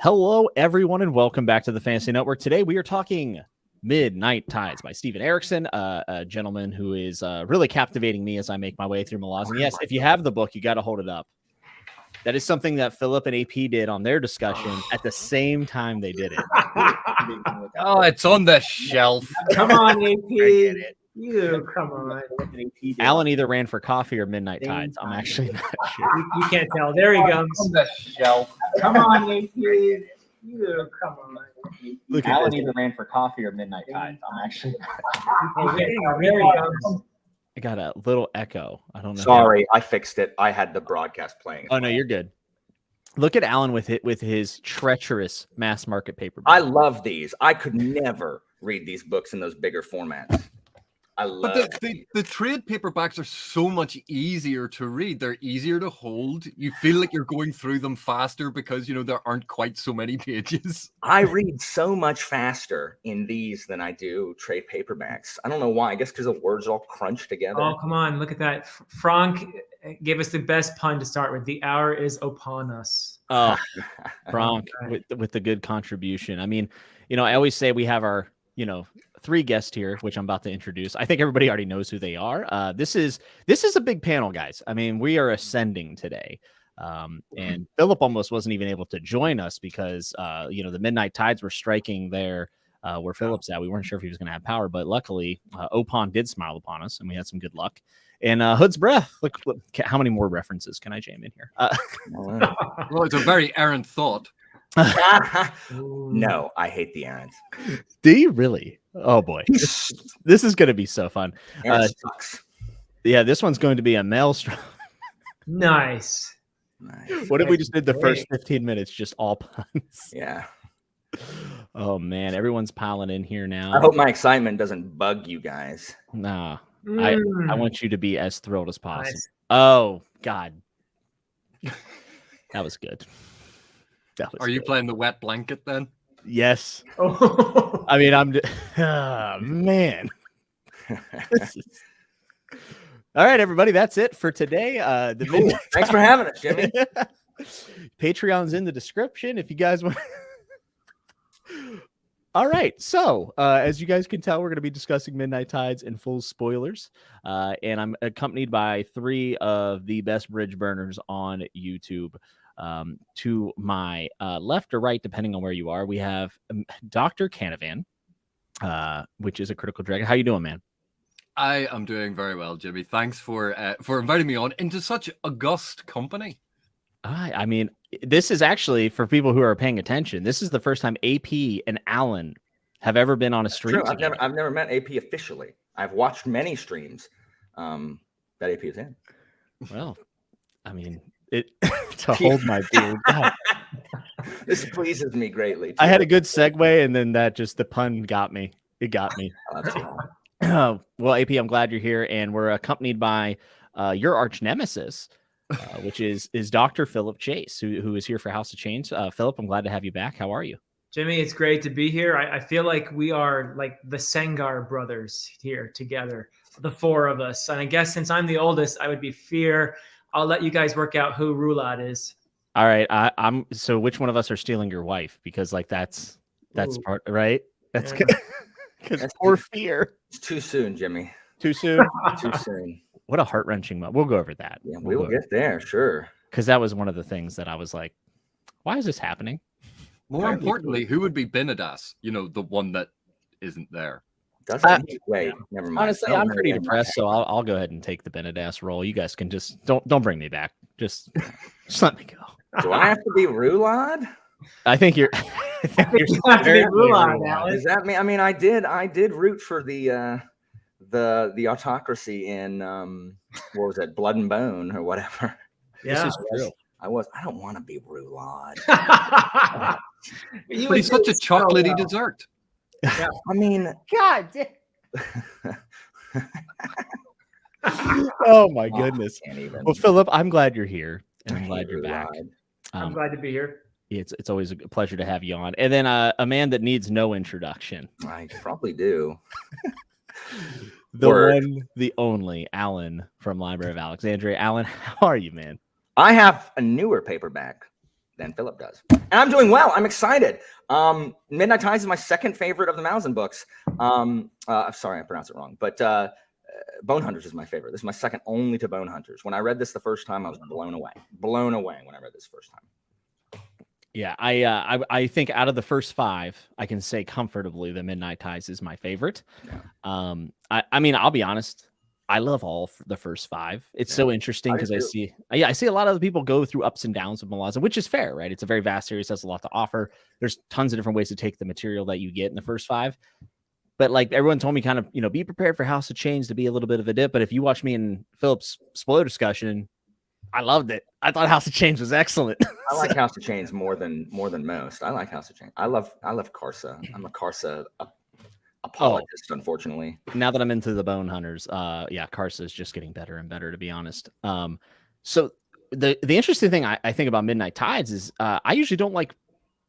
Hello, everyone, and welcome back to the Fantasy Network. Today, we are talking Midnight Tides by Steven Erikson, a gentleman who is really captivating me as I make my way through Malazan. Yes, if you have the book, you got to hold it up. That is something that Philip and AP did on their discussion at the same time they did it. Oh, it's on the shelf. Come on, AP. You come on. Alan either ran for coffee or Midnight Tides. I'm actually not sure. You can't tell. There he comes. On the shelf. Come on, AP. You come on. Look at Alan this. either ran for coffee or Midnight Tides. I'm actually. There he comes. I got a little echo. I don't know. Sorry, I fixed it. I had the broadcast playing. Oh, no, you're good. Look at Alan with his treacherous mass market paperback. I love these. I could never read these books in those bigger formats. I love. But the trade paperbacks are so much easier to read. They're easier to hold. You feel like you're going through them faster because, there aren't quite so many pages. I read so much faster in these than I do trade paperbacks. I don't know why. I guess because the words are all crunched together. Oh, come on. Look at that. Frank gave us the best pun to start with. The hour is upon us. Oh, Bronk with the good contribution. I mean, I always say we have our, three guests here, which I'm about to introduce. I think everybody already knows who they are. This is a big panel, guys. I mean, we are ascending today. And Philip almost wasn't even able to join us because, the Midnight Tides were striking there where Philip's at. We weren't sure if he was going to have power, but luckily, Opon did smile upon us, and we had some good luck. And Hood's Breath. Look, how many more references can I jam in here? Well, it's a very errant thought. No, I hate the errands. Do you really? Oh boy, this is going to be so fun. Sucks. Yeah, this one's going to be a maelstrom. Nice. What if we just did the first 15 minutes just all puns? Yeah. Oh man, everyone's piling in here now. I hope my excitement doesn't bug you guys. Nah, I want you to be as thrilled as possible. Nice. Oh God, that was good. Are you playing the wet blanket then? Yes. Oh. I mean, man. All right, everybody. That's it for today. Thanks for having us, Jimmy. Patreon's in the description if you guys want. All right. So, as you guys can tell, we're going to be discussing Midnight Tides in full spoilers. And I'm accompanied by three of the best bridge burners on YouTube. To my left or right, depending on where you are, we have Dr. Canavan, which is a critical dragon. How you doing, man? I am doing very well, Jimmy. Thanks for inviting me on into such august company. I mean, this is actually, for people who are paying attention, this is the first time AP and Alan have ever been on a stream. I've never met AP officially. I've watched many streams that AP is in. Well, I mean, to hold my beard. God. This pleases me greatly. I had a good segue, and then the pun got me. It got me. Well, AP, I'm glad you're here, and we're accompanied by your arch nemesis, which is Dr. Philip Chase, who is here for House of Chains. Philip, I'm glad to have you back. How are you? Jimmy, it's great to be here. I feel like we are like the Sengar brothers here together, the four of us. And I guess since I'm the oldest, I would be Fear. I'll let you guys work out who Rulad is. All right. I'm so which one of us are stealing your wife? Because that's Ooh. part, right? That's Yeah. because poor Fear. It's too soon, Jimmy. Too soon. Too soon. What a heart-wrenching moment. We'll go over that. Yeah, we will get there, sure. Because that was one of the things that I was like, why is this happening? More importantly, who would be Benas? The one that isn't there. Wait, never mind. Honestly, I'm pretty depressed, so I'll go ahead and take the Benadas role. You guys can just don't bring me back. Just let me go. Do I have to be Rulad? I think you're. You have to be Rulad, Alex. Does that mean? I mean, I did root for the autocracy in what was it, Blood and Bone or whatever. Yeah, this is true. I don't want to be Rulad. But he's such a chocolatey dessert. Yeah. I mean, God. Oh my goodness. Can't even. Well, Philip, I'm glad you're here, and I'm glad you're back. I'm glad to be here. It's always a pleasure to have you on. And then a man that needs no introduction. I probably do. The one, the only Alan from Library of Alexandria. Alan, how are you, man? I have a newer paperback than Philip does. And I'm doing well. I'm excited. Midnight Tides is my second favorite of the Malazan books. Sorry, I pronounced it wrong, but Bone Hunters is my favorite. This is my second only to Bone Hunters. When I read this the first time, I was blown away. Blown away when I read this first time. Yeah, I think out of the first 5, I can say comfortably that Midnight Tides is my favorite. Yeah. I mean, I'll be honest. I love all the first 5. It's so interesting because I see a lot of the people go through ups and downs with Malazan, which is fair, right? It's a very vast series, has a lot to offer. There's tons of different ways to take the material that you get in the first 5. But like everyone told me, kind of, be prepared for House of Chains to be a little bit of a dip. But if you watch me and Philip's spoiler discussion, I loved it. I thought House of Chains was excellent. I like House of Chains more than most. I like House of Chains. I love Karsa. I'm a Karsa apologist, unfortunately. Now that I'm into the Bone Hunters, Karsa is just getting better and better, to be honest. So the interesting thing I think about Midnight Tides is I usually don't like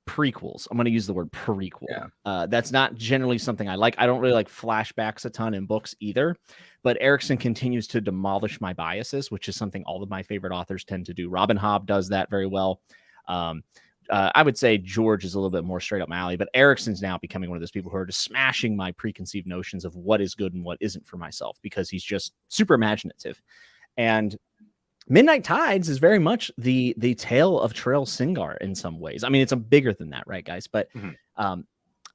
prequels. I'm going to use the word prequel. Yeah. That's not generally something I like. I don't really like flashbacks a ton in books either, but Erikson continues to demolish my biases, which is something all of my favorite authors tend to do. Robin Hobb does that very well. I would say George is a little bit more straight up my alley, but Erikson's now becoming one of those people who are just smashing my preconceived notions of what is good and what isn't for myself, because he's just super imaginative. And Midnight Tides is very much the tale of Trail Singar in some ways. I mean, it's bigger than that, right, guys? But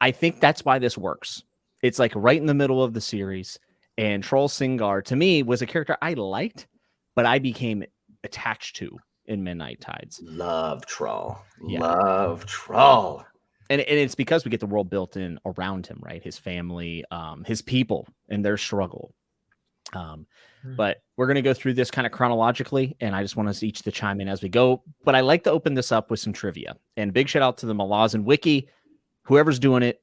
I think that's why this works. It's like right in the middle of the series, and Troll Singar, to me, was a character I liked, but I became attached to in Midnight Tides. Love Troll. Yeah. Love Troll. And it's because we get the world built in around him, right? His family, his people, and their struggle. But we're going to go through this kind of chronologically, and I just want us each to chime in as we go. But I like to open this up with some trivia. And big shout out to the Malazan Wiki. Whoever's doing it,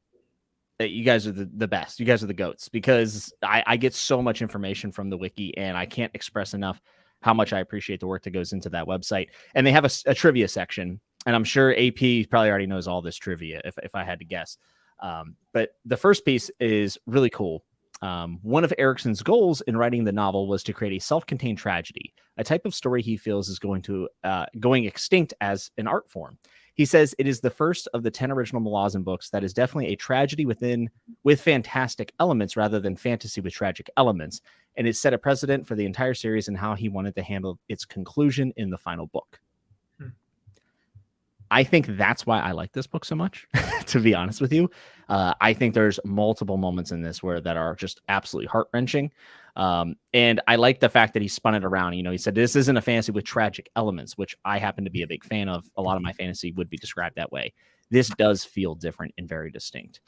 you guys are the best. You guys are the goats, because I get so much information from the Wiki, and I can't express enough how much I appreciate the work that goes into that website. And they have a trivia section, and I'm sure AP probably already knows all this trivia if I had to guess. But the first piece is really cool. One of Erikson's goals in writing the novel was to create a self-contained tragedy, a type of story he feels is going extinct as an art form. He says it is the first of the 10 original Malazan books that is definitely a tragedy with fantastic elements rather than fantasy with tragic elements, and it set a precedent for the entire series and how he wanted to handle its conclusion in the final book. I think that's why I like this book so much, to be honest with you. I think there's multiple moments in this that are just absolutely heart-wrenching. And I like the fact that he spun it around. He said, this isn't a fantasy with tragic elements, which I happen to be a big fan of. A lot of my fantasy would be described that way. This does feel different and very distinct.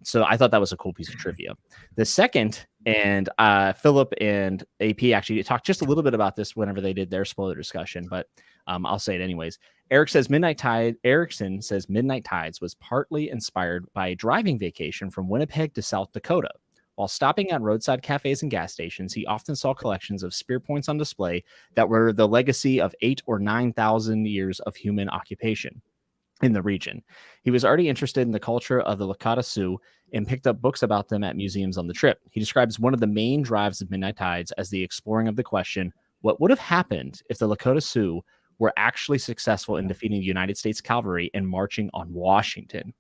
So I thought that was a cool piece of trivia. The second, and Philip and AP actually talked just a little bit about this whenever they did their spoiler discussion, but I'll say it anyways. Erikson says Midnight Tides was partly inspired by a driving vacation from Winnipeg to South Dakota. While stopping at roadside cafes and gas stations, he often saw collections of spear points on display that were the legacy of 8,000 or 9,000 years of human occupation in the region. He was already interested in the culture of the Lakota Sioux and picked up books about them at museums on the trip. He describes one of the main drives of Midnight Tides as the exploring of the question, what would have happened if the Lakota Sioux were actually successful in defeating the United States cavalry and marching on Washington?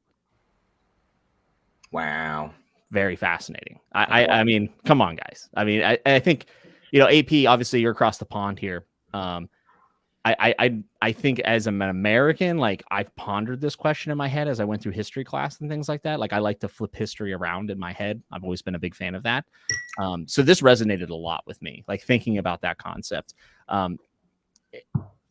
Wow. Very fascinating. I mean, come on, guys. I mean, I think, AP, obviously you're across the pond here. I think as an American, like, I've pondered this question in my head as I went through history class and things like that. Like, I like to flip history around in my head. I've always been a big fan of that. So this resonated a lot with me, like thinking about that concept.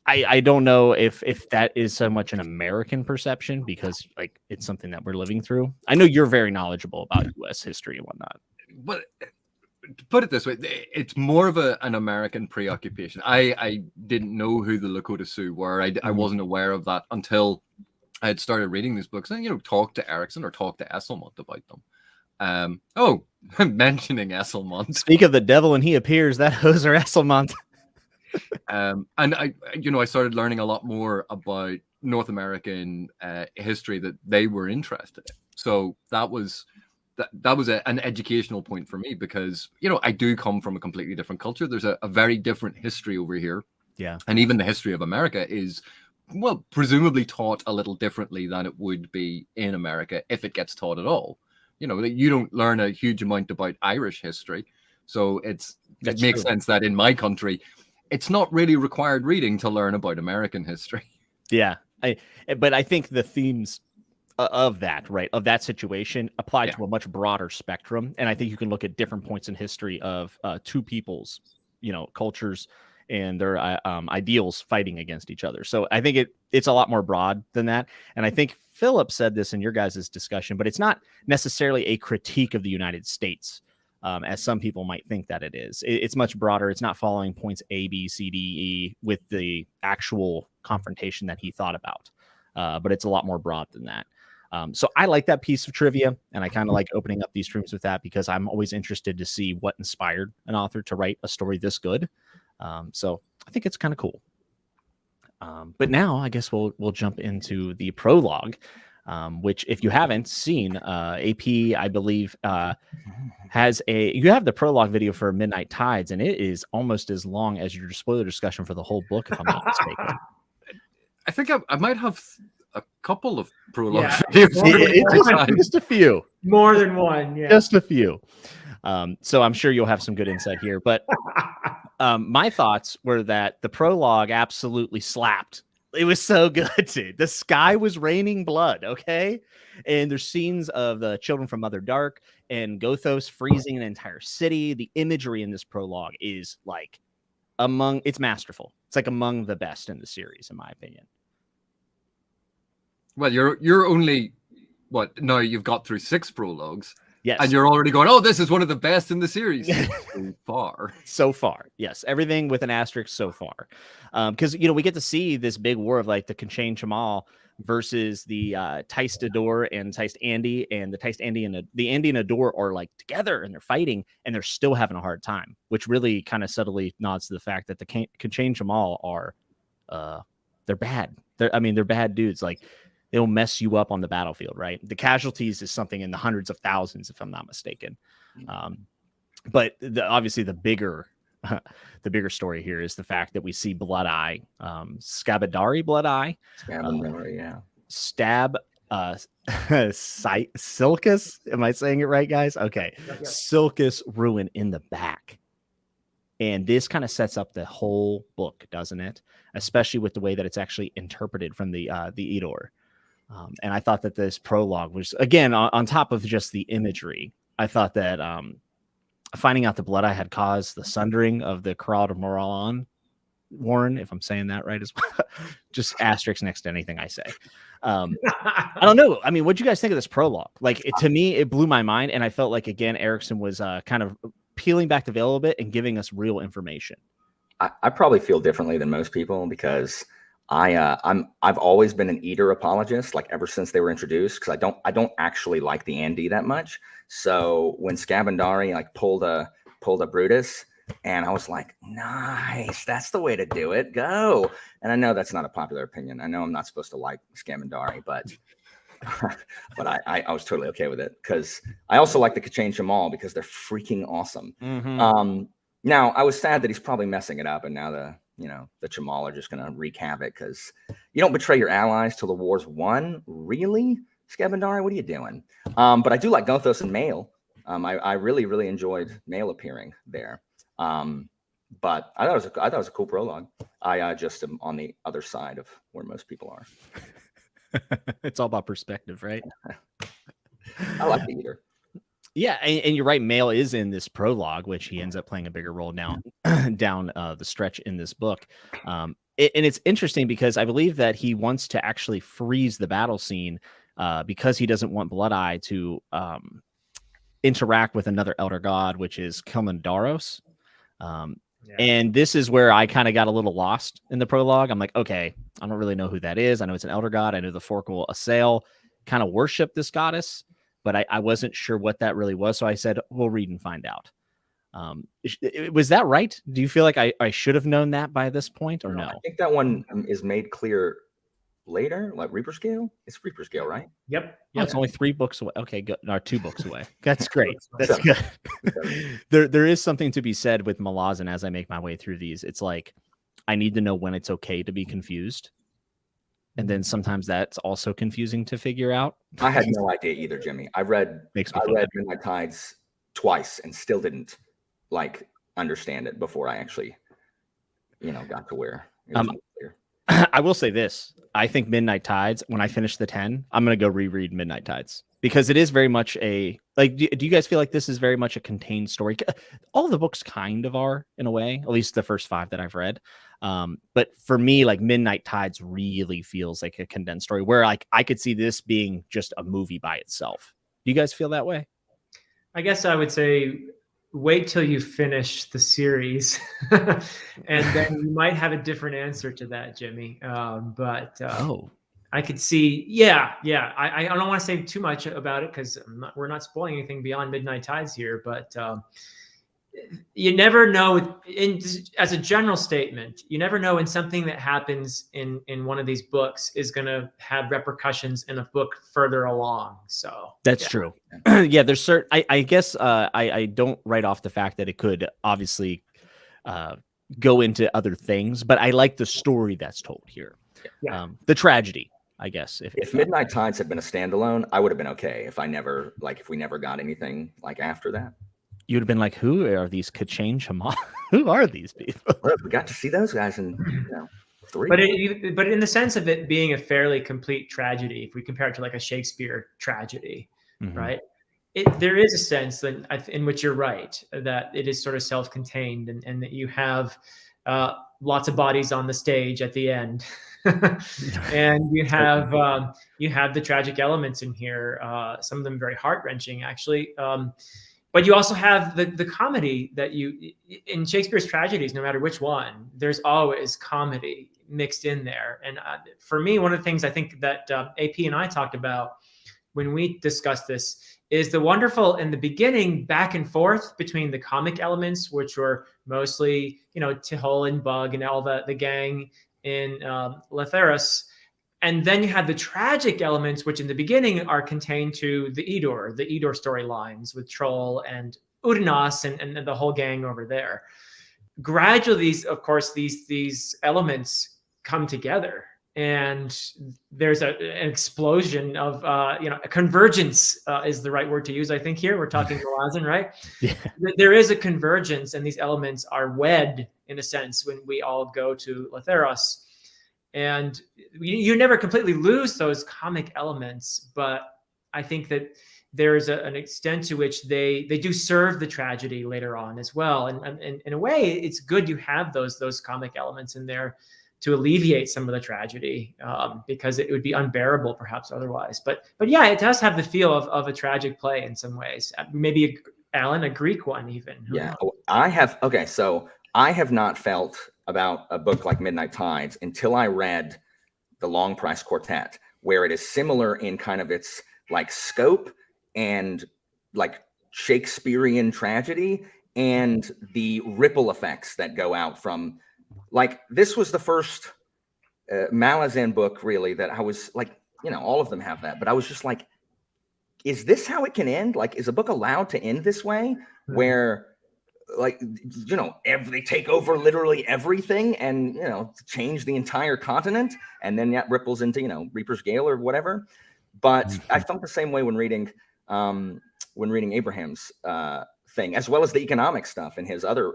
I don't know if that is so much an American perception, because like it's something that we're living through. I know you're very knowledgeable about U.S. history and whatnot. But to put it this way, it's more of an American preoccupation. I didn't know who the Lakota Sioux were. I wasn't aware of that until I had started reading these books and, talk to Erikson or talk to Esselmont about them. Mentioning Esselmont. Speak of the devil and he appears, that hoser Esselmont. And I started learning a lot more about North American history that they were interested in. So that was an educational point for me, because I do come from a completely different culture. There's a very different history over here. Yeah. And even the history of America is well, presumably taught a little differently than it would be in America if it gets taught at all. You know, you don't learn a huge amount about Irish history, so it makes sense that in my country, it's not really required reading to learn about American history. Yeah, but I think the themes of that, right, of that situation apply to a much broader spectrum, and I think you can look at different points in history of two peoples, you know, cultures and their ideals fighting against each other. So I think it's a lot more broad than that. And I think Philip said this in your guys' discussion, but it's not necessarily a critique of the United States, as some people might think that it is. It's much broader. It's not following points A, B, C, D, E with the actual confrontation that he thought about, but it's a lot more broad than that. So I like that piece of trivia, and I kind of like opening up these streams with that because I'm always interested to see what inspired an author to write a story this good. So I think it's kind of cool. But now I guess we'll jump into the prologue, which if you haven't seen, AP, I believe, you have the prologue video for Midnight Tides, and it is almost as long as your spoiler discussion for the whole book, if I'm not mistaken. I think I might have a couple of prologue videos. Just a few. More than one, yeah. Just a few. So I'm sure you'll have some good insight here. But my thoughts were that the prologue absolutely slapped. It was so good, dude. The sky was raining blood, okay? And there's scenes of the children from Mother Dark and Gothos freezing an entire city. The imagery in this prologue is like it's masterful. It's like among the best in the series, in my opinion. Well, you're only now you've got through 6 prologues. Yes. And you're already going, oh, this is one of the best in the series so far. Yes. Everything with an asterisk so far. Because, you know, we get to see this big war of like the K'chain Chamal versus the Teist Ador and Teist Andy, and the Teist Andy and the Andy and Ador are like together and they're fighting and they're still having a hard time, which really kind of subtly nods to the fact that the K'chain Chamal are they're bad. They're bad dudes. Like, it'll mess you up on the battlefield, right? The casualties is something in the hundreds of thousands, if I'm not mistaken. But obviously the bigger story here is the fact that we see Blood Eye, Scabadari Blood Eye, stab Silkus. Am I saying it right, guys? Okay. Yeah. Silkus ruin in the back. And this kind of sets up the whole book, doesn't it? Especially with the way that it's actually interpreted from the Edor. And I thought that this prologue was, again, on top of just the imagery, I thought that finding out the Blood Eye had caused the sundering of the Corral de Moralon Warren, if I'm saying that right as well. Just asterisk next to anything I say. I don't know. I mean, what do you guys think of this prologue? Like, to me, it blew my mind. And I felt like, again, Erikson was kind of peeling back the veil a little bit and giving us real information. I probably feel differently than most people because I've always been an Eater apologist, like ever since they were introduced, because I don't actually like the Andy that much. So when Scabandari like pulled a Brutus, and I was like, nice, that's the way to do it. Go. And I know that's not a popular opinion. I know I'm not supposed to like Scabandari, but I was totally okay with it because I also like the K'chain Chamal because they're freaking awesome. Mm-hmm. Now I was sad that he's probably messing it up, and now the Chamal are just going to wreak havoc because you don't betray your allies till the war's won. Really? Scabandari, what are you doing? But I do like Gothos and Mail. I really, really enjoyed Mail appearing there. But I thought it was a cool prologue. I just am on the other side of where most people are. It's all about perspective, right? I like the Eater. Yeah, and you're right. Mail is in this prologue, which he ends up playing a bigger role now down the stretch in this book. And it's interesting because I believe that he wants to actually freeze the battle scene because he doesn't want Blood Eye to interact with another elder god, which is Kilmandaros. And this is where I kind of got a little lost in the prologue. I'm like, okay, I don't really know who that is. I know it's an elder god. I know the Fork will assail, kind of worship this goddess, but I wasn't sure what that really was. So I said, we'll read and find out. Was that right? Do you feel like I should have known that by this point or no? I think that one is made clear later, like Reaper Scale. It's Reaper Scale, right? Yep. Oh, it's only 3 books away. Okay, good. Or 2 books away. That's great. That's good. There is something to be said with Malazan as I make my way through these. It's like I need to know when it's okay to be confused. and then sometimes that's also confusing to figure out. I had no idea either, Jimmy. I read Midnight Tides twice and still didn't like understand it before I actually, got to where it was more clear. I will say this. I think Midnight Tides, when I finish the 10, I'm going to go reread Midnight Tides because it is very much do you guys feel like this is very much a contained story? All the books kind of are in a way, at least the first 5 that I've read. But for me, like Midnight Tides really feels like a condensed story where like I could see this being just a movie by itself. Do you guys feel that way? I guess I would say wait till you finish the series and then you might have a different answer to that, Jimmy. I could see, I don't want to say too much about it because we're not spoiling anything beyond Midnight Tides here, but you never know. As a general statement, you never know when something that happens in one of these books is going to have repercussions in a book further along. So that's true. Yeah, there's certain. I guess I don't write off the fact that it could obviously go into other things, but I like the story that's told here. Yeah. The tragedy, I guess. If Midnight Tides had been a standalone, I would have been okay. If we never got anything like after that. You'd have been like, who are these Kachin Shaman? Who are these people? Well, we got to see those guys in 3. But in the sense of it being a fairly complete tragedy, if we compare it to like a Shakespeare tragedy, right? There is a sense in which you're right, that it is sort of self-contained and that you have lots of bodies on the stage at the end. And you have the tragic elements in here, some of them very heart-wrenching, actually. But you also have the comedy that in Shakespeare's tragedies, no matter which one, there's always comedy mixed in there. And for me, one of the things I think that AP and I talked about when we discussed this is the wonderful, in the beginning, back and forth between the comic elements, which were mostly, Tihol and Bug and all the gang in Letheros. And then you have the tragic elements, which in the beginning are contained to the Edor storylines with Troll and Udenas and the whole gang over there. Gradually, these elements come together, and there's an explosion of, a convergence is the right word to use, I think here. We're talking Malazan, right? Yeah. There is a convergence, and these elements are wed, in a sense, when we all go to Letheros. And you never completely lose those comic elements, but I think that there's an extent to which they do serve the tragedy later on as well. And in a way, it's good you have those comic elements in there to alleviate some of the tragedy, because it would be unbearable perhaps otherwise. But yeah, it does have the feel of a tragic play in some ways. Maybe, Alan, a Greek one even. Yeah, I have. Okay, so I have not felt about a book like Midnight Tides until I read The Long Price Quartet, where it is similar in kind of its like scope and like Shakespearean tragedy and the ripple effects that go out from, like, this was the first Malazan book really that I was like, all of them have that, but I was just like, is this how it can end? Like, is a book allowed to end this way, where like, they take over literally everything and, change the entire continent, and then that ripples into, Reaper's Gale or whatever. But I felt the same way when reading Abraham's thing, as well as the economic stuff in his other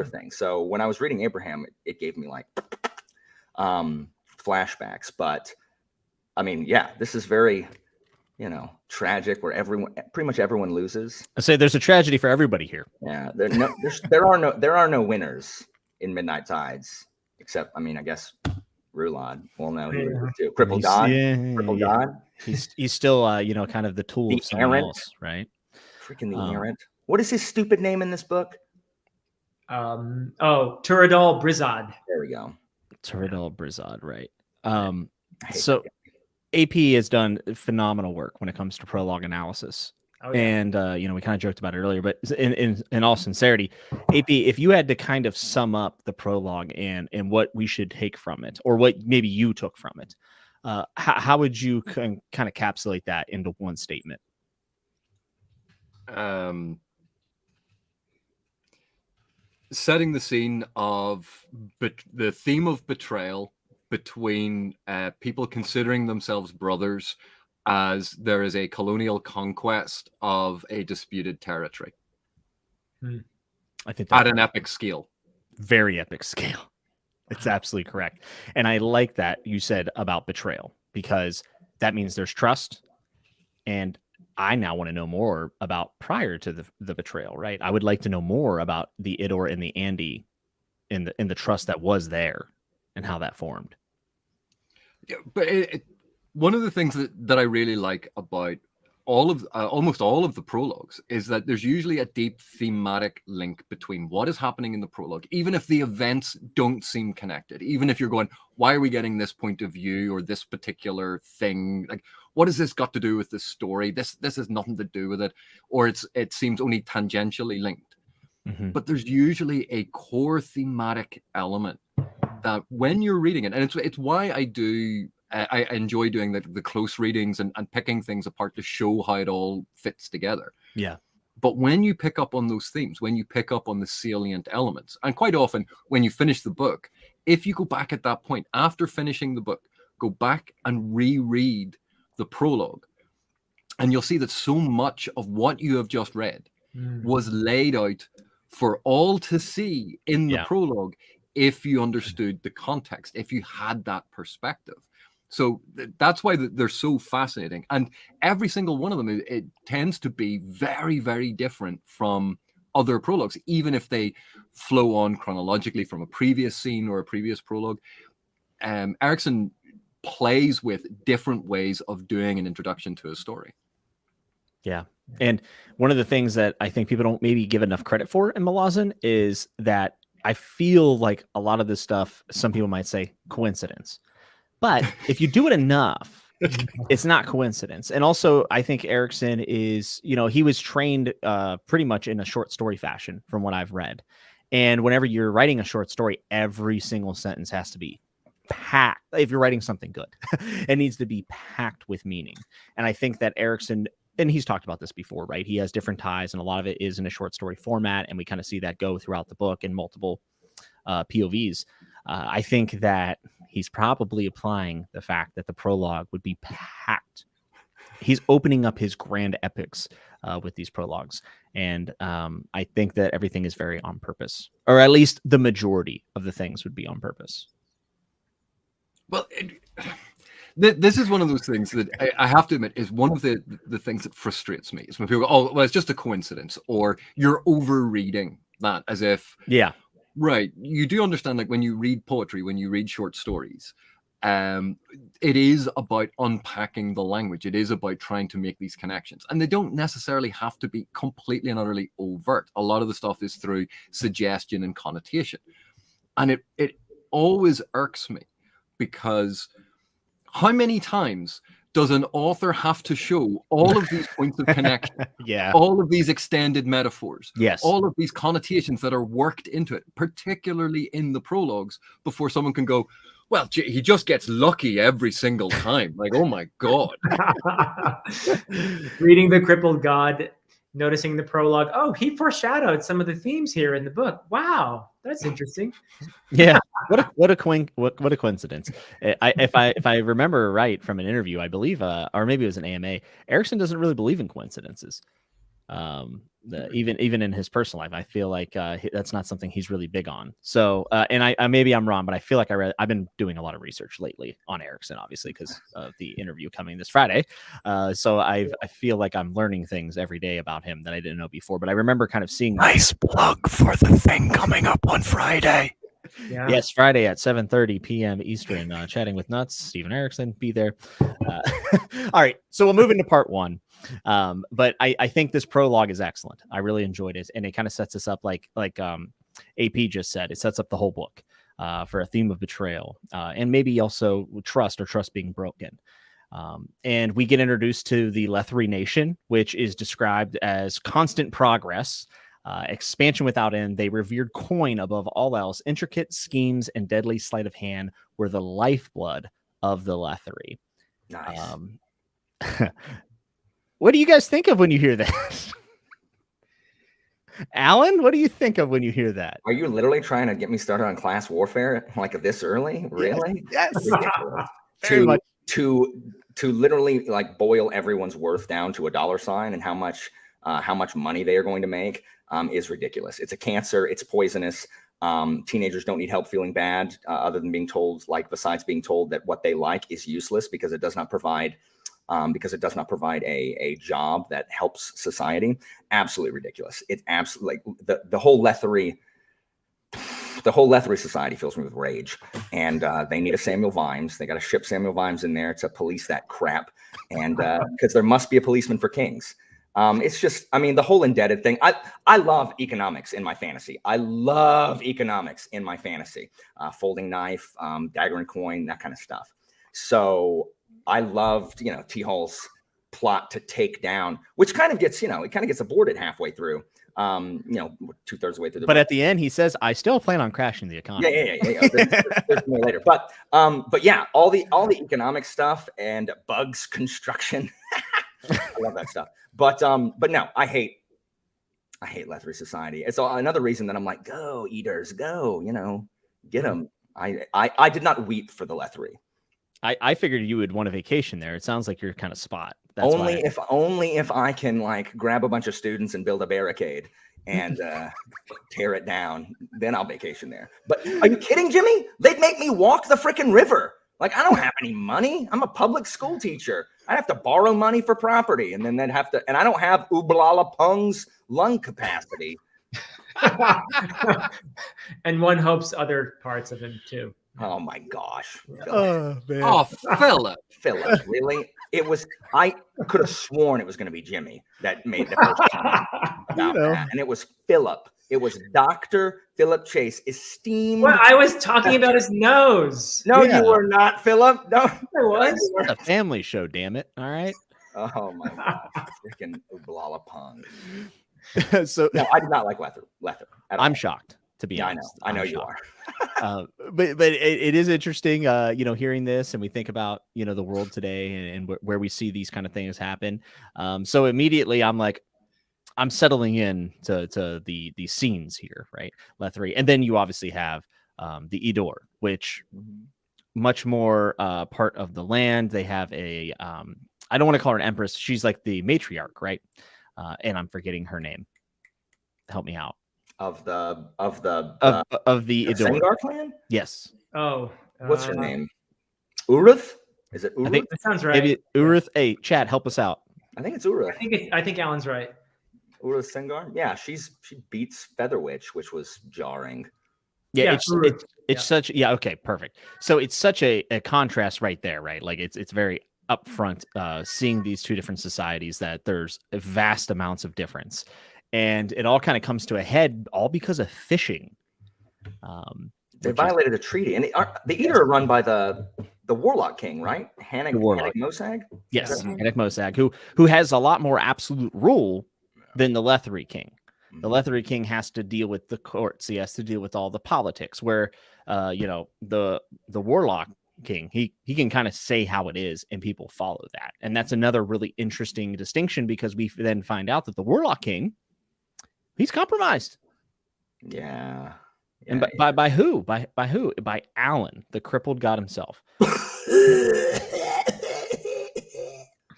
thing. So when I was reading Abraham, it gave me like flashbacks. But I mean, yeah, this is very, tragic, where pretty much everyone loses. I say there's a tragedy for everybody here. Yeah, there are no winners in Midnight Tides, except, I mean, I guess Rulad. Well, no, he was too. Crippled God. Crippled God. He's still, kind of the tool of someone else, right? Freaking the errant. What is his stupid name in this book? Turadal Brizad. There we go. Turadal Brizad, right? So AP has done phenomenal work when it comes to prologue analysis. Oh, yeah. And, we kind of joked about it earlier, but in all sincerity, AP, if you had to kind of sum up the prologue and what we should take from it, or what maybe you took from it, how would you kind of encapsulate that into one statement? Setting the scene of the theme of betrayal between people considering themselves brothers as there is a colonial conquest of a disputed territory. I think at an epic scale. Very epic scale. It's absolutely correct. And I like that you said about betrayal, because that means there's trust. And I now want to know more about prior to the betrayal, right? I would like to know more about the Idor and the Andy in the trust that was there and how that formed. Yeah, but one of the things that I really like about almost all of the prologues is that there's usually a deep thematic link between what is happening in the prologue, even if the events don't seem connected. Even if you're going, why are we getting this point of view or this particular thing? Like, what has this got to do with this story? This has nothing to do with it, or it seems only tangentially linked. Mm-hmm. But there's usually a core thematic element that when you're reading it, and it's why I enjoy doing the close readings and picking things apart to show how it all fits together. Yeah. But when you pick up on those themes, when you pick up on the salient elements, and quite often when you finish the book, if you go back at that point, after finishing the book, go back and reread the prologue, and you'll see that so much of what you have just read was laid out for all to see in the prologue if you understood the context, if you had that perspective. So that's why they're so fascinating. And every single one of them, it tends to be very, very different from other prologues, even if they flow on chronologically from a previous scene or a previous prologue. Erikson plays with different ways of doing an introduction to a story. Yeah. And one of the things that I think people don't maybe give enough credit for in Malazan is that I feel like a lot of this stuff, some people might say coincidence. But if you do it enough, it's not coincidence. And also, I think Erikson is, he was trained pretty much in a short story fashion from what I've read. And whenever you're writing a short story, every single sentence has to be packed. If you're writing something good, it needs to be packed with meaning. And I think that Erikson, and he's talked about this before, right? He has different ties, and a lot of it is in a short story format. And we kind of see that go throughout the book in multiple POVs. I think that he's probably applying the fact that the prologue would be packed. He's opening up his grand epics with these prologues. And I think that everything is very on purpose, or at least the majority of the things would be on purpose. Well, this is one of those things that I have to admit is one of the things that frustrates me. Is when people go, oh, well, it's just a coincidence, or you're overreading that as if... Yeah. Right. You do understand, like, when you read poetry, when you read short stories, it is about unpacking the language. It is about trying to make these connections. And they don't necessarily have to be completely and utterly overt. A lot of the stuff is through suggestion and connotation. And it always irks me, because how many times does an author have to show all of these points of connection? All of these extended metaphors, all of these connotations that are worked into it, particularly in the prologues, before someone can go, well, he just gets lucky every single time. Like, oh my God. Reading The Crippled God, noticing the prologue. Oh, he foreshadowed some of the themes here in the book. Wow, that's interesting. Yeah, what a coincidence. If I remember right from an interview, I believe, or maybe it was an AMA, Erikson doesn't really believe in coincidences. Even in his personal life, I feel like that's not something he's really big on. So, and I maybe I'm wrong, but I feel like I've been doing a lot of research lately on Erikson, obviously, because of the interview coming this Friday. So I feel like I'm learning things every day about him that I didn't know before. But I remember kind of seeing nice plug for the thing coming up on Friday. Yeah. Yes, Friday at 7:30 p.m. Eastern, chatting with Nuts, Steven Erikson, be there. All right, so we'll move into part one. But I think this prologue is excellent. I really enjoyed it, and it kind of sets us up like AP just said. It sets up the whole book for a theme of betrayal, and maybe also trust being broken. And we get introduced to the Leathery Nation, which is described as constant progress. Expansion without end. They revered coin above all else. Intricate schemes and deadly sleight of hand were the lifeblood of the Leathery. Nice. What do you guys think of when you hear that? Alan, what do you think of when you hear that? Are you literally trying to get me started on class warfare like this early? Really? Yes. Ridiculous. Very much. To literally like boil everyone's worth down to a dollar sign and how much money they are going to make is ridiculous. It's a cancer. It's poisonous. Teenagers don't need help feeling bad other than being told, besides being told that what they like is useless because it does not provide a job that helps society. Absolutely ridiculous. It's absolutely like the whole Leathery society fills me with rage, and they need a Samuel Vimes. They got to ship Samuel Vimes in there to police that crap, and because there must be a policeman for kings. It's just, I mean, the whole indebted thing. I love economics in my fantasy. Folding knife, dagger and coin, that kind of stuff. So I loved, T. Hall's plot to take down, which kind of gets, aborted halfway through. 2/3 of the way through the But book. at the end, he says, "I still plan on crashing the economy." Yeah. There's more later, but yeah, all the economic stuff and Bugs construction. I love that stuff. But no, I hate Leathery society. It's another reason that I'm like, go eaters, go, get them. I did not weep for the Leathery. I figured you would want a vacation there. It sounds like you're kind of spot. That's only if I can like grab a bunch of students and build a barricade and tear it down, then I'll vacation there. But are you kidding, Jimmy? They'd make me walk the freaking river. Like, I don't have any money. I'm a public school teacher. I'd have to borrow money for property, and then they'd have to, and I don't have Ublala Pung's lung capacity. And one hopes other parts of him too. Oh my gosh. Oh, man. Oh, Philip, really? It was, I could have sworn it was going to be Jimmy that made the first comment about that. And it was Philip. It was Dr. Philip Chase, esteemed. Well, I was talking about his nose. No, Yeah. you were not, Philip. No, I was. It's a family show, damn it. All right. Oh my gosh. Freaking Ublala Pung. So No, I did not like Leather. I'm shocked, to be Yeah, honest. I know I'm you shocked. are. But it is interesting, hearing this, and we think about, the world today and where we see these kind of things happen. So immediately I'm like, I'm settling in to the scenes here, right? Leathery. And then you obviously have the Edor, which much more part of the land. They have a, I don't want to call her an empress. She's like the matriarch, right? And I'm forgetting her name. Help me out. Of the Edor. Sengar clan? Yes. Oh, What's her name? Uruth? Is it Uruth? I think that sounds right. maybe Uruth. Hey, Chad, help us out. I think it's Uruth. I think Alan's right. Uruth Sengar? Yeah, she beats Featherwitch, which was jarring. Yeah, Yeah, it's such, okay, perfect. So it's such a contrast right there, right? Like it's very upfront, seeing these two different societies, that there's vast amounts of difference, and it all kind of comes to a head all because of fishing. They violated a treaty, and the Eater are run by the Warlock King, right? Hannick Mosag? Yes, Hannick Mosag, who has a lot more absolute rule than the Leathery King. The Leathery King has to deal with the courts. He has to deal with all the politics, where the Warlock King, he can kind of say how it is and people follow that. And that's another really interesting distinction, because we then find out that the Warlock King, he's compromised. Yeah. And by who? By who? By Alan, the crippled god himself.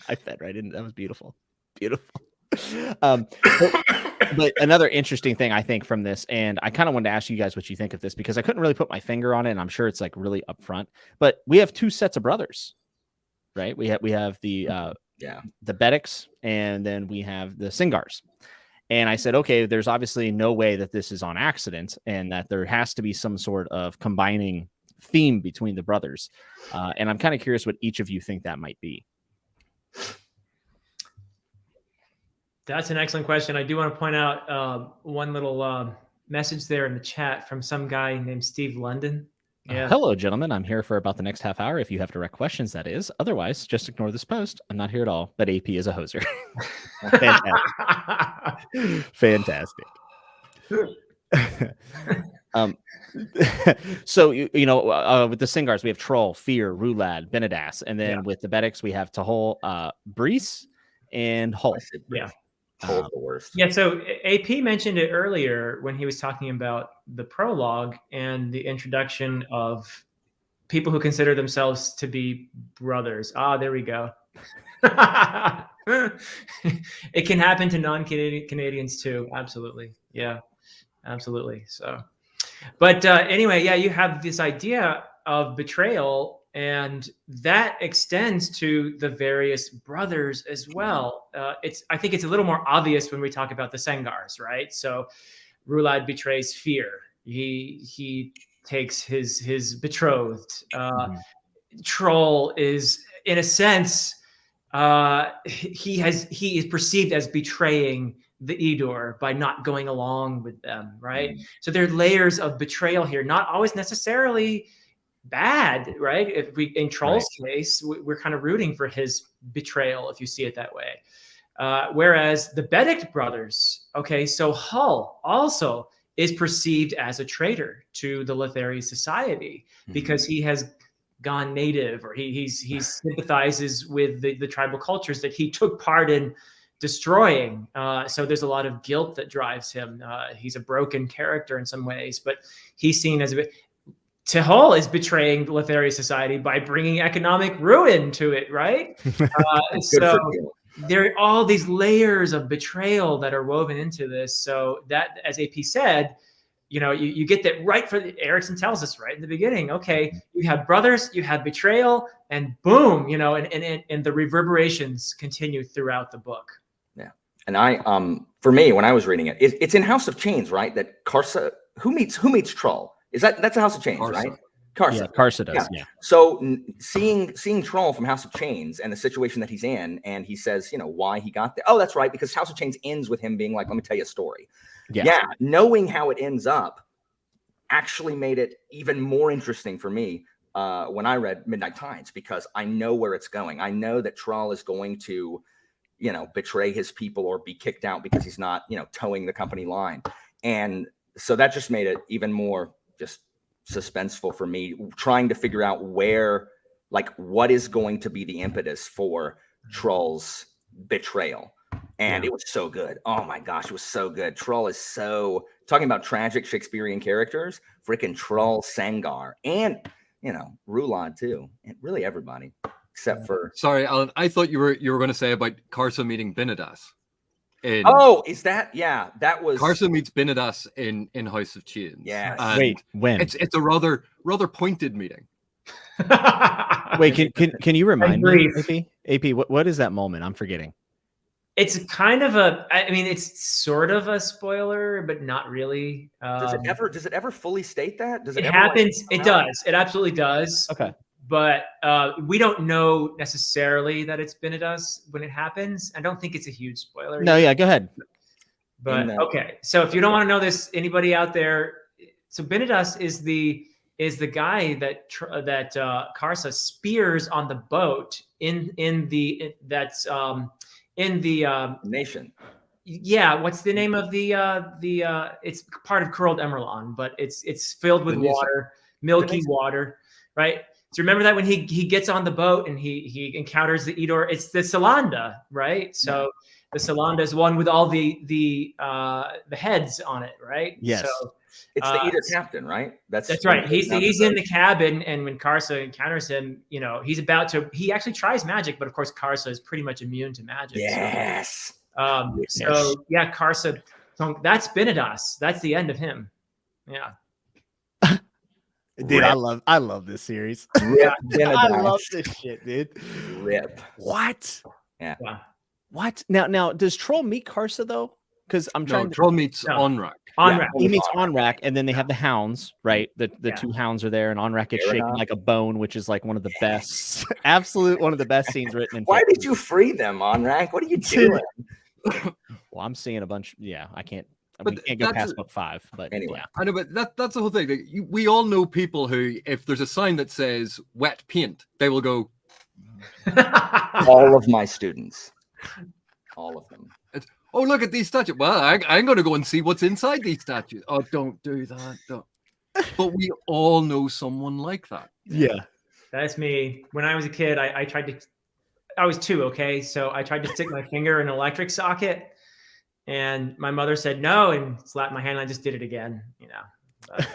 I fed right in. That was beautiful. Beautiful. But another interesting thing I think from this, and I kind of wanted to ask you guys what you think of this, because I couldn't really put my finger on it, and I'm sure it's like really upfront, but we have two sets of brothers, right? We have the Bedics, and then we have the Singars. And I said, okay, there's obviously no way that this is on accident, and that there has to be some sort of combining theme between the brothers. And I'm kind of curious what each of you think that might be. That's an excellent question. I do want to point out one little message there in the chat from some guy named Steve London. Yeah. Hello, gentlemen. I'm here for about the next half hour. If you have direct questions, that is. Otherwise, just ignore this post. I'm not here at all. But AP is a hoser. Fantastic. So with the Singars, we have Troll, Fear, Rulad, Benadas, and then with the Bedics, we have Tahol, Brees, and Hull. Yeah. Troll's the worst. Yeah, so AP mentioned it earlier when he was talking about the prologue and the introduction of people who consider themselves to be brothers. Ah, there we go. It can happen to non-Canadians too. Absolutely. Yeah, absolutely. So, but anyway, yeah, you have this idea of betrayal, and that extends to the various brothers as well. I think it's a little more obvious when we talk about the Sengars, right? So Rulad betrays fear. He takes his betrothed. Troll is, in a sense, he is perceived as betraying the Edor by not going along with them, right? So there are layers of betrayal here, not always necessarily bad, right? If we, in Troll's case, we're kind of rooting for his betrayal, if you see it that way. Whereas the Benedict brothers, okay, so Hull also is perceived as a traitor to the Leathery society because he has gone native, or he sympathizes with the tribal cultures that he took part in destroying. So there's a lot of guilt that drives him. He's a broken character in some ways, but he's seen as a bit. Tehol is betraying the Leathery society by bringing economic ruin to it, right? So there are all these layers of betrayal that are woven into this. So that, as AP said, you get that right Erikson tells us right in the beginning. Okay, you have brothers, you have betrayal, and boom, and the reverberations continue throughout the book. Yeah, and for me, when I was reading it, it's in House of Chains, right? That Karsa, who meets Troll. That's a House of Chains, right? Karsa. Yeah, Karsa does. Yeah. So seeing Troll from House of Chains and the situation that he's in, and he says, why he got there. Oh, that's right, because House of Chains ends with him being like, "Let me tell you a story." Yeah. Knowing how it ends up actually made it even more interesting for me when I read Midnight Tides, because I know where it's going. I know that Troll is going to, betray his people or be kicked out because he's not, towing the company line, and so that just made it even more just suspenseful for me, trying to figure out what is going to be the impetus for Troll's betrayal. And it was so good. Oh my gosh, it was so good. Troll is so, talking about tragic Shakespearean characters, freaking Troll, Sengar, and Rulad too, and really everybody except for. Sorry, Alan. I thought you were going to say about Karsa meeting Benas. Is that? Yeah, that was. Karsa meets Benas in House of Chains. Yeah. Wait, when? It's a rather pointed meeting. Wait, can you remind me, AP? What is that moment? I'm forgetting. It's kind of it's sort of a spoiler, but not really. Does it ever fully state that? It happens. It does. It absolutely does. Okay. But we don't know necessarily that it's Benas when it happens. I don't think it's a huge spoiler. No, yeah, go ahead. But okay, so if you don't want to know this, anybody out there, so Benas is the guy that Karsa spears on the boat in the nation. Yeah, what's the name of the it's part of Curled Emerlon, but it's filled with water, milky water, right? So remember that when he gets on the boat and he encounters the Edor, it's the Salanda, right? So the Salanda is one with all the heads on it, right? Yes. So it's the Edor captain, right? That's right. He's in the cabin, and when Karsa encounters him, he actually tries magic, but of course Karsa is pretty much immune to magic. Yes. So yeah, Karsa, that's Benas. That's the end of him. Yeah. Dude, I love this series. Rip. I love this shit, dude. Rip. What? Yeah. What? Now does Troll meet Karsa though? Because I'm trying. Troll meets Onrak. Onrak. He meets Onrak, and then they have the hounds, right? The two hounds are there, and Onrak gets shaken like a bone, which is like one of the best, one of the best scenes written in. Why did you free them, Onrak? What are you doing? Well, I'm seeing a bunch. Yeah, I can't. But we can't go past book 5, but anyway. Yeah. I know, but that's the whole thing. We all know people who, if there's a sign that says wet paint, they will go. All of my students. All of them. Oh, look at these statues. Well, I'm going to go and see what's inside these statues. Oh, don't do that. Don't. But we all know someone like that. Yeah. That's me. When I was a kid, I was 2, okay? So I tried to stick my finger in an electric socket. And my mother said no and slapped my hand. And I just did it again, you know. But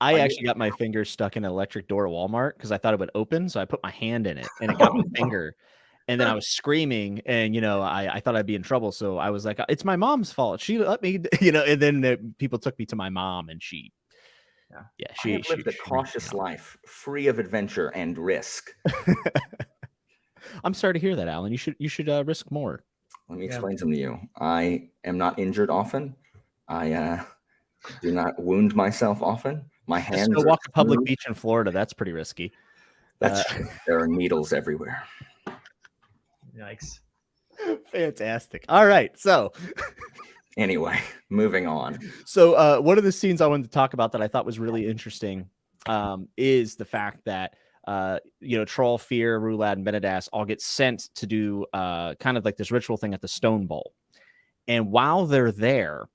I actually got my finger stuck in an electric door at Walmart because I thought it would open. So I put my hand in it and it got my finger. And then I was screaming and, you know, I thought I'd be in trouble. So I was like, it's my mom's fault. She let me, you know, and then people took me to my mom and she lived a cautious life, free of adventure and risk. I'm sorry to hear that, Alan. You should risk more. Let me explain something to you. I am not injured often. I do not wound myself often. My hands. Just go walk a public beach in Florida. That's pretty risky. That's true. There are needles everywhere. Yikes. Fantastic. All right. So anyway, moving on. So one of the scenes I wanted to talk about that I thought was really interesting is the fact that you know, Troll, Fear, Rulad, and Benas all get sent to do kind of like this ritual thing at the Stone Bowl. And while they're there,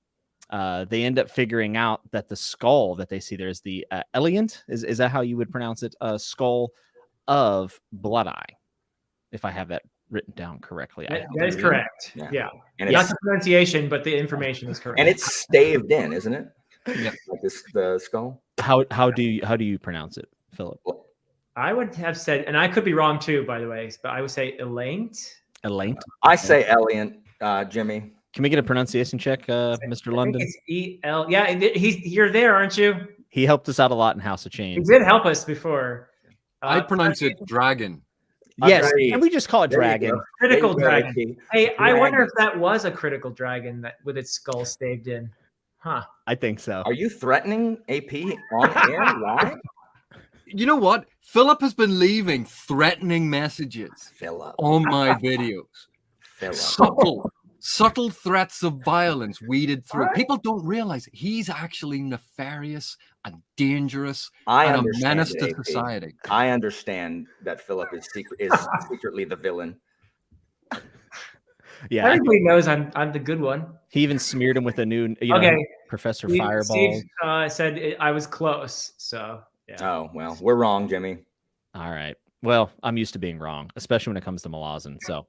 they end up figuring out that the skull that they see there is the Eliant. Is that how you would pronounce it? Skull of Blood Eye, if I have that written down correctly. That is correct. Yeah. And not the pronunciation, but the information is correct. And it's staved in, isn't it? Yeah. Like this, the skull. How do you pronounce it, Philip? I would have said, and I could be wrong too, by the way, but I would say Elaint. Elaint. I say Eliant, Jimmy. Can we get a pronunciation check, Mr. London? It's E-L. Yeah, you're there, aren't you? He helped us out a lot in House of Chains. He did help us before. I pronounce it dragon. Yes, and we just call it dragon. Critical dragon. Hey, I wonder if that was a critical dragon that with its skull staved in. Huh. I think so. Are you threatening AP on air live? You know what? Philip has been leaving threatening messages on my videos. Subtle threats of violence weeded through. Right. People don't realize he's actually nefarious and dangerous and a menace to society. I understand that Philip is secretly the villain. Yeah, everybody knows I'm the good one. He even smeared him with a new, Professor Fireball. Steve said I was close, so yeah. Oh well, we're wrong, Jimmy. All right. Well, I'm used to being wrong, especially when it comes to Malazan. So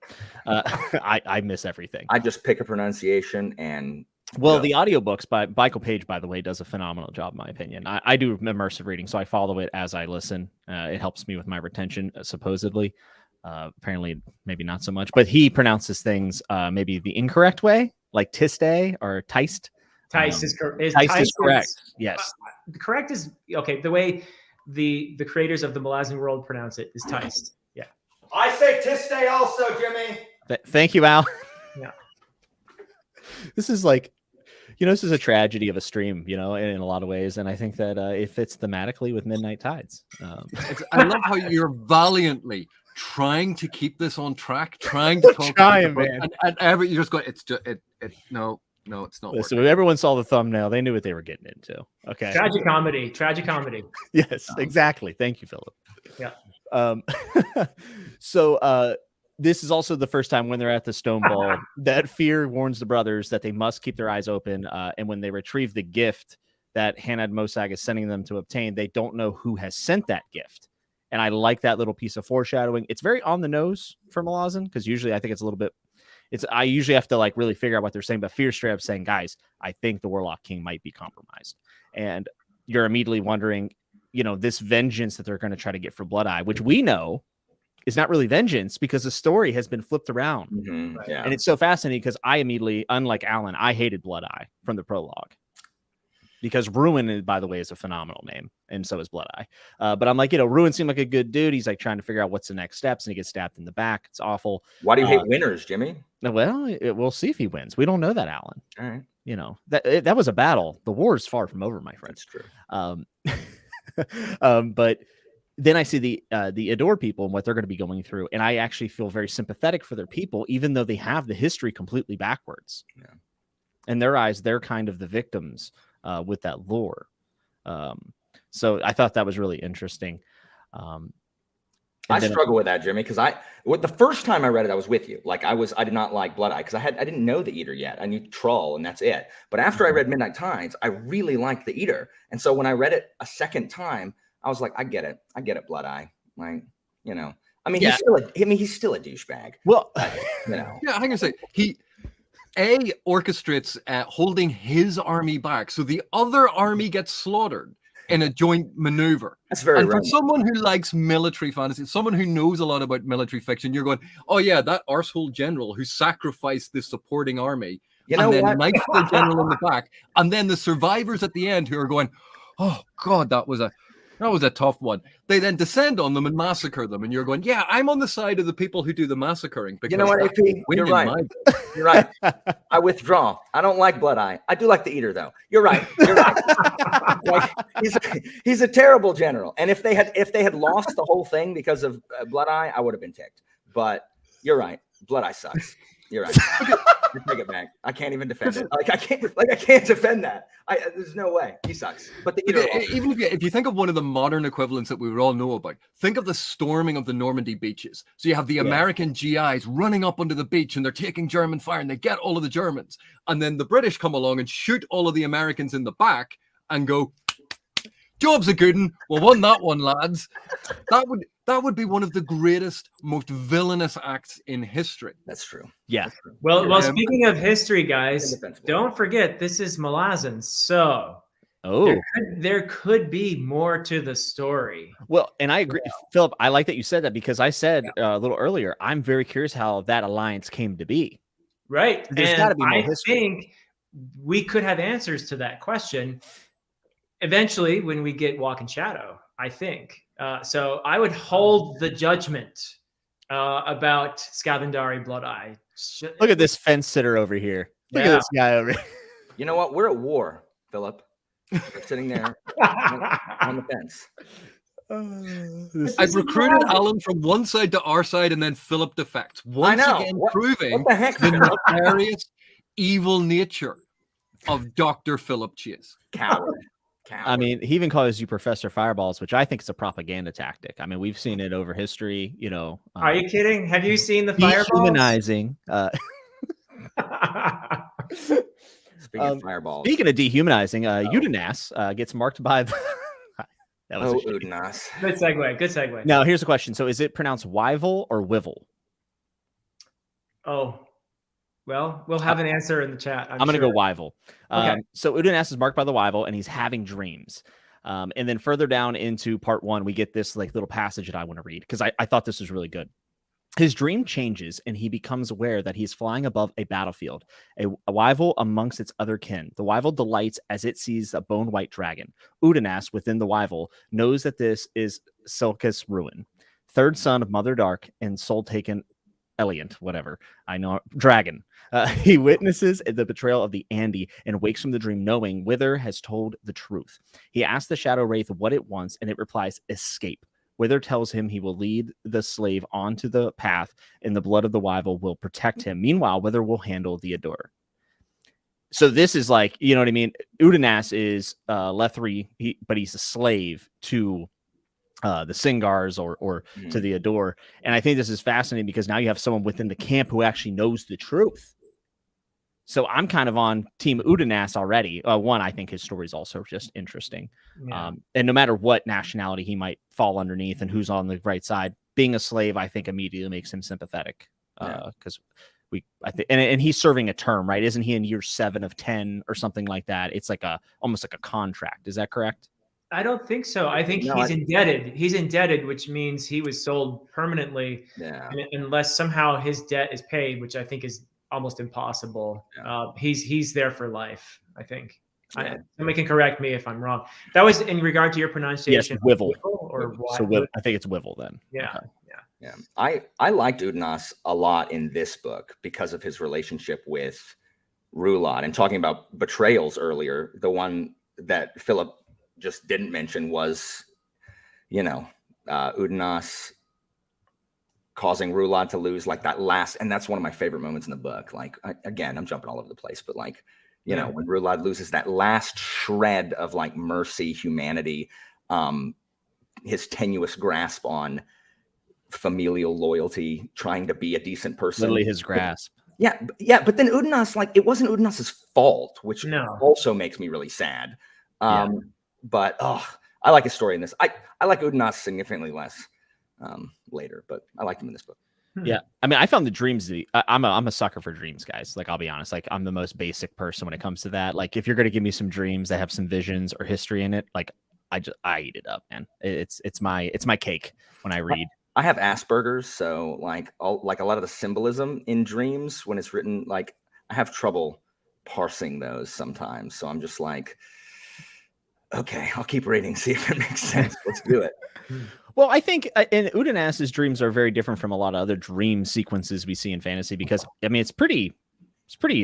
I miss everything. I just pick a pronunciation and. Well, the audiobooks by Michael Page, by the way, does a phenomenal job, in my opinion. I do immersive reading, so I follow it as I listen. It helps me with my retention, supposedly. Apparently, maybe not so much. But he pronounces things maybe the incorrect way, like Tiste or Teist. Teist is correct. Teist is correct. Yes. The correct is, okay, the way the creators of the Malazan world pronounce it is Teist. Yeah. I say Tiste also, Jimmy. Thank you, Al. Yeah. This is like, this is a tragedy of a stream, in a lot of ways. And I think that it fits thematically with Midnight Tides. I love how you're valiantly trying to keep this on track, trying to talk trying, man. And you just go, no, it's not. Listen, when everyone saw the thumbnail, they knew what they were getting into. Okay. Tragic comedy. Yes, exactly. Thank you, Philip. Yeah. So this is also the first time when they're at the Stone Bowl that Fear warns the brothers that they must keep their eyes open. And when they retrieve the gift that Hanad Mosag is sending them to obtain, they don't know who has sent that gift. And I like that little piece of foreshadowing. It's very on the nose for Malazan, because usually I think it's a little bit. I usually have to really figure out what they're saying, but Fear straight up saying, guys, I think the Warlock King might be compromised. And you're immediately wondering, this vengeance that they're going to try to get for Blood Eye, which we know is not really vengeance because the story has been flipped around. Mm-hmm. Yeah. And it's so fascinating because I immediately, unlike Alan, I hated Blood Eye from the prologue. Because Ruin, by the way, is a phenomenal name, and so is Blood Eye. But I'm like, Ruin seemed like a good dude. He's trying to figure out what's the next steps, and he gets stabbed in the back. It's awful. Why do you hate winners, Jimmy? Well, we'll see if he wins. We don't know that, Alan. All That right. that was a battle. The war is far from over, my friend. That's true. But then I see the Adore people and what they're going to be going through, and I actually feel very sympathetic for their people, even though they have the history completely backwards. Yeah. In their eyes, they're kind of the victims. With that lore. So I thought that was really interesting. I struggle with that, Jimmy, because the first time I read it, I was with you. I did not like Blood Eye because I didn't know the Eater yet. I knew Troll and that's it. But after I read Midnight Tides, I really liked the Eater. And so when I read it a second time, I was like, I get it, Blood Eye. He's still a douchebag. Well, yeah, I can say orchestrates holding his army back, so the other army gets slaughtered in a joint maneuver. That's very And for Roman. someone who likes military fantasy, someone who knows a lot about military fiction, you're going, oh yeah, that arsehole general who sacrificed the supporting army You know and then what? knifed the general in the back, and then the survivors at the end who are going, oh god, that was a tough one. They then descend on them and massacre them, and you're going, yeah, I'm on the side of the people who do the massacring. Because You know what, that's AP? You're right. You're right. I withdraw. I don't like Blood Eye. I do like the Eater, though. You're right. You're right. Like, he's a terrible general. And if they had lost the whole thing because of Blood Eye, I would have been ticked. But you're right. Blood Eye sucks. You're right. Take it back. I can't even defend it. I can't defend that. There's no way. He sucks. But the Eater, even if you think of one of the modern equivalents that we would all know about, think of the storming of the Normandy beaches. So you have the American GIs running up onto the beach and they're taking German fire and they get all of the Germans. And then the British come along and shoot all of the Americans in the back and go, job's a good one. Well, won that one, lads. That would be one of the greatest, most villainous acts in history. That's true. Yeah. Well, speaking of history, guys, don't forget this is Malazan, so there could be more to the story. Well, and I agree, Philip. I like that you said that because I said a little earlier, I'm very curious how that alliance came to be. Right. There's got to be more history. I think we could have answers to that question eventually when we get Walk in Shadow, I think. So I would hold the judgment about Scavendari Blood Eye. Look at this fence sitter over here. Look at this guy over here. You know what? We're at war, Philip. We're sitting there on the fence. I've recruited Alan from one side to our side, and then Philip defects. Once again, proving the nefarious, evil nature of Dr. Philip Chase. Coward. I mean, he even calls you Professor Fireballs, which I think is a propaganda tactic. I mean, we've seen it over history, you know. Are you kidding? Have you seen the Fireballs? Dehumanizing. Speaking of Fireballs. Speaking of dehumanizing, udenas gets marked by the... That was udenas. Good segue. Good segue. Now, here's a question. So is it pronounced Wyvel or Wivel? Oh, well, we'll have an answer in the chat. I'm going to go Wyvel. Okay. So Udenas is marked by the Wyvel, and he's having dreams. And then further down into part 1, we get this like little passage that I want to read because I thought this was really good. His dream changes, and he becomes aware that he's flying above a battlefield, a Wyvel amongst its other kin. The Wyvel delights as it sees a bone-white dragon. Udenas, within the Wyvel, knows that this is Silkus Ruin, third son of Mother Dark and soul-taken Eliant, whatever. I know, dragon. He witnesses the betrayal of the Andy and wakes from the dream knowing Wither has told the truth. He asks the Shadow Wraith what it wants, and it replies, escape. Wither tells him he will lead the slave onto the path, and the blood of the Wyvel will protect him. Meanwhile, Wither will handle the Adorer. So this is like, you know what I mean? Udenas is Leathery, but he's a slave to the Singars or to the Adore. And I think this is fascinating because now you have someone within the camp who actually knows the truth. So I'm kind of on Team Udenas already. One, I think his story is also just interesting. Yeah. And no matter what nationality he might fall underneath and who's on the right side, being a slave, I think immediately makes him sympathetic. Because I think, and he's serving a term, right? Isn't he in year 7 of 10 or something like that? It's like almost like a contract. Is that correct? I don't think so. I think he's indebted. He's indebted, which means he was sold permanently, unless somehow his debt is paid, which I think is almost impossible. He's there for life, I think. Somebody can correct me if I'm wrong. That was in regard to your pronunciation. Yes, Wivel. Or so I think it's Wivel then. Yeah. Okay. Yeah. I liked Udenas a lot in this book because of his relationship with Rulad. And talking about betrayals earlier, the one that Philip just didn't mention was, Udenas causing Rulad to lose like that last, and that's one of my favorite moments in the book. Like, again, I'm jumping all over the place, but like, when Rulad loses that last shred of like mercy, humanity, his tenuous grasp on familial loyalty, trying to be a decent person. Literally his grasp. Yeah. But then Udenas, like, it wasn't Udenas's fault, which also makes me really sad. But I like his story in this. I like Udenas significantly less later, but I liked him in this book. Yeah, I mean, I found the dreams. I'm a sucker for dreams, guys. Like, I'll be honest. Like, I'm the most basic person when it comes to that. Like, if you're gonna give me some dreams that have some visions or history in it, like, I eat it up, man. It's my cake when I read. I have Asperger's, so like a lot of the symbolism in dreams when it's written, like I have trouble parsing those sometimes. So I'm just like, okay, I'll keep reading, see if it makes sense. Let's do it. Well, I think in Udonas's dreams are very different from a lot of other dream sequences we see in fantasy because, I mean, it's pretty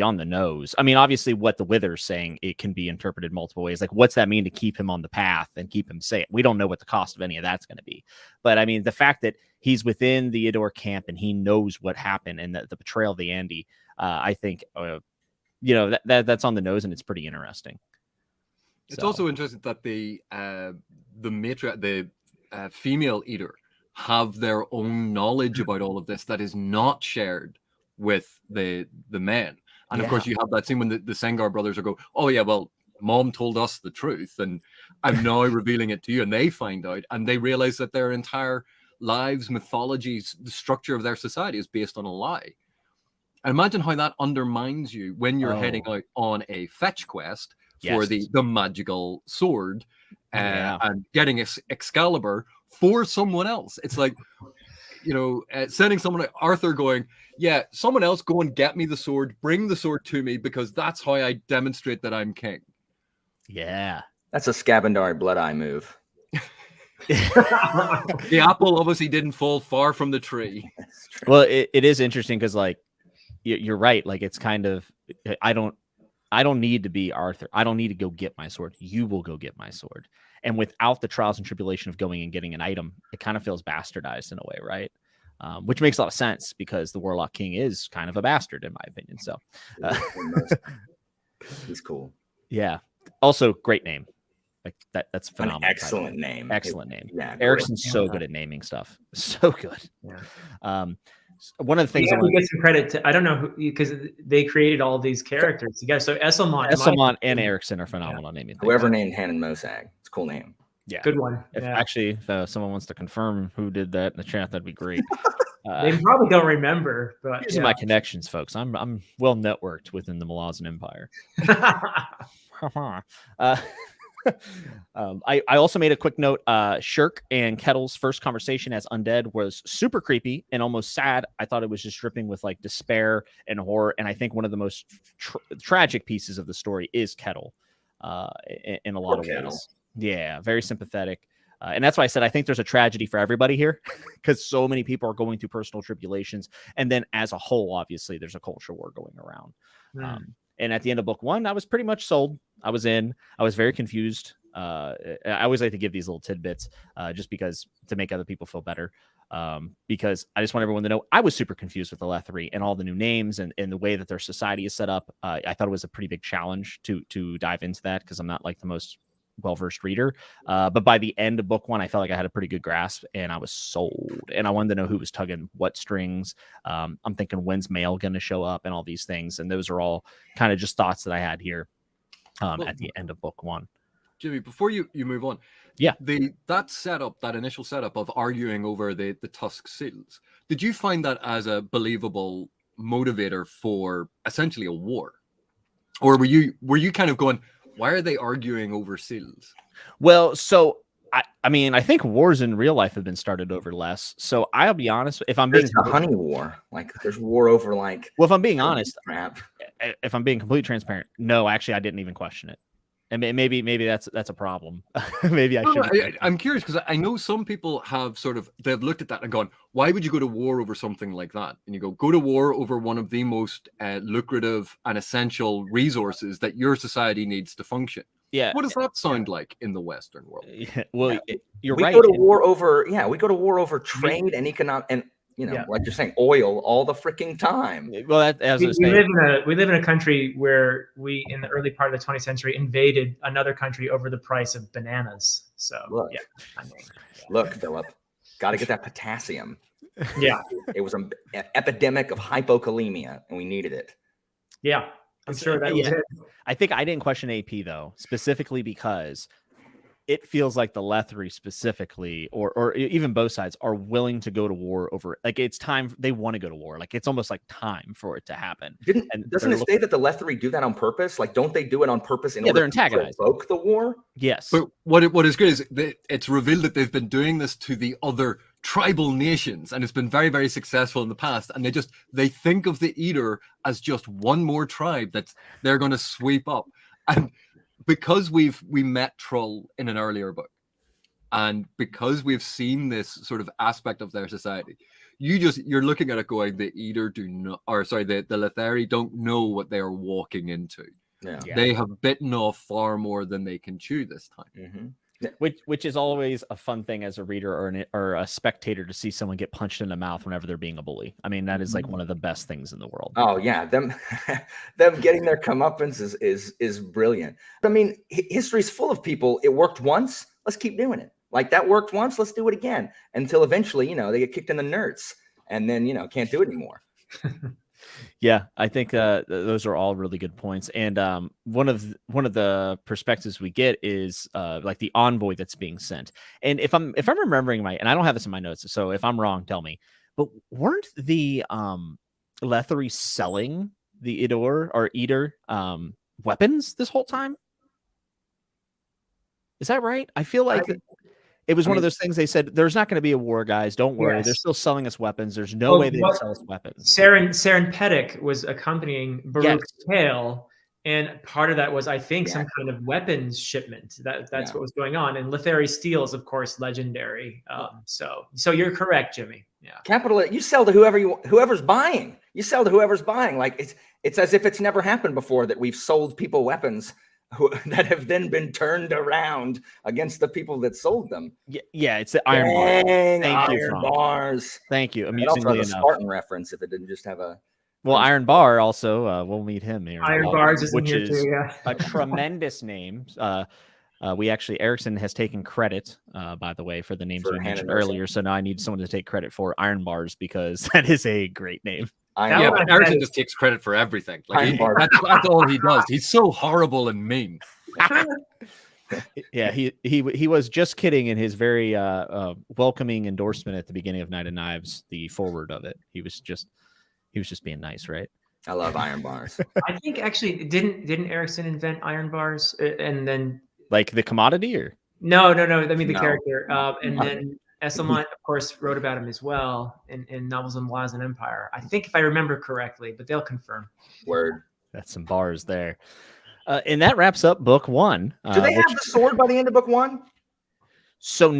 on the nose. I mean, obviously what the Wither's saying, it can be interpreted multiple ways. Like, what's that mean to keep him on the path and keep him safe? We don't know what the cost of any of that's going to be. But I mean, the fact that he's within the Idor camp and he knows what happened and the betrayal of the Andy, I think, that's on the nose and it's pretty interesting. It's also interesting that the female eater have their own knowledge about all of this that is not shared with the men. And of course you have that scene when the Sengar brothers are go, oh yeah, well, mom told us the truth and I'm now revealing it to you. And they find out and they realize that their entire lives, mythologies, the structure of their society is based on a lie. And imagine how that undermines you when you're heading out on a fetch quest for the magical sword and getting Excalibur for someone else. It's like, sending someone like Arthur going, yeah, someone else go and get me the sword, bring the sword to me because that's how I demonstrate that I'm king. Yeah. That's a Scabandari Blood Eye move. The apple obviously didn't fall far from the tree. Well, it is interesting because, like, you're right. Like, it's kind of, I don't need to be Arthur. I don't need to go get my sword. You will go get my sword. And without the trials and tribulation of going and getting an item, it kind of feels bastardized in a way, right? Which makes a lot of sense because the Warlock King is kind of a bastard, in my opinion. So he's cool. Yeah. Also, great name. Like that's phenomenal. An excellent name. Excellent name. Yeah, Erikson's so good at naming stuff. So good. Yeah. One of the things we get some credit to, I don't know who, because they created all these characters together. So Esselmont and Erikson are phenomenal naming things. Whoever named Hanan Mosag, it's a cool name. Yeah, good one. If someone wants to confirm who did that in the chat, that'd be great. They probably don't remember, but these are my connections, folks. I'm well networked within the Malazan Empire. I also made a quick note. Shirk and Kettle's first conversation as undead was super creepy and almost sad. I thought it was just dripping with like despair and horror. And I think one of the most tragic pieces of the story is Kettle in a lot of ways. Yeah, very sympathetic. And that's why I said I think there's a tragedy for everybody here because so many people are going through personal tribulations. And then as a whole, obviously, there's a culture war going around. And at the end of book one, I was pretty much sold. I was in. I was very confused. I always like to give these little tidbits just because to make other people feel better. Because I just want everyone to know I was super confused with the Leathery and all the new names and the way that their society is set up. I thought it was a pretty big challenge to dive into that because I'm not like the most well-versed reader. But by the end of book one, I felt like I had a pretty good grasp and I was sold. And I wanted to know who was tugging what strings. I'm thinking when's Mail going to show up and all these things. And those are all kind of just thoughts that I had here at the end of book one. Jimmy, before you move on, that initial setup of arguing over the tusk seals, did you find that as a believable motivator for essentially a war? Or were you kind of going, why are they arguing over seals? Well, so I mean, I think wars in real life have been started over less. So I'll be honest, if I'm being a honey war, like there's war over like. Well, if I'm being honest, if I'm being completely transparent, no, actually, I didn't even question it. And maybe that's a problem. Maybe I should. I'm curious because I know some people have they've looked at that and gone, why would you go to war over something like that? And you go to war over one of the most lucrative and essential resources that your society needs to function. Yeah. What does that sound like in the Western world? Yeah, well, you're right. We go to war over trade and economic and. Like you're saying, oil all the freaking time. Well, we live in a country where we, in the early part of the 20th century, invaded another country over the price of bananas. So, look, Philip, got to get that potassium. Yeah, it was an epidemic of hypokalemia, and we needed it. Yeah, I'm sure that was it. I think I didn't question AP though, specifically because it feels like the Leathery specifically, or even both sides, are willing to go to war over, like, it's time. They want to go to war. Like, it's almost like time for it to happen. Doesn't it say that the Leathery do that on purpose? Like, don't they do it on purpose in order to provoke the war? Yes. But what is great is it's revealed that they've been doing this to the other tribal nations, and it's been very, very successful in the past. And they think of the Eater as just one more tribe that they're going to sweep up. And because we met Troll in an earlier book, and because we've seen this sort of aspect of their society, you're looking at it going, the Eater the Leathery don't know what they are walking into. Yeah. They have bitten off far more than they can chew this time. Which is always a fun thing as a reader or a spectator to see someone get punched in the mouth whenever they're being a bully. I mean, that is like one of the best things in the world. Oh yeah, them getting their comeuppance is brilliant. I mean, history's full of people. It worked once, let's keep doing it. Like, that worked once, let's do it again, until eventually, they get kicked in the nerds, and then can't do it anymore. Yeah, I think those are all really good points. And one of the perspectives we get is like the envoy that's being sent. And if I'm remembering right, and I don't have this in my notes, so if I'm wrong, tell me. But weren't the Leathery selling the Eater weapons this whole time? Is that right? I feel like it was one of those things. They said, there's not going to be a war, guys. Don't worry. Yes. They're still selling us weapons. There's no way they would sell us weapons. Saren Pedic was accompanying Baruch's tale, and part of that was, I think, some kind of weapons shipment. That's what was going on. And Leathery steel is, of course, legendary. So you're correct, Jimmy. Yeah. Capital, you sell to whoever's buying. You sell to whoever's buying. Like, it's as if it's never happened before that we've sold people weapons that have then been turned around against the people that sold them. Yeah, it's the iron bar. Thank you, bars. Thank you. Amusingly enough, Spartan reference if it didn't just have a. Well, Iron Bar also. We'll meet him here. Iron Bars is which in here is too, yeah. a tremendous name. We actually, Erikson has taken credit, by the way, for the names we mentioned earlier. So now I need someone to take credit for Iron Bars, because that is a great name. Yeah, but Erikson just takes credit for everything. Like, that's all he does. He's so horrible and mean. Yeah, he was just kidding in his very welcoming endorsement at the beginning of Night of Knives, the forward of it. He was just being nice, right? I love Iron Bars. I think actually didn't Erikson invent Iron Bars and then like the commodity, or no. I mean the character, and then Esselmont, of course, wrote about him as well in novels on Malazan Empire. I think, if I remember correctly, but they'll confirm. Word. That's some bars there. And that wraps up book one. Do they have the sword by the end of book one? So,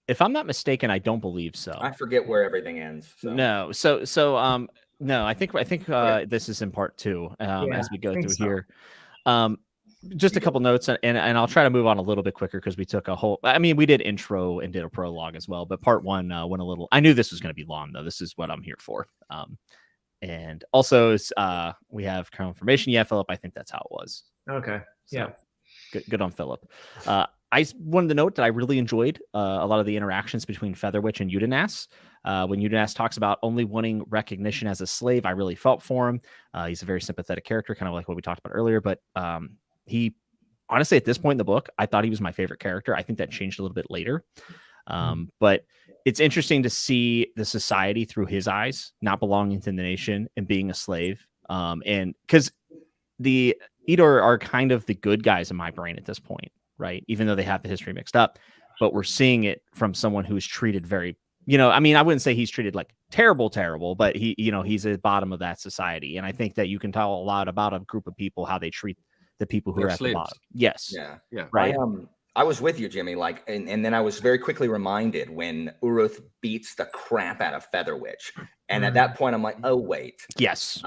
if I'm not mistaken, I don't believe so. I forget where everything ends. So. No. No, I think this is in part two as we go through here. Just a couple notes, and I'll try to move on a little bit quicker because we took we did intro and did a prologue as well, but part one went a little. I knew this was going to be long, though. This is what I'm here for. And also, we have confirmation. Yeah, Philip, I think that's how it was. Okay. So, good on Philip. I wanted to note that I really enjoyed a lot of the interactions between Featherwitch and Udenas. When Udenas talks about only wanting recognition as a slave, I really felt for him. He's a very sympathetic character, kind of like what we talked about earlier, but he honestly, at this point in the book, I thought he was my favorite character. I think that changed a little bit later. But it's interesting to see the society through his eyes, not belonging to the nation and being a slave. And because the Eater are kind of the good guys in my brain at this point, right? Even though they have the history mixed up, but we're seeing it from someone who's treated very, I wouldn't say he's treated like terrible, but he's at the bottom of that society. And I think that you can tell a lot about a group of people, how they treat the people who are at the bottom. Yes. Yeah. Right. I was with you, Jimmy. Like, and then I was very quickly reminded when Uruth beats the crap out of Featherwitch, and at that point I'm like, oh wait, yes,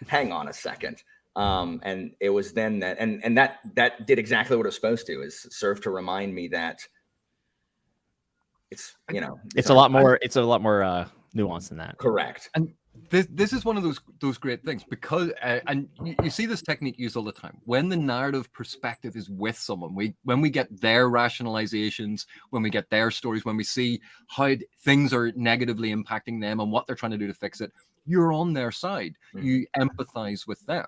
hang on a second. And it was then that, and that did exactly what it was supposed to, is serve to remind me that it's it's a lot more nuanced than that. Correct. And this is one of those great things, because and you see this technique used all the time when the narrative perspective is with someone. When we get their rationalizations, when we get their stories, when we see how things are negatively impacting them and what they're trying to do to fix it, you're on their side. You empathize with them.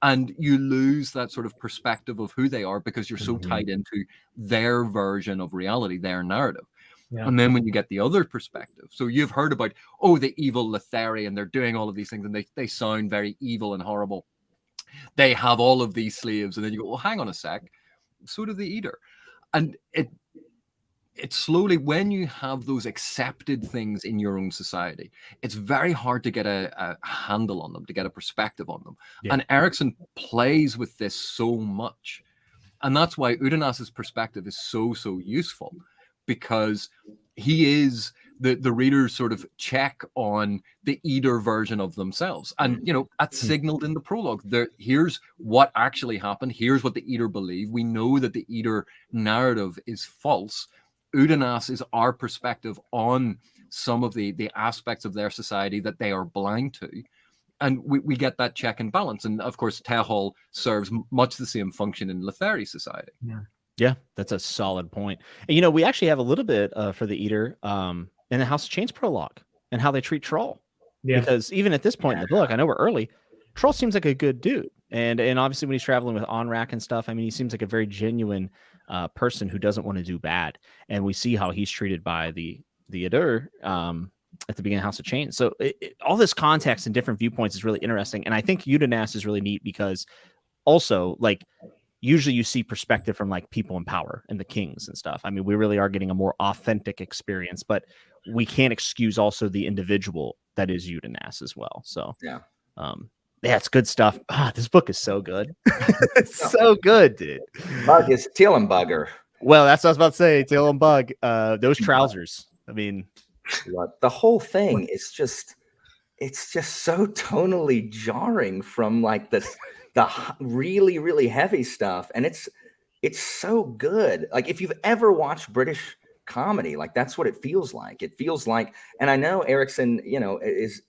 And you lose that sort of perspective of who they are because you're so tied into their version of reality, their narrative. Yeah. And then when you get the other perspective, so you've heard about, oh, the evil Leathery, and they're doing all of these things, and they sound very evil and horrible. They have all of these slaves, and then you go, well, hang on a sec, so do the Eater. And it's slowly, when you have those accepted things in your own society, it's very hard to get a handle on them, to get a perspective on them. Yeah. And Erikson plays with this so much. And that's why Udenas's perspective is so useful, because he is the reader's sort of check on the Eater version of themselves. And, you know, that's signaled in the prologue. Here's what actually happened. Here's what the Eater believe. We know that the Eater narrative is false. Udenas is our perspective on some of the aspects of their society that they are blind to. And we get that check and balance. And of course, Tehol serves much the same function in Leathery society. Yeah, that's a solid point. And, you know, we actually have a little bit for the Eater in the House of Chains prologue and how they treat Troll. Yeah. Because even at this point in the book, I know we're early, Troll seems like a good dude. And obviously when he's traveling with Onrak and stuff, I mean, he seems like a very genuine person who doesn't want to do bad. And we see how he's treated by the Edur at the beginning of House of Chains. So all this context and different viewpoints is really interesting. And I think Udenas is really neat because also, like, usually you see perspective from like people in power and the kings and stuff. I mean, we really are getting a more authentic experience, but we can't excuse also the individual that is Udenas as well. So yeah, it's good stuff. This book is so good. It's so good, dude. Bug is Teal and Bugger. Well, that's what I was about to say. Teal and Bug. Those trousers. I mean, the whole thing is just, it's just so tonally jarring from like the really, really heavy stuff. And it's so good. Like if you've ever watched British comedy, like that's what it feels like. It feels like, and I know Erikson, you know, is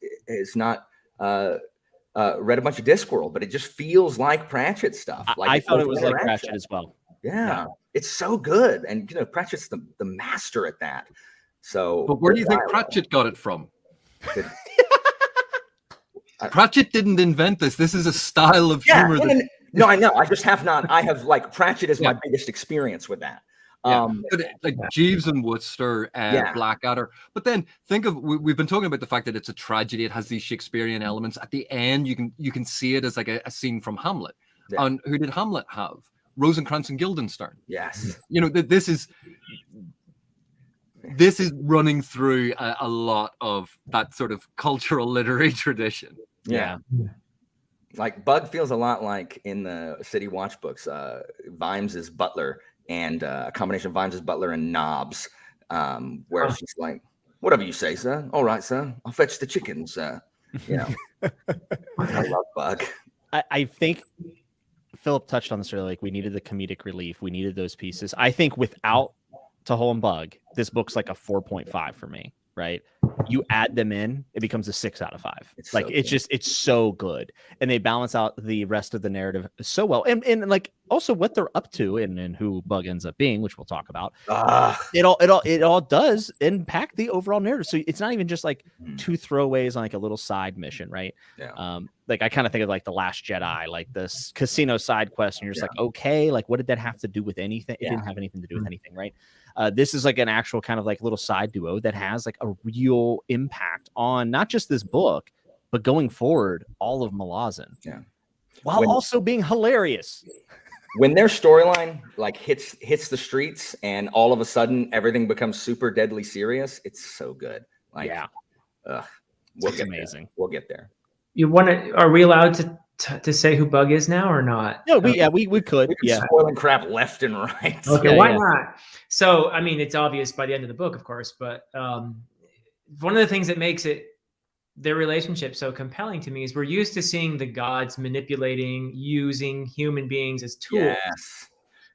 not read a bunch of Discworld, but it just feels like Pratchett stuff. Like I thought it was like Pratchett as well. Yeah, it's so good. And, you know, Pratchett's the master at that. So, but where do you think Pratchett got it from? Pratchett didn't invent this. This is a style of humor. No, I know. I just have not. I have like Pratchett is my biggest experience with that. But like Jeeves and Wooster, Blackadder. But then think of, we've been talking about the fact that it's a tragedy. It has these Shakespearean elements. At the end, you can see it as like a scene from Hamlet. Yeah. And who did Hamlet have? Rosencrantz and Guildenstern. Yes. You know, this is running through a lot of that sort of cultural literary tradition. Yeah. Like Bug feels a lot like in the City Watch books, Vimes's butler and a combination of Vimes's butler and Nobbs, where she's like, whatever you say, sir. All right, sir. I'll fetch the chickens. You know, I love Bug. I think Philip touched on this earlier. Like we needed the comedic relief. We needed those pieces. I think without Tehol and Bug, this book's like a 4.5 for me, right? You add them in, it becomes a 6 out of 5. It's like, so it's so good. And they balance out the rest of the narrative so well. And like also what they're up to and who Bug ends up being, which we'll talk about. It all does impact the overall narrative. So it's not even just like 2 throwaways on like a little side mission, right? Yeah. Like I kind of think of like The Last Jedi, like this casino side quest, and you're just like, okay, like what did that have to do with anything? It didn't have anything to do with anything, right? This is like an actual kind of like little side duo that has like a real impact on not just this book, but going forward, all of Malazan. Yeah. While also being hilarious. When their storyline like hits the streets and all of a sudden everything becomes super deadly serious, it's so good. Like, it's amazing. There. We'll get there. You want to? Are we allowed to say who Bug is now or not? No, we could. We could spoiling crap left and right. Okay, why not? So, I mean, it's obvious by the end of the book, of course, but one of the things that makes their relationship so compelling to me is we're used to seeing the gods using human beings as tools. Yes.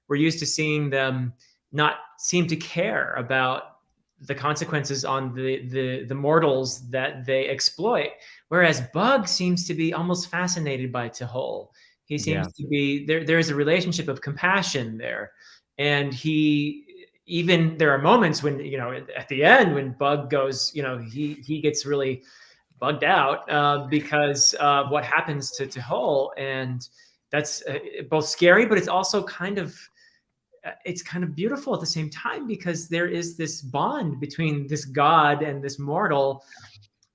We're used to seeing them not seem to care about the consequences on the mortals that they exploit. Whereas Bug seems to be almost fascinated by Tehol. He seems to be there's a relationship of compassion there. And there are moments when, you know, at the end when Bug goes, you know, he gets really bugged out because of what happens to Hull, and that's both scary, but it's also kind of beautiful at the same time, because there is this bond between this god and this mortal,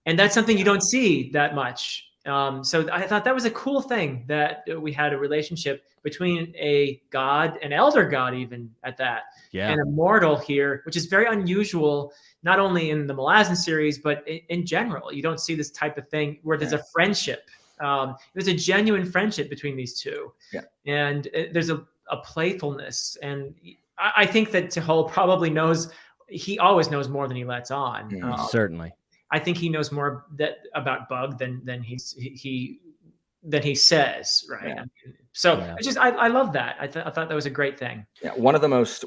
and that's something you don't see that much. So I thought that was a cool thing, that we had a relationship between a god, an elder god even at that, and a mortal here, which is very unusual, not only in the Malazan series, but in general. You don't see this type of thing where there's a friendship. There's a genuine friendship between these two. Yeah. And there's a playfulness. And I think that Hull probably knows, he always knows more than he lets on. Certainly. I think he knows more about Bug than he says, right? Yeah. So I love that. I thought that was a great thing. Yeah, one of the most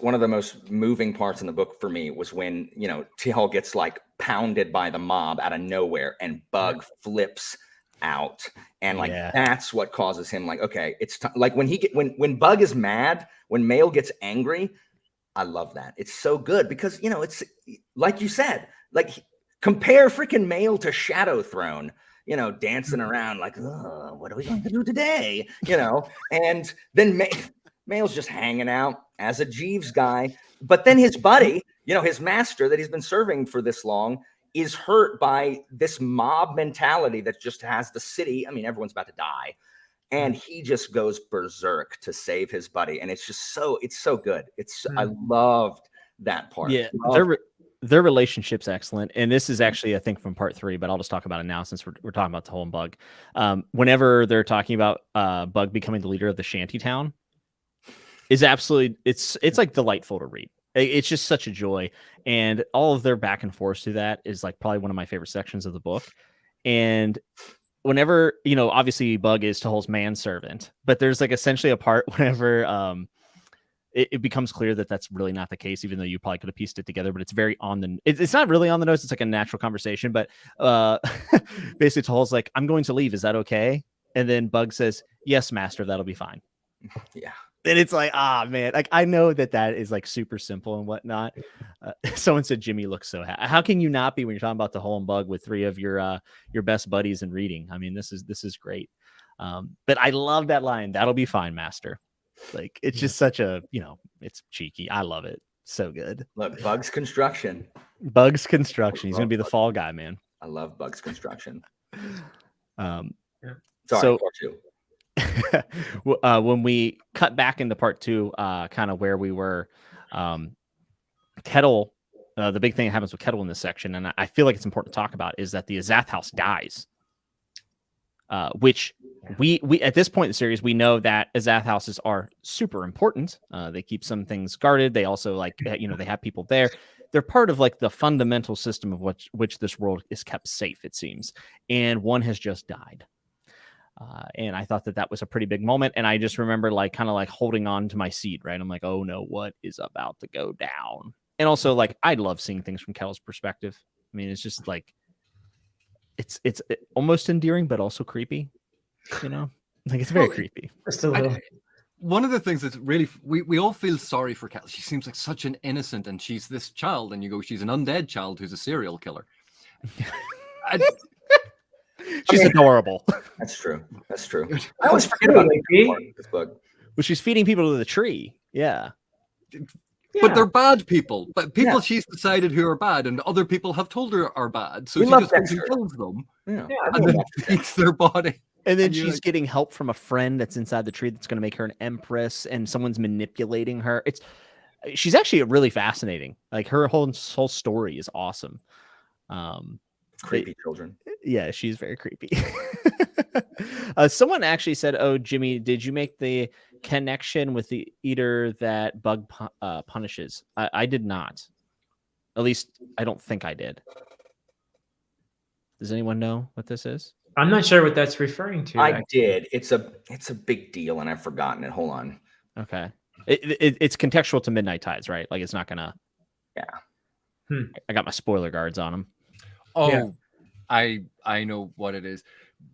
moving parts in the book for me was when, you know, T. Hull gets like pounded by the mob out of nowhere, and Bug flips out, and like that's what causes him, like, okay, it's like when Bug is mad, when Mael gets angry. I love that. It's so good because, you know, it's like you said, like, compare freaking Mael to Shadow Throne, you know, dancing around like, oh, what are we going to do today? You know, and then Mael's just hanging out as a Jeeves guy. But then his buddy, you know, his master that he's been serving for this long, is hurt by this mob mentality that just has the city. I mean, everyone's about to die. And he just goes berserk to save his buddy. And it's just it's so good. I loved that part. Yeah. Their relationship's excellent, and this is actually, I think, from part 3, but I'll just talk about it now since we're talking about the whole Bug. Whenever they're talking about Bug becoming the leader of the shanty town, is absolutely it's like delightful to read. It's just such a joy, and all of their back and forth to that is like probably one of my favorite sections of the book. And whenever, you know, obviously Bug is Tull's manservant, but there's like essentially a part whenever it becomes clear that that's really not the case, even though you probably could have pieced it together, but it's very it's not really on the nose. It's like a natural conversation, but basically Tull's like, I'm going to leave. Is that okay? And then Bug says, yes, master, that'll be fine. Yeah. And it's like, man, like, I know that is like super simple and whatnot. Someone said, Jimmy looks so happy. How can you not be when you're talking about the Hull and Bug with 3 of your best buddies in reading? I mean, this is great. But I love that line. That'll be fine, master. Like, it's just such a, you know, it's cheeky. I love it. So good. Look, Bug's construction. He's gonna be the fall guy, man. I love Bug's construction. Sorry, so, part 2. When we cut back into part 2, kind of where we were, Kettle, the big thing that happens with Kettle in this section, and I feel like it's important to talk about, is that the Azath house dies. Which we at this point in the series, we know that Azath houses are super important. They keep some things guarded. They also, like, you know, they have people there. They're part of like the fundamental system of which this world is kept safe, it seems. And one has just died. And I thought that was a pretty big moment. And I just remember like kind of like holding on to my seat, right? I'm like, oh no, what is about to go down? And also, like, I love seeing things from Kettle's perspective. I mean, it's just like, it's almost endearing, but also creepy, you know, like, it's very creepy. Just a little. One of the things that's really, we all feel sorry for Kettle. She seems like such an innocent, and she's this child, and you go, she's an undead child who's a serial killer. She's adorable. That's true. I always forget about this book. Well, she's feeding people to the tree. Yeah. But they're bad people. But people she's decided who are bad, and other people have told her are bad. So she just goes and kills them. And then feeds their body. And then she's getting help from a friend that's inside the tree that's going to make her an empress, and someone's manipulating her. She's actually really fascinating. Like, her whole story is awesome. Creepy children. Yeah, she's very creepy. Someone actually said, "Oh, Jimmy, did you make the connection with the eater that Bug punishes?" I did not. At least I don't think I did. Does anyone know what this is? I'm not sure what that's referring to. I did. It's a big deal, and I've forgotten it. Hold on. Okay. It's contextual to Midnight Tides, right? Like, it's not gonna. Yeah. I got my spoiler guards on them. Oh, yeah. I know what it is.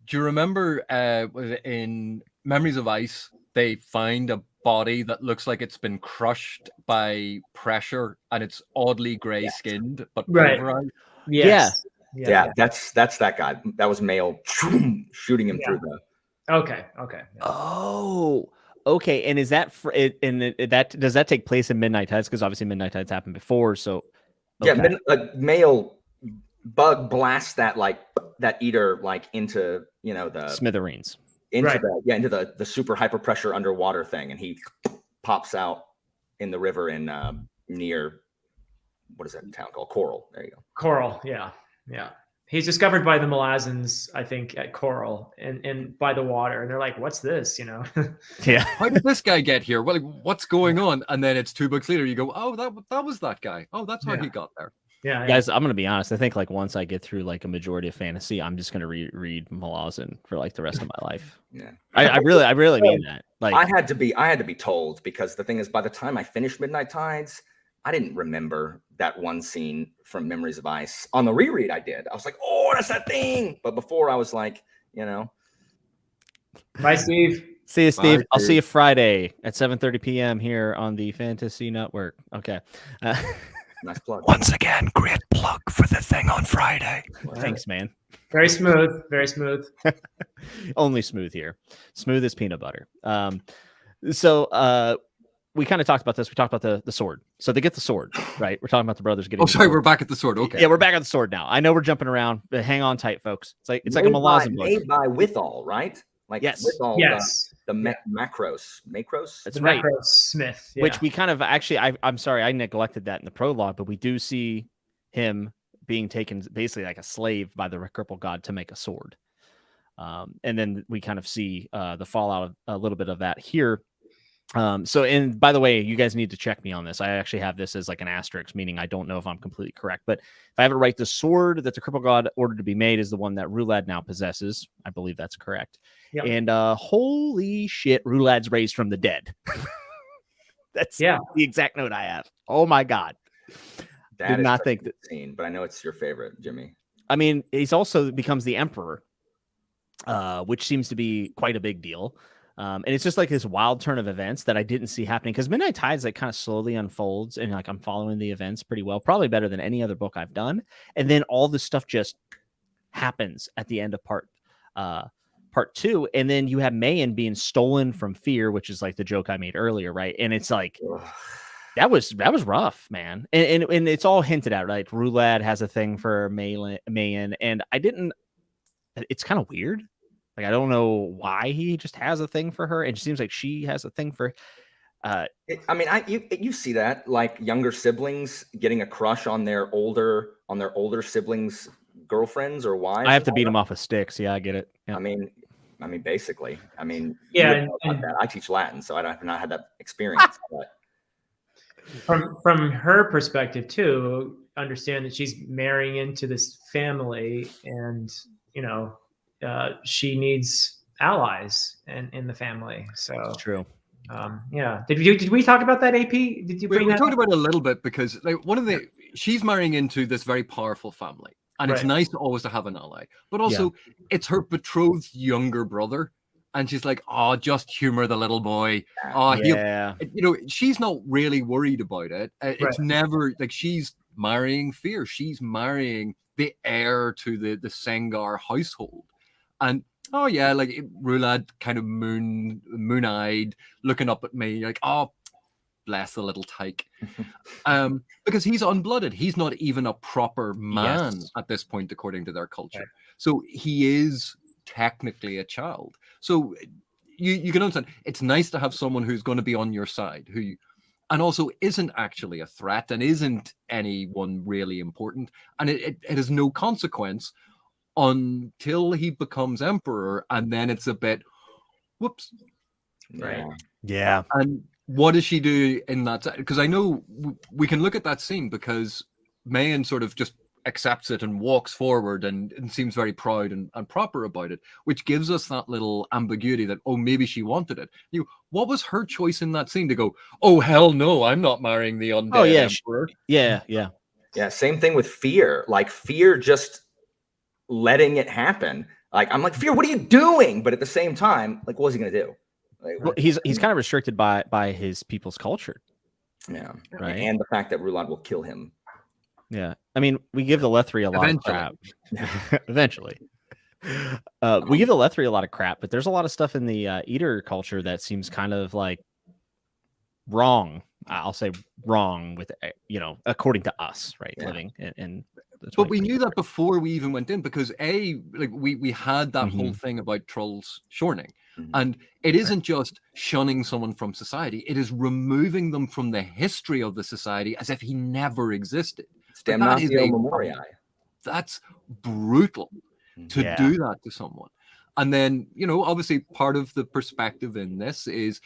Do you remember in Memories of Ice, they find a body that looks like it's been crushed by pressure, and it's oddly gray skinned, but pulverized? Yes. Yeah, that's that guy. That was Mail shooting him through the. Okay. Yeah. Oh, okay. And is that that does that take place in Midnight Tides? Because obviously Midnight Tides happened before. So yeah, Mail bug blasts that eater into the smithereens. Into the super hyper pressure underwater thing, and he pops out in the river in near what is that town called? Coral. There you go. Coral, yeah. He's discovered by the Malazans, I think, at Coral and by the water, and they're like, "What's this?" Yeah. How did this guy get here? Well, what's going on? And then it's 2 books later, you go, "Oh, that was that guy. Oh, that's how he got there." Yeah, guys, I'm gonna be honest. I think once I get through a majority of fantasy, I'm just gonna read Malazan for the rest of my life. Yeah, I really mean that. I had to be told, because the thing is, by the time I finished Midnight Tides, I didn't remember that one scene from Memories of Ice. On the reread, I did. I was like, "Oh, that's that thing!" But before, I was like, Bye, Steve. See you, Steve. I'll see you Friday at 7:30 p.m. here on the Fantasy Network. Okay. Nice plug. Once again, great plug for the thing on Friday. Thanks, man. Very smooth. Very smooth. Only smooth here. Smooth as peanut butter. So we kind of talked about this. We talked about the sword. So they get the sword, right? We're talking about the brothers getting. Oh, sorry, we're back at the sword. Okay. Yeah, we're back at the sword now. I know we're jumping around, but hang on tight, folks. It's like a Malazan book. Made by Withal, right? Yes. Withal, yes. The Macros. That's right. Macros Smith. Yeah. Which we kind of I'm sorry, I neglected that in the prologue, but we do see him being taken basically like a slave by the cripple god to make a sword. And then we kind of see the fallout of a little bit of that here. And by the way, you guys need to check me on this. I actually have this as an asterisk, meaning I don't know if I'm completely correct, but if I have it right, the sword that the cripple god ordered to be made is the one that Rulad now possesses. I believe that's correct. Yep. And holy shit, Rulad's raised from the dead. That's the exact note I have. Oh my god. Did not think that scene, but I know it's your favorite, Jimmy. I mean, he's also becomes the emperor, which seems to be quite a big deal. And it's just this wild turn of events that I didn't see happening, because Midnight Tides kind of slowly unfolds, and I'm following the events pretty well, probably better than any other book I've done. And then all this stuff just happens at the end of part 2, and then you have Mayan being stolen from Fear, which is the joke I made earlier, right? And it's that was rough, man. And it's all hinted at, right? Rulad has a thing for Mayan, and it's kind of weird. I don't know why he just has a thing for her, and it seems like she has a thing for. You see that younger siblings getting a crush on their older siblings' girlfriends or wives. I have to beat them off with sticks. Yeah, I get it. Yeah. I mean, basically. Yeah. I teach Latin, so I have not had that experience. But from her perspective too, understand that she's marrying into this family, and she needs allies in the family. So it's true. Did we talk about that, AP? Did you bring we that talked up? about it a little bit, because she's marrying into this very powerful family, and it's nice always to have an ally, but also it's her betrothed younger brother, and she's like, "Oh, just humor the little boy." Oh, she's not really worried about it. It's never she's marrying Fear. She's marrying the heir to the Sengar household. And Rulad kind of moon-eyed, looking up at me "Oh, bless the little tyke," because he's unblooded. He's not even a proper man at this point, according to their culture. Right. So he is technically a child. So you can understand. It's nice to have someone who's going to be on your side, and also isn't actually a threat, and isn't anyone really important, and it has no consequence until he becomes emperor, and then it's a bit whoops. Right. Yeah. And what does she do in that? Because I know we can look at that scene, because Mayan sort of just accepts it and walks forward and seems very proud and proper about it, which gives us that little ambiguity that, oh, maybe she wanted it. What was her choice in that scene to go, "Oh, hell no, I'm not marrying the undead emperor"? Yeah. Same thing with Fear. Fear just letting it happen. I'm like, "Fear, what are you doing?" But at the same time, what was he going to do? Well, he's kind of restricted by his people's culture. Yeah. Right. And the fact that Rulad will kill him Yeah. I mean, we give the Leathery a lot of crap. Eventually. We give the Leathery a lot of crap, but there's a lot of stuff in the eater culture that seems kind of like wrong. I'll say wrong with, according to us, right? Yeah. Living in but we knew that before we even went in, because we had that Mm-hmm. whole thing about trolls shorning. Mhm. And it isn't just shunning someone from society, it is removing them from the history of the society as if he never existed. Damnatio memoriae. That's brutal to Yeah. do that to someone. And then, obviously part of the perspective in this is,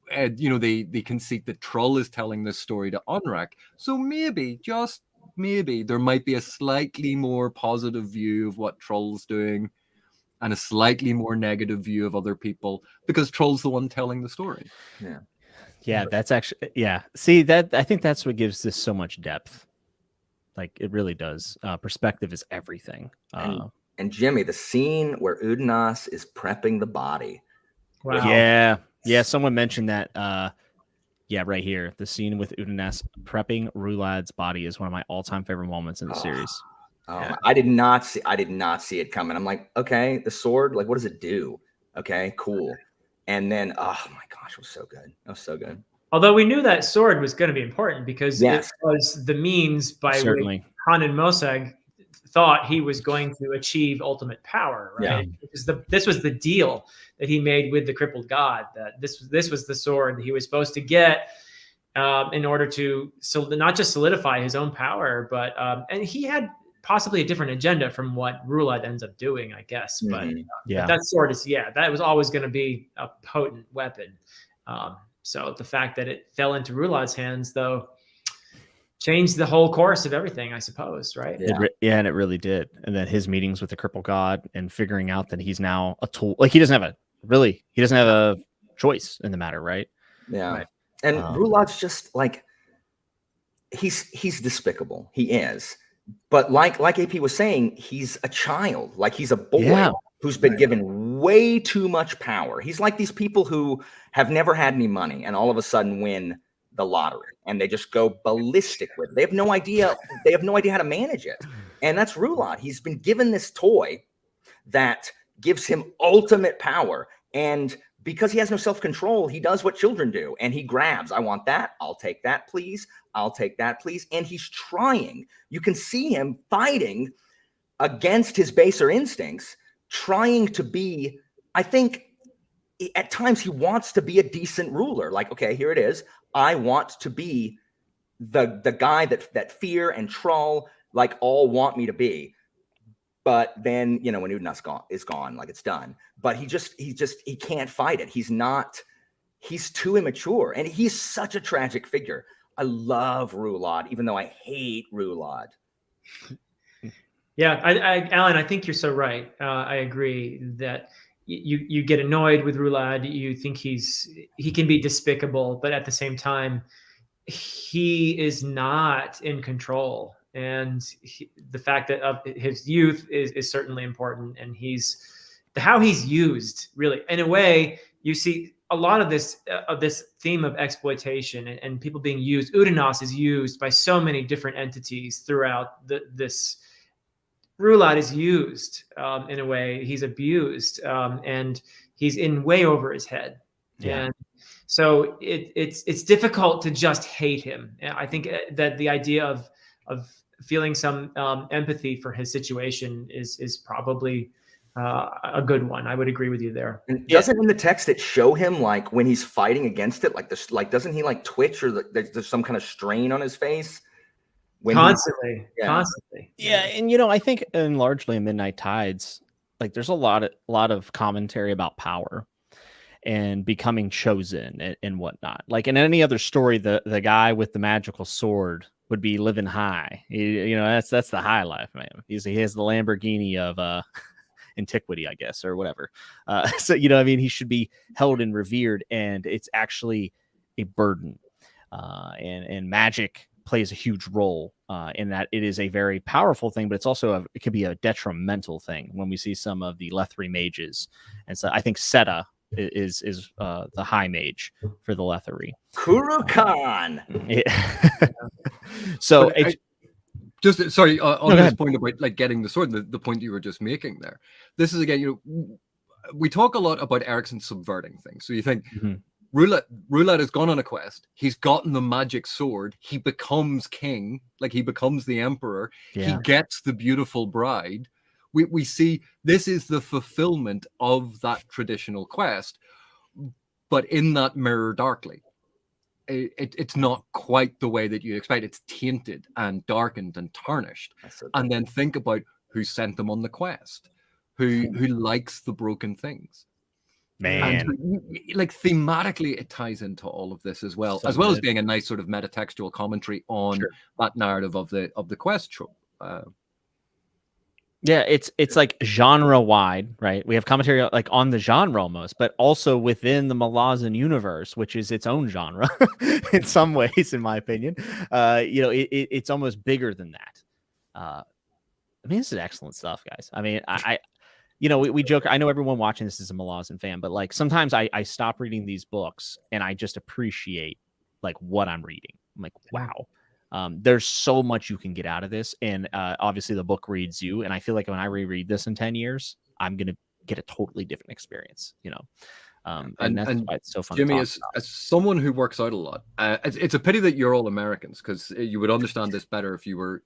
they conceit that Troll is telling this story to Unrak. So maybe, just maybe, there might be a slightly more positive view of what Troll's doing and a slightly more negative view of other people, because Troll's the one telling the story. Yeah, that's actually, See, that I think that's what gives this so much depth. Like, it really does. Perspective is everything. And Jimmy, the scene where Udenas is prepping the body. Wow. Yeah. Someone mentioned that. Right here, the scene with Udenas prepping Rulad's body is one of my all-time favorite moments in the series. Oh, I did not see it coming. I'm like, okay, the sword, like, what does it do? Okay, cool. And then, oh my gosh, it was so good. That was so good. Although we knew that sword was going to be important, because Yes. it was the means by Certainly. which Han and Mosaic thought he was going to achieve ultimate power, right? Yeah. This was the deal that he made with the crippled god, that this was the sword that he was supposed to get in order to not just solidify his own power, but and he had possibly a different agenda from what Rulad ends up doing, I guess. But that sword is, that was always going to be a potent weapon. So the fact that it fell into Rulad's hands, though, changed the whole course of everything, I suppose, right? And it really did. And then his meetings with the crippled god and figuring out that he's now a tool. Like, he doesn't have a choice in the matter, right? Yeah. Right. And Rulad's just like, he's despicable. He is. But like AP was saying, he's a child. Like, he's a boy who's been given way too much power. He's like these people who have never had any money and all of a sudden win the lottery, and they just go ballistic with it. They have no idea how to manage it. And that's Rulad. He's been given this toy that gives him ultimate power, and because he has no self-control, he does what children do, and he grabs. I want that. I'll take that, please. I'll take that, please. And he's trying. You can see him fighting against his baser instincts, trying to be, I think at times he wants to be a decent ruler. Like, okay, here it is. I want to be the guy that Fear and Troll like all want me to be. But then, when Udenas is gone, like, it's done. But he can't fight it. He's too immature, and he's such a tragic figure. I love Rulad, even though I hate Rulad. Yeah, Alan, I think you're so right. I agree that you get annoyed with Rulad. You think he can be despicable, but at the same time, he is not in control. And the fact that of his youth is certainly important, and how he's used, really, in a way. You see a lot of this theme of exploitation and people being used. Udenas is used by so many different entities throughout this. Rulad is used in a way. He's abused, and he's in way over his head. Yeah. And so it's difficult to just hate him. I think that the idea of feeling some empathy for his situation is probably a good one. I would agree with you there. And doesn't in the text it show him, like, when he's fighting against it, like this, like, doesn't he like twitch, or there's some kind of strain on his face? Constantly. Yeah, and I think, and largely in Midnight Tides, like, there's a lot of commentary about power and becoming chosen and whatnot. Like, in any other story, the guy with the magical sword would be living high. That's the high life, man. He has the Lamborghini of antiquity, I guess, or whatever. So he should be held and revered, and it's actually a burden. And magic plays a huge role in that. It is a very powerful thing, but it's also it can be a detrimental thing when we see some of the Leathery mages. And so I think Seta is the high mage for the Leathery. Kurukan. So Just sorry on go this ahead. point about like getting the sword, the point you were just making there. This is again, we talk a lot about Erikson subverting things. So you think Roulette has gone on a quest. He's gotten the magic sword. He becomes king, like he becomes the emperor. Yeah. He gets the beautiful bride. We see this is the fulfillment of that traditional quest, but in that mirror darkly. It's not quite the way that you expect. It's tainted and darkened and tarnished. And then think about who sent them on the quest, who likes the broken things. Man, And like thematically, it ties into all of this as well, So as well as good. being a nice sort of metatextual commentary on that narrative of the quest trope. Yeah, it's like genre wide, right? We have commentary like on the genre almost, but also within the Malazan universe, which is its own genre in some ways, in my opinion. It's almost bigger than that. I mean, this is excellent stuff, guys. I mean, we joke. I know everyone watching this is a Malazan fan, but like sometimes I stop reading these books and I just appreciate like what I'm reading. I'm like, wow. There's so much you can get out of this, and obviously the book reads you. And I feel like when I reread this in 10 years, I'm gonna get a totally different experience. And that's why it's so fun. Jimmy, to as someone who works out a lot, it's a pity that you're all Americans, because you would understand this better if you were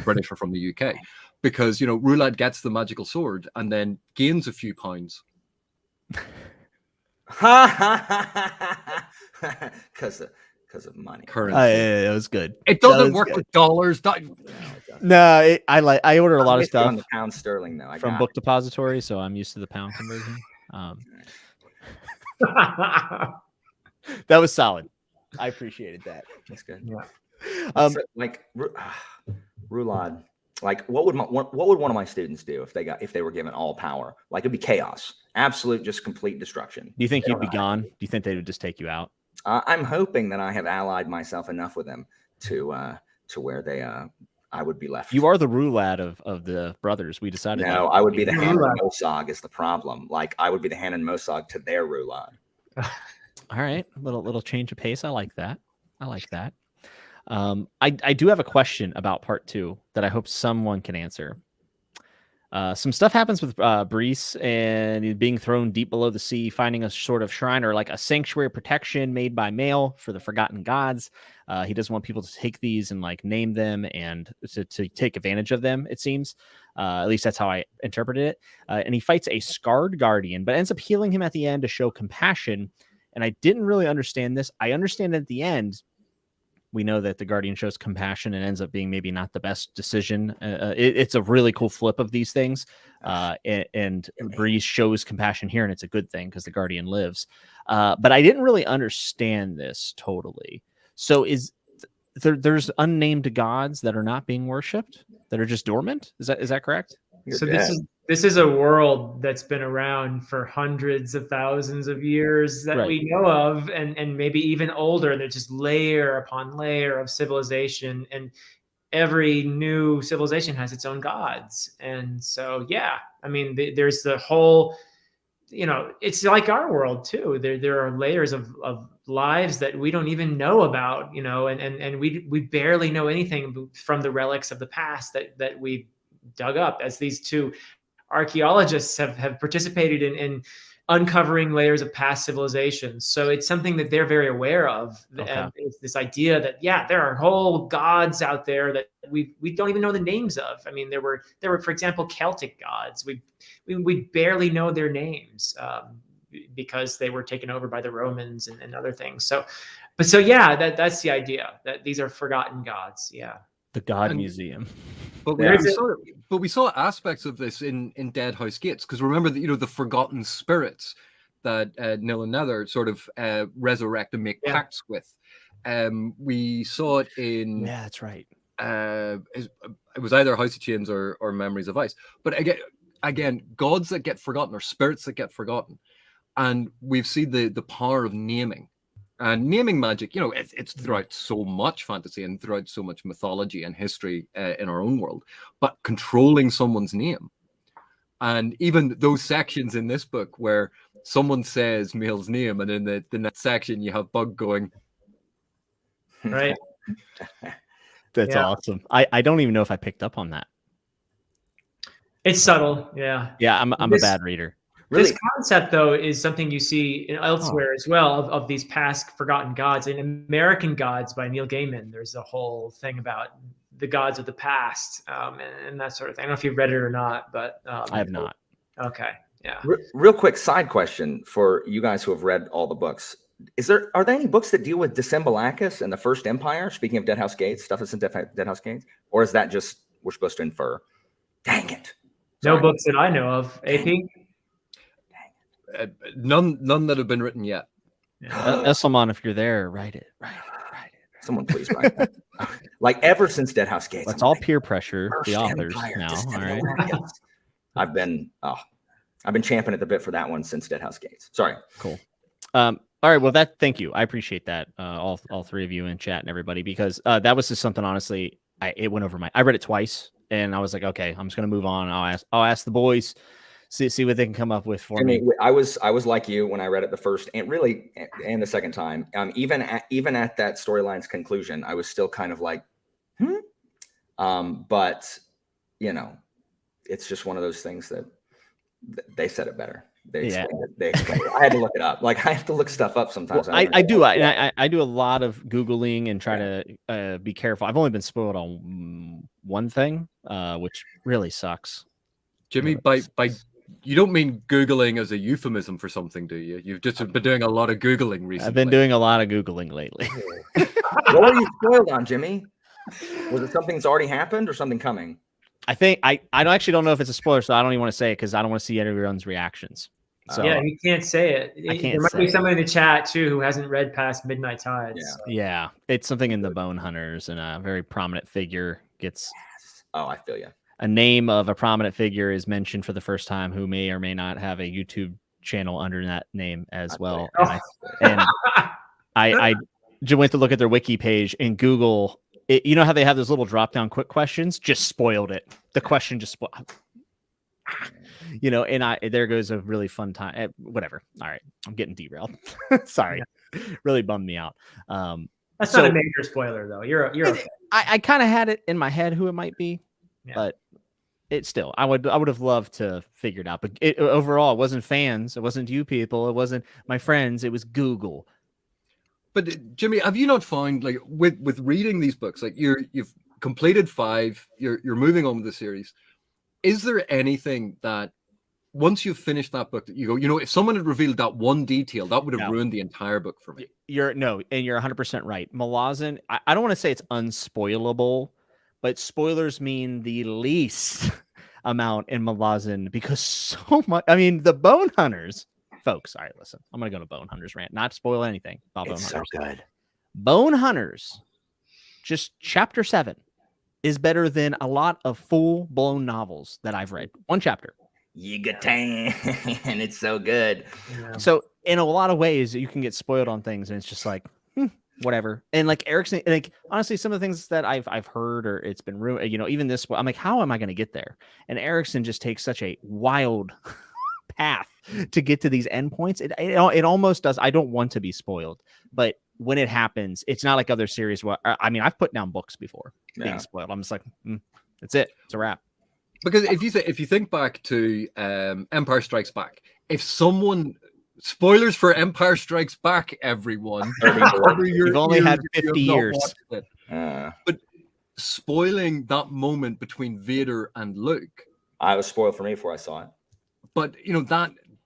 British or from the UK, because Roulette gets the magical sword and then gains a few pounds. Because of money. Currency. it was good. It doesn't work with dollars. No, I order a lot of stuff on the pound sterling though. from Book Depository, so I'm used to the pound conversion. That was solid. I appreciated that. That's good. Yeah. So, like Roulade, like what would one of my students do if they were given all power? Like it'd be chaos, absolute, just complete destruction. Do you think you'd be gone? Do you think they would just take you out? I'm hoping that I have allied myself enough with them to where I would be left. You are the Roulade of the brothers. We decided. No, I would be the Hanan Mosag is the problem. Like I would be the Hanan Mosag to their Roulade. All right, little change of pace. I like that. I do have a question about part 2 that I hope someone can answer. Some stuff happens with Brees and being thrown deep below the sea, finding a sort of shrine or like a sanctuary protection made by Mail for the forgotten gods. He doesn't want people to take these and like name them and to take advantage of them, it seems. At least that's how I interpreted it. And he fights a scarred guardian, but ends up healing him at the end to show compassion. And I didn't really understand this. I understand at the end, we know that the Guardian shows compassion and ends up being maybe not the best decision. It's a really cool flip of these things. And Breeze shows compassion here, and it's a good thing because the Guardian lives. But I didn't really understand this totally. So there's unnamed gods that are not being worshipped, that are just dormant? Is that correct? So this is a world that's been around for hundreds of thousands of years that we know of, and maybe even older. There's just layer upon layer of civilization, and every new civilization has its own gods. And so, yeah, I mean, there's the whole, it's like our world too. There are layers of lives that we don't even know about, and we barely know anything from the relics of the past that we dug up, as these two archaeologists have participated in uncovering layers of past civilizations. So it's something that they're very aware of. It's this idea that, yeah, there are whole gods out there that we don't even know the names of. I mean, there were, for example, Celtic gods. We barely know their names because they were taken over by the Romans and other things. So yeah, that's the idea, that these are forgotten gods. Yeah. The God Museum. But we saw aspects of this in Dead House Gates, because remember that the forgotten spirits that Nil and Nether sort of resurrect and make pacts with. We saw it in that's right. It was either House of Chains or Memories of Ice. But again, gods that get forgotten or spirits that get forgotten, and we've seen the power of naming. And naming magic, it's throughout so much fantasy and throughout so much mythology and history in our own world. But controlling someone's name, and even those sections in this book where someone says Mail's name, and in the next section you have Bug going, right. That's awesome. I don't even know if I picked up on that. It's subtle. Yeah. Yeah, I'm a bad reader. Really? This concept, though, is something you see elsewhere as well of these past forgotten gods. In American Gods by Neil Gaiman, there's a whole thing about the gods of the past and that sort of thing. I don't know if you've read it or not, but I have not. Okay. Yeah. Real quick side question for you guys who have read all the books. Are there any books that deal with Decembalacus and the First Empire? Speaking of Deadhouse Gates, stuff that's in Deadhouse Gates? Or is that just we're supposed to infer? Dang it. No books that I know of. AP? None that have been written yet. Esselman, if you're there, write it. Someone please write that. Like ever since Deadhouse Gates. It's all peer pressure, the authors now. All right. I've been champing at the bit for that one since Deadhouse Gates. Sorry. Cool. All right. Well, thank you. I appreciate that. All three of you in chat and everybody, because that was just something, honestly, it went over I read it twice and I was like, okay, I'm just going to move on. I'll ask the boys, see what they can come up with for me. I was like you when I read it the first and the second time. Even at that storyline's conclusion, I was still kind of like, but you know, it's just one of those things that they said it better. They explained it. I had to look it up. Like I have to look stuff up sometimes. Well, I do a lot of Googling and try to be careful. I've only been spoiled on one thing, which really sucks. Jimmy, by you don't mean Googling as a euphemism for something, do you? You've just been doing a lot of Googling recently. I've been doing a lot of Googling lately. What are you spoiled on, Jimmy? Was it something that's already happened or something coming? I think I actually don't know if it's a spoiler, so I don't even want to say it because I don't want to see everyone's reactions. So yeah, you can't say it. There might be somebody in the chat too who hasn't read past Midnight Tides. Yeah, it's something in the Bone Hunters, and a very prominent figure gets. Oh, I feel you. A name of a prominent figure is mentioned for the first time, who may or may not have a YouTube channel under that name as well. And I just went to look at their wiki page and Google. You know how they have those little drop-down quick questions? Just spoiled it. The question just spoiled. You know, and there goes a really fun time. Whatever. All right, I'm getting derailed. Sorry, really bummed me out. That's not a major spoiler, though. You're okay. I kind of had it in my head who it might be, but it still. I would have loved to figure it out. But overall, it wasn't fans. It wasn't you people. It wasn't my friends. It was Google. But Jimmy, have you not found, like, with reading these books, like you've completed 5, you're moving on with the series. Is there anything that once you've finished that book that you go, you know, if someone had revealed that one detail, that would have ruined the entire book for me? You're 100% right. Malazan, I don't want to say it's unspoilable, but spoilers mean the least amount in Malazan because so much. I mean, the Bone Hunters. Folks, all right, listen. I'm going to go to Bone Hunters rant. Not spoil anything about Bone Hunters. So good. Bone Hunters, just chapter 7, is better than a lot of full-blown novels that I've read. One chapter. Yigatang. And it's so good. Yeah. So in a lot of ways, you can get spoiled on things, and it's just like, whatever. And like Erikson, like honestly, some of the things that I've heard or it's been ruined, you know, even this, I'm like, how am I going to get there? And Erikson just takes such a wild path to get to these endpoints. It almost does. I don't want to be spoiled, but when it happens, it's not like other series where I mean, I've put down books before being spoiled. I'm just like, that's it. It's a wrap. Because if you think back to Empire Strikes Back, if someone spoilers for Empire Strikes Back, everyone, you've only had 50 years, but spoiling that moment between Vader and Luke, I was spoiled for me before I saw it. But you know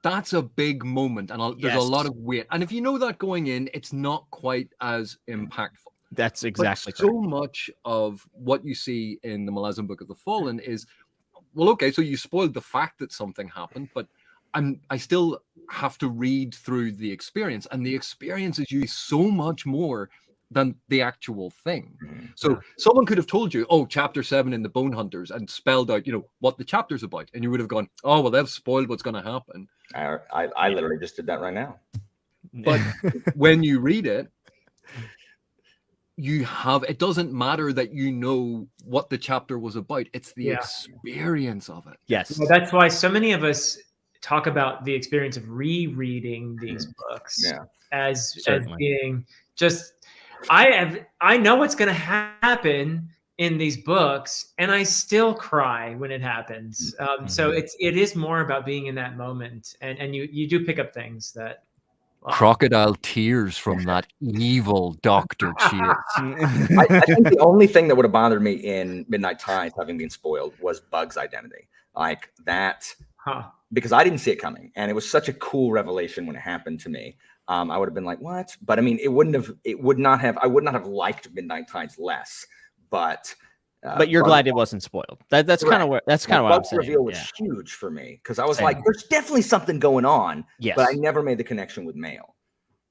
that's a big moment, and there's a lot of weight. And if you know that going in, it's not quite as impactful. That's exactly so much of what you see in the Malazan Book of the Fallen is, well, okay, so you spoiled the fact that something happened, but I still have to read through the experience, and the experience is usually so much more than the actual thing. So someone could have told you, oh, chapter 7 in the Bone Hunters, and spelled out, you know, what the chapter's about, and you would have gone, oh, well, they've spoiled what's going to happen. I literally just did that right now. But when you read it, it doesn't matter that you know what the chapter was about. It's the experience of it. Yes. Well, that's why so many of us talk about the experience of rereading these books as being just, I know what's going to happen in these books, and I still cry when it happens. So it is more about being in that moment, and you do pick up things that. Crocodile tears from that evil Dr. Chase. I think the only thing that would have bothered me in Midnight Tides, having been spoiled, was Bug's identity. Like that, because I didn't see it coming, and it was such a cool revelation when it happened to me. I would have been like, "What?" But I mean, I would not have liked Midnight Tides less. But you're glad it wasn't spoiled. That's kind of what I'm saying. Bug's reveal was huge for me because I was like, "There's definitely something going on." Yes, but I never made the connection with Mail.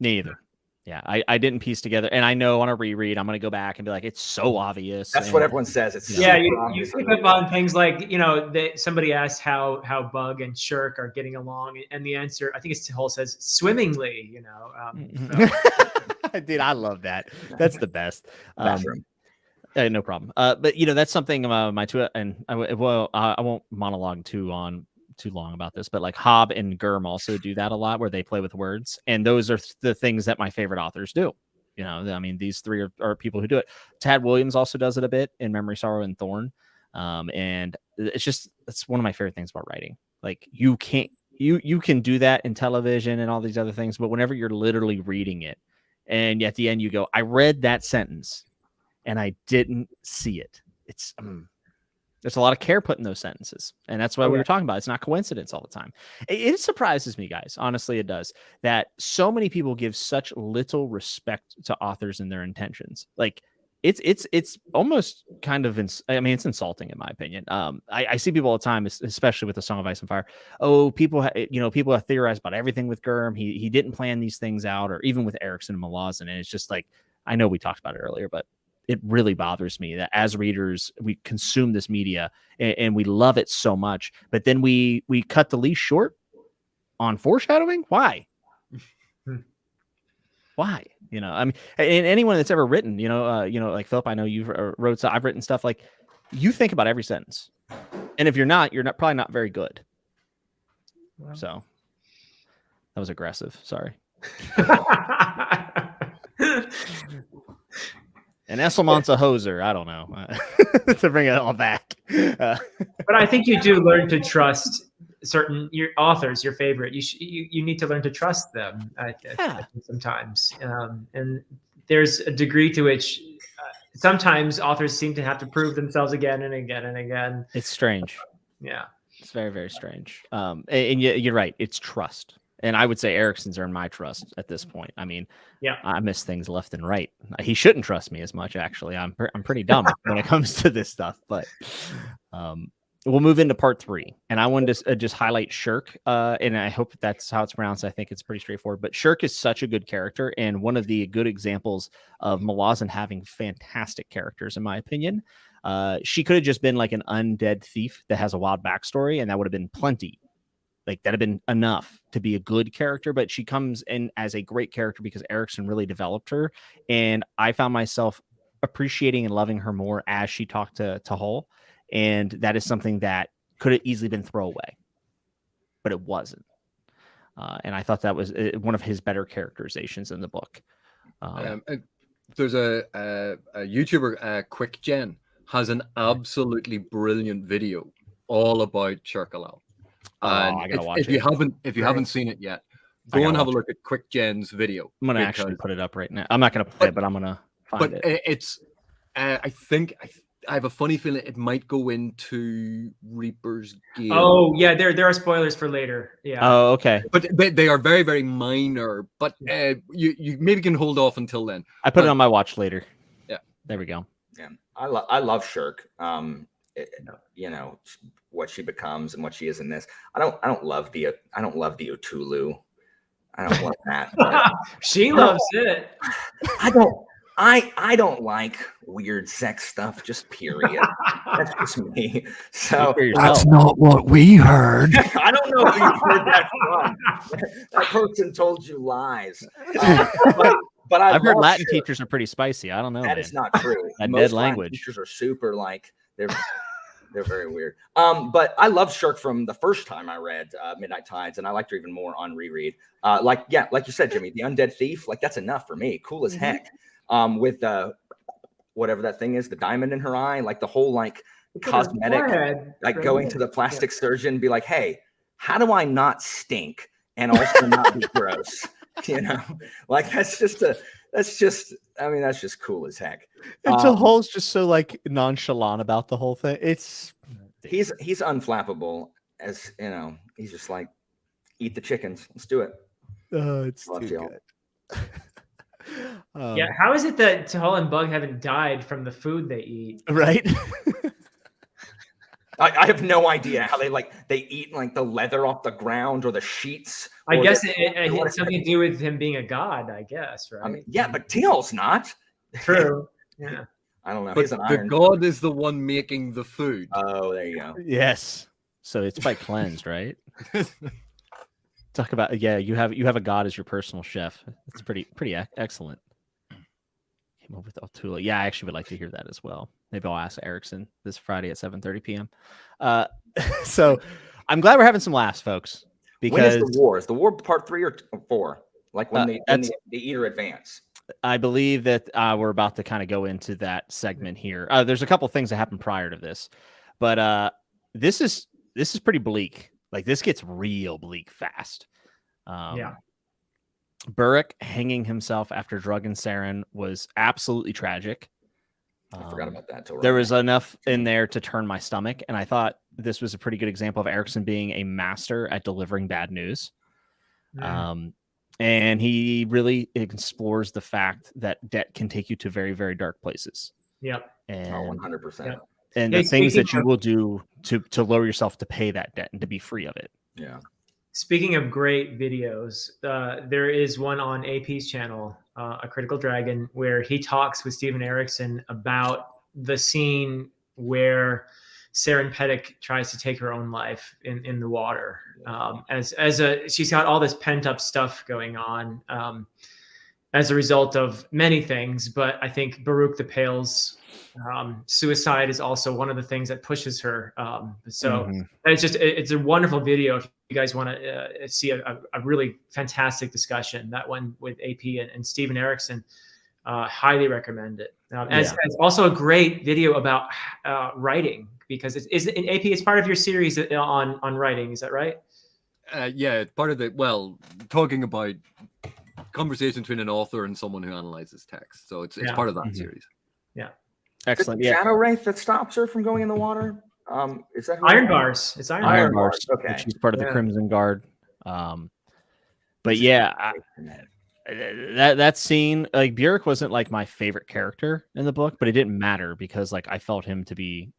Neither. Yeah, I didn't piece together, and I know on a reread, I'm going to go back and be like, it's so obvious. That's what everyone says. It's you pick up on things like, somebody asked how Bug and Shirk are getting along, and the answer, I think it's Hull says swimmingly. Dude, I love that. That's the best. No problem. But that's something my two, and I won't monologue too long about this, but like Hobb and Gurm also do that a lot, where they play with words, and those are the things that my favorite authors do. I mean, these three are people who do it. Tad Williams also does it a bit in Memory, Sorrow, and Thorn, and it's one of my favorite things about writing. Like you can do that in television and all these other things, but whenever you're literally reading it, and at the end you go, I read that sentence and I didn't see it. It's there's a lot of care put in those sentences. And that's why we were talking about. It's not coincidence all the time. It surprises me, guys. Honestly, it does, that so many people give such little respect to authors and their intentions. Like it's almost kind of, it's insulting in my opinion. I see people all the time, especially with the Song of Ice and Fire. Oh, people have theorized about everything with Gurm. He didn't plan these things out, or even with Erikson and Malazan. And it's just like, I know we talked about it earlier, but it really bothers me that as readers, we consume this media and we love it so much, but then we cut the leash short on foreshadowing. Why? Why? I mean, and anyone that's ever written, like Philip, I know you've wrote, so I've written stuff, like you think about every sentence, and if you're not probably not very good. Wow. So that was aggressive. Sorry. And Esselmont's a hoser. I don't know. To bring it all back. But I think you do learn to trust certain your authors, your favorite. You need to learn to trust them. I think sometimes, and there's a degree to which sometimes authors seem to have to prove themselves again and again and again. It's strange. Yeah, it's very, very strange. And you're right. It's trust. And I would say Erikson's earned my trust at this point. I mean, I miss things left and right. He shouldn't trust me as much, actually. I'm pretty dumb when it comes to this stuff. But we'll move into part 3. And I wanted to just highlight Shirk. And I hope that's how it's pronounced. I think it's pretty straightforward. But Shirk is such a good character, and one of the good examples of Malazan having fantastic characters, in my opinion. She could have just been like an undead thief that has a wild backstory, and that would have been plenty. Like that'd have been enough to be a good character, but she comes in as a great character because Erikson really developed her. And I found myself appreciating and loving her more as she talked to Hull. And that is something that could have easily been throwaway, but it wasn't. And I thought that was one of his better characterizations in the book. There's a YouTuber, Quick Gen, has an absolutely brilliant video all about Shirkalal. And I gotta watch if you haven't seen it yet, go and have a look at Quick Gen's video. I'm gonna actually put it up right now. I'm not gonna play it, but I'm gonna find it. But it's I think I have a funny feeling it might go into Reaper's Gate. Oh yeah, there are spoilers for later. Yeah. Oh okay. But they are very, very minor. But you maybe can hold off until then. I put it on my watch later. Yeah. There we go. Yeah, I love Shirk. What she becomes and what she is in this. I don't love the Otulu. I don't want that. She loves it. I don't like weird sex stuff, just period. That's just me. So that's not what we heard. I don't know who you heard that from. That person told you lies. But I've heard Latin teachers are pretty spicy. I don't know. That is not true. That Most dead Latin language. teachers are super they're very weird. But I love Shirk from the first time I read Midnight Tides, and I liked her even more on reread. Like you said, Jimmy, the undead thief, like that's enough for me. Cool as heck. with whatever that thing is, the diamond in her eye, like the whole like cosmetic, like going to the plastic surgeon, be like, hey, how do I not stink and also not be gross? You know, like that's just cool as heck. And Tahal's just so like nonchalant about the whole thing. He's unflappable, as you know. He's just like, eat the chickens. Let's do it. Oh, it's too good. Yeah, how is it that Tahal and Bug haven't died from the food they eat? Right. I have no idea how they eat like the leather off the ground or the sheets. I guess it has something to do with him being a god, I guess, right? I mean, yeah, but Tahal's not. True. Yeah. I don't know. But the god is the one making the food. Oh, there you go. Yes. So it's by cleansed, right? Talk about you have a god as your personal chef. It's pretty excellent. Came up with Altula. Yeah, I actually would like to hear that as well. Maybe I'll ask Erikson this Friday at 7:30 p.m. So I'm glad we're having some laughs, folks. Because when is the war? Is the war part 3 or 4? Like when they either advance? I believe that we're about to kind of go into that segment here. There's a couple things that happened prior to this, but this is pretty bleak. Like this gets real bleak fast. Burrick hanging himself after drugging Saren was absolutely tragic. I forgot about that. There was enough in there to turn my stomach, and I thought this was a pretty good example of Erikson being a master at delivering bad news. And he really explores the fact that debt can take you to very, very dark places. Yep. And 100%. Yep. And the things that you will do to lower yourself to pay that debt and to be free of it. Yeah. Speaking of great videos, there is one on AP's channel, A Critical Dragon, where he talks with Steven Erikson about the scene where Saren Pettick tries to take her own life in the water. She's got all this pent up stuff going on as a result of many things, but I think Baruch the Pale's suicide is also one of the things that pushes her. It's a wonderful video. If you guys want to see a really fantastic discussion, that one with AP and Steven Erikson, highly recommend it. As also a great video about writing, because it's in AP. It's part of your series on writing. Is that right? Yeah, it's part of talking about conversation between an author and someone who analyzes text. So it's part of that series. Yeah. Excellent. Is it Shadow Wraith that stops her from going in the water? Is that Iron Bars? It's Iron Bars. Okay. She's part of the Crimson Guard. But yeah, that scene, like Björk wasn't like my favorite character in the book, but it didn't matter because like I felt him to be.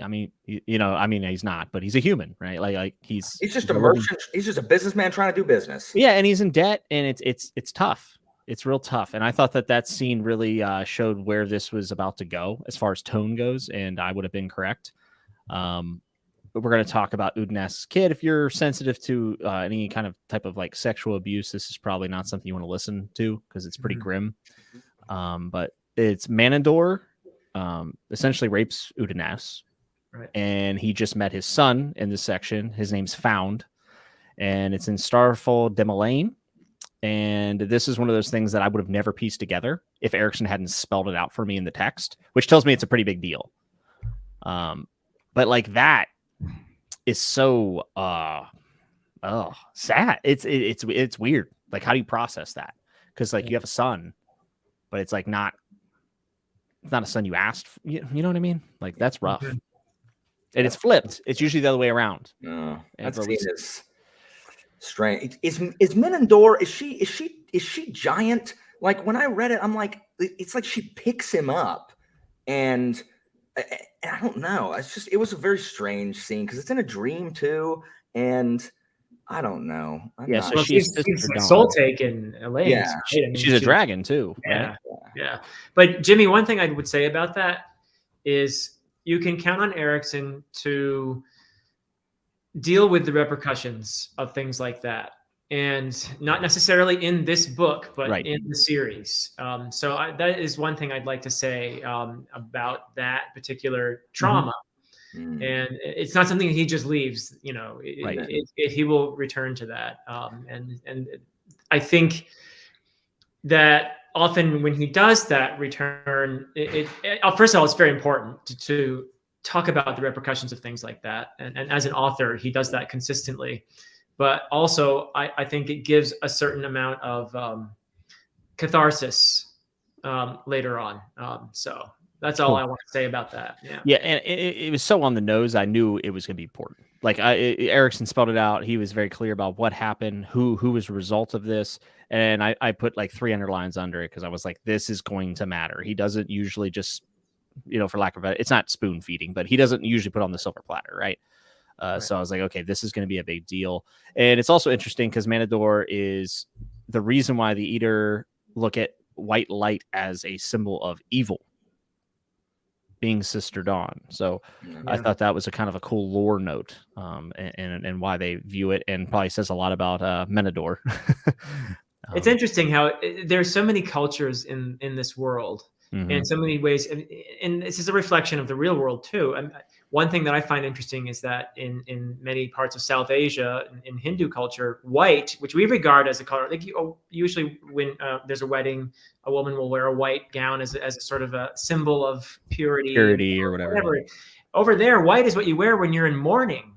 I mean, he's not, but he's a human, right? Like he's just a merchant. He's just a businessman trying to do business. Yeah, and he's in debt, and it's tough. It's real tough. And I thought that scene really showed where this was about to go as far as tone goes, and I would have been correct. But we're going to talk about Udenas Kid. If you're sensitive to any kind of type of like sexual abuse, this is probably not something you want to listen to because it's pretty grim. But it's Manandor essentially rapes Udenas. Right. And he just met his son in this section. His name's Found, and it's in Starfall Demalaine. And this is one of those things that I would have never pieced together if Erikson hadn't spelled it out for me in the text, which tells me it's a pretty big deal. But like that is so sad. It's weird. Like, how do you process that? Because like you have a son, but it's like not a son you asked. You know what I mean? Like that's rough. And it's flipped. It's usually the other way around. That scene is strange. Is Minandor? Is she giant? Like when I read it, I'm like, it's like she picks him up, and I don't know. It was a very strange scene because it's in a dream too, and I don't know. So she's soul taken. Elaine. Yeah, she's a dragon too. Yeah, yeah. But Jimmy, one thing I would say about that is, you can count on Erikson to deal with the repercussions of things like that. And not necessarily in this book, but in the series. That is one thing I'd like to say about that particular trauma. And it's not something he just leaves, he will return to that. And I think that often when he does that return, first of all, it's very important to talk about the repercussions of things like that. And as an author, he does that consistently. But also, I think it gives a certain amount of catharsis later on. So that's all I want to say about that. Yeah. Yeah, and it was so on the nose. I knew it was going to be important. Like Erikson spelled it out. He was very clear about what happened, who was a result of this, and I put like 300 lines under it because I was like, this is going to matter. He doesn't usually just, for lack of a, it's not spoon feeding, but he doesn't usually put on the silver platter, right? Right. So I was like, okay, this is going to be a big deal. And it's also interesting because Manador is the reason why the Eater look at white light as a symbol of evil, being Sister Dawn. So I thought that was a kind of a cool lore note, and why they view it, and probably says a lot about Manador. It's interesting how there's so many cultures in this world, in so many ways, and this is a reflection of the real world too. And one thing that I find interesting is that in many parts of South Asia, in Hindu culture, white, which we regard as a color, like usually when there's a wedding, a woman will wear a white gown as a sort of a symbol of purity or whatever. Over there, white is what you wear when you're in mourning.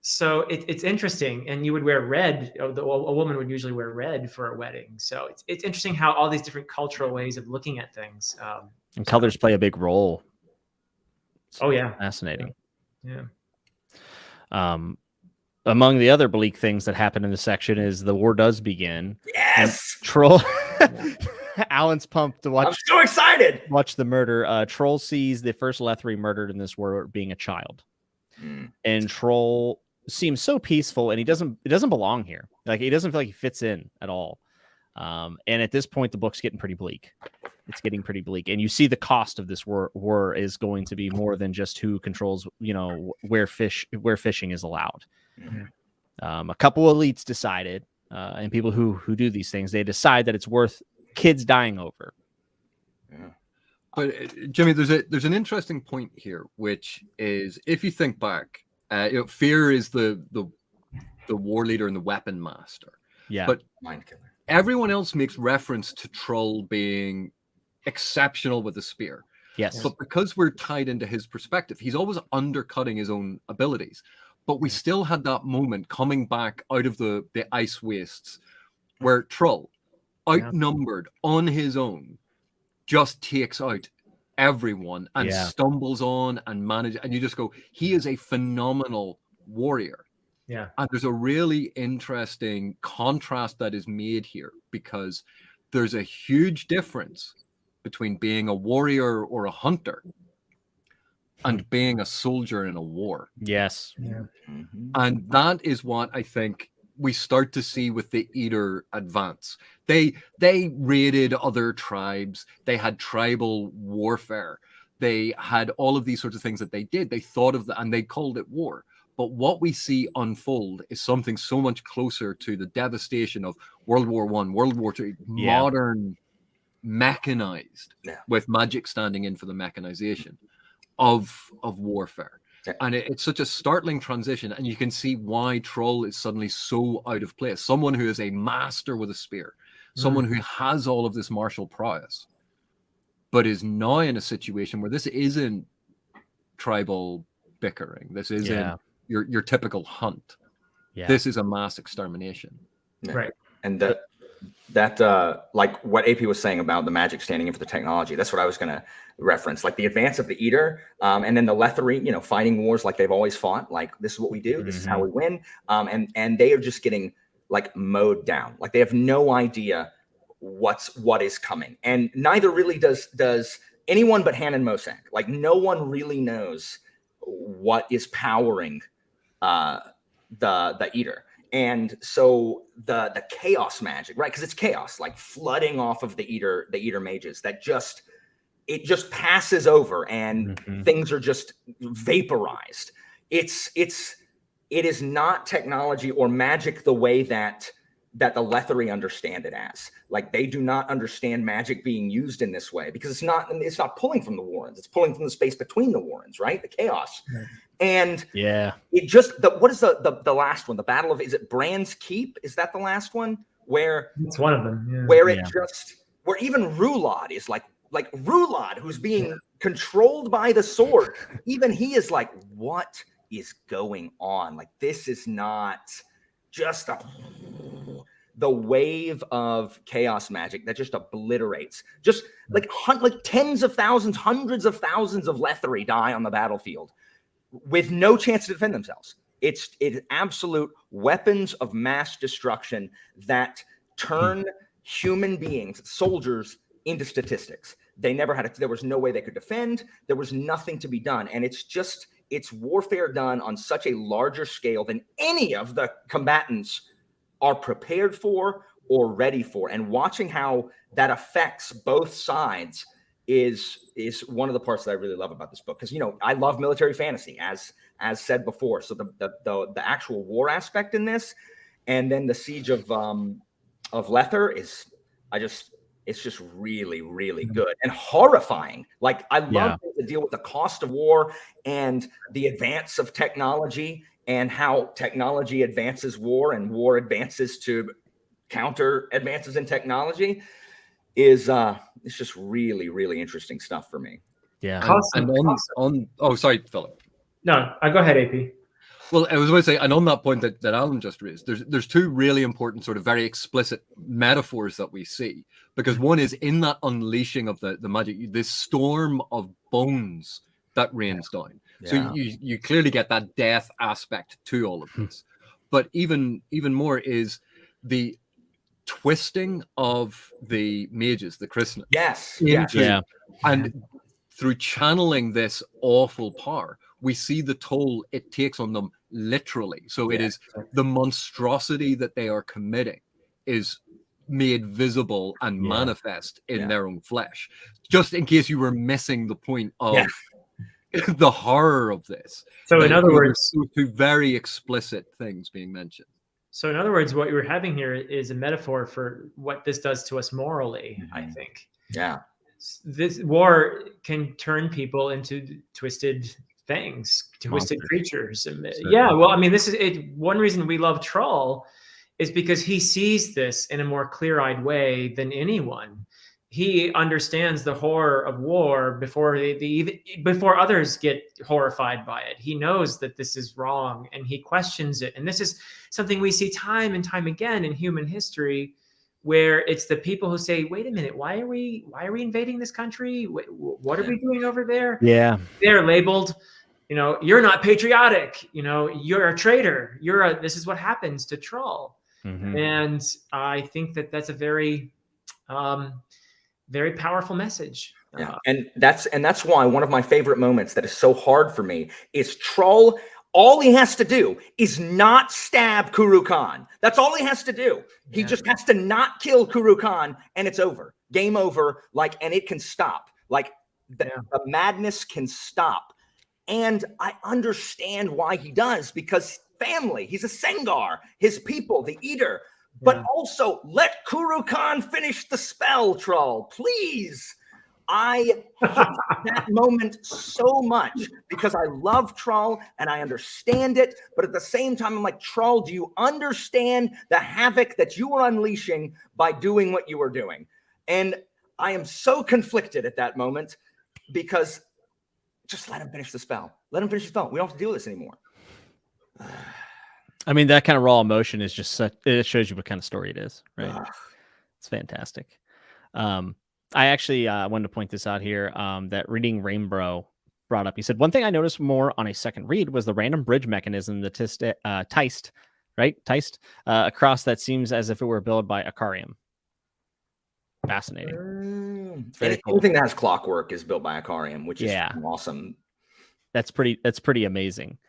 So it's interesting, and you would wear red. A woman would usually wear red for a wedding. So it's interesting how all these different cultural ways of looking at things. And colors play a big role. Oh yeah, fascinating. Yeah. Among the other bleak things that happen in the section is the war does begin. Yes. Troll. Alan's pumped to watch. I'm so excited. Watch the murder. Troll sees the first Leathery murdered in this war being a child, and Troll seems so peaceful, and he doesn't belong here. Like, he doesn't feel like he fits in at all. And at this point, the book's getting pretty bleak. It's getting pretty bleak, and you see the cost of this war is going to be more than just who controls, where fishing is allowed. A couple elites decided, and people who do these things, they decide that it's worth kids dying over. But Jimmy, there's an interesting point here, which is, if you think back, Fear is the war leader and the weapon master. Yeah, but mind killer. Everyone else makes reference to Troll being exceptional with the spear. Yes. But because we're tied into his perspective, he's always undercutting his own abilities. But we still had that moment coming back out of the ice wastes where Troll, outnumbered on his own, just takes out everyone and stumbles on and manages. And you just go, he is a phenomenal warrior. Yeah. And there's a really interesting contrast that is made here, because there's a huge difference between being a warrior or a hunter and being a soldier in a war. Yes. Yeah. And that is what I think we start to see with the Eater advance. They raided other tribes. They had tribal warfare. They had all of these sorts of things that they did. They thought of that and they called it war. But what we see unfold is something so much closer to the devastation of World War I, World War II, modern, mechanized, with magic standing in for the mechanization of warfare. And it's such a startling transition, and you can see why Troll is suddenly so out of place. Someone who is a master with a spear, someone who has all of this martial prowess, but is now in a situation where this isn't tribal bickering. This isn't your typical hunt. Yeah. This is a mass extermination. Right. And that like what AP was saying about the magic standing in for the technology, that's what I was going to reference. Like the advance of the Eater, and then the Leathery, fighting wars like they've always fought. Like, this is what we do. This is how we win. And they are just getting like mowed down. Like, they have no idea what is coming. And neither really does anyone but Han and Mosaic. Like, no one really knows what is powering the Eater. And so the chaos magic, right? Because it's chaos, like flooding off of the Eater mages, that it just passes over and things are just vaporized. It is not technology or magic the way that the Leathery understand it as. Like, they do not understand magic being used in this way, because it's not pulling from the Warrens. It's pulling from the space between the Warrens, right? The chaos. Right. And it just, what is the last one? The Battle of, is it Brand's Keep? Is that the last one? where It's one of them. Yeah. where it Yeah. just where even Rulad is like Rulad, who's being controlled by the sword. Even he is like, what is going on? Like, this is not just the wave of chaos magic that just obliterates. Just like tens of thousands, hundreds of thousands of Leathery die on the battlefield with no chance to defend themselves. It's absolute weapons of mass destruction that turn human beings, soldiers, into statistics. They never had there was no way they could defend. There was nothing to be done. And it's warfare done on such a larger scale than any of the combatants are prepared for or ready for. And watching how that affects both sides is one of the parts that I really love about this book. Because, I love military fantasy, as said before. So the actual war aspect in this, and then the siege of Lether it's just really, really good and horrifying. Like, I love to deal with the cost of war and the advance of technology and how technology advances war and war advances to counter advances in technology it's just really, really interesting stuff for me. Yeah. Oh, sorry, Philip. No, go ahead, AP. Well, I was going to say, and on that point that Alan just raised, there's two really important sort of very explicit metaphors that we see, because one is in that unleashing of the magic, this storm of bones that rains down. Yeah. So you clearly get that death aspect to all of this, but even more is the twisting of the mages, the christeners. Yes. And through channeling this awful power, we see the toll it takes on them literally. So it is the monstrosity that they are committing is made visible and manifest in their own flesh. Just in case you were missing the point of the horror of this. So in other words, two very explicit things being mentioned. So in other words, what you're having here is a metaphor for what this does to us morally, I think. Yeah. This war can turn people into twisted things, twisted creatures. Yeah, well, I mean, this is it. One reason we love Troll is because he sees this in a more clear-eyed way than anyone. He understands the horror of war before before others get horrified by it. He knows that this is wrong and he questions it. And this is something we see time and time again in human history, where it's the people who say, wait a minute, why are we invading this country? What are we doing over there? Yeah. They're labeled, you're not patriotic, you're a traitor. This is what happens to Troll. Mm-hmm. And I think that that's a very, very powerful message. Yeah. And that's why one of my favorite moments that is so hard for me is Troll. All he has to do is not stab Kuru Khan. That's all he has to do. He just has to not kill Kuru Khan, and it's over. Game over. And it can stop. The madness can stop. And I understand why he does, because family. He's a Sengar. His people, the Eater. But also, let Kuru Khan finish the spell, Troll. Please. I hate that moment so much because I love Troll and I understand it. But at the same time, I'm like, Troll, do you understand the havoc that you are unleashing by doing what you are doing? And I am so conflicted at that moment because just let him finish the spell. Let him finish the spell. We don't have to deal with this anymore. I mean, that kind of raw emotion is just it shows you what kind of story it is, right? It's fantastic. I actually wanted to point this out here, that Reading Rainbow brought up. He said, one thing I noticed more on a second read was the random bridge mechanism, the TIDES, right? TIDES, across that seems as if it were built by Akarium. Fascinating. Anything that has clockwork is built by Akarium, which is awesome. That's pretty amazing.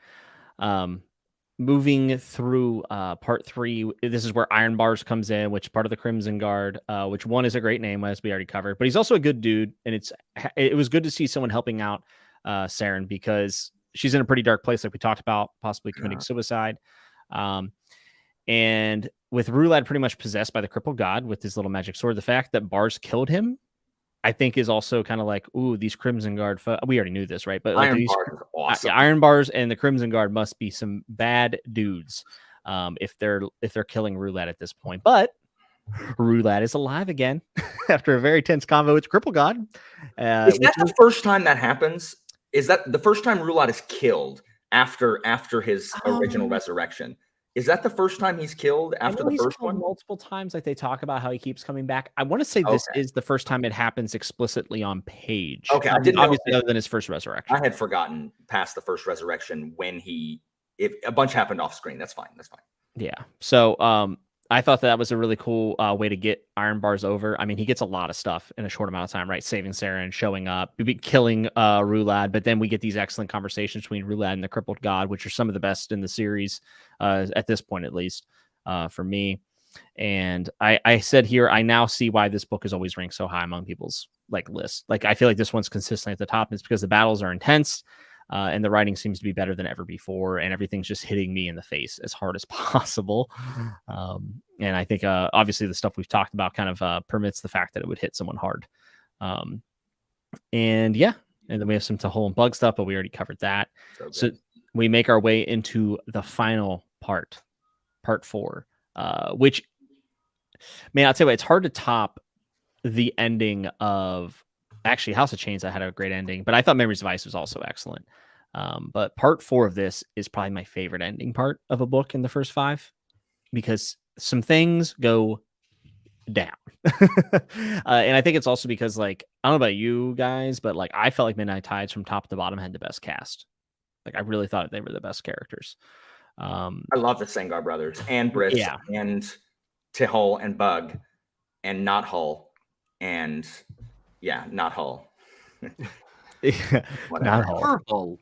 Moving through part 3, this is where Iron Bars comes in, which part of the Crimson Guard, which one is a great name, as we already covered, but he's also a good dude, and it was good to see someone helping out Saren, because she's in a pretty dark place, like we talked about, possibly committing suicide. And with Rulad pretty much possessed by the crippled god with his little magic sword, the fact that Bars killed him, I think, is also kind of like, ooh, these Crimson Guard. We already knew this, right? But Iron Bars is awesome. Iron Bars and the Crimson Guard must be some bad dudes if they're killing Roulette at this point. But Rulad is alive again after a very tense convo with Cripple God. Is that the first time that happens? Is that the first time Rulad is killed after his original resurrection? Is that the first time he's killed after the first one? Multiple times, like they talk about how he keeps coming back. I want to say this is the first time it happens explicitly on page. Okay, I didn't know obviously other than his first resurrection. I had forgotten past the first resurrection when if a bunch happened off screen. That's fine. Yeah. So I thought that was a really cool way to get Iron Bars over. I mean, he gets a lot of stuff in a short amount of time, right? Saving Sarah and showing up, killing Rulad, but then we get these excellent conversations between Rulad and the Crippled God, which are some of the best in the series at this point, at least for me. And I said here, I now see why this book is always ranked so high among people's like lists. Like I feel like this one's consistently at the top. And it's because the battles are intense. And the writing seems to be better than ever before, and everything's just hitting me in the face as hard as possible. And I think, obviously, the stuff we've talked about kind of permits the fact that it would hit someone hard. And then we have some Tahol and Bug stuff, but we already covered that. So we make our way into the final part 4, which, man, I'll tell you what, it's hard to top the ending of. Actually, House of Chains, I had a great ending, but I thought Memories of Ice was also excellent. But part 4 of this is probably my favorite ending part of a book in the first 5 because some things go down. And I think it's also because, like, I don't know about you guys, but like I felt like Midnight Tides from top to bottom had the best cast. Like I really thought they were the best characters. I love the Sengar brothers and Briss and Tahol and Bug and Not Hull and not Hull. Not Hull.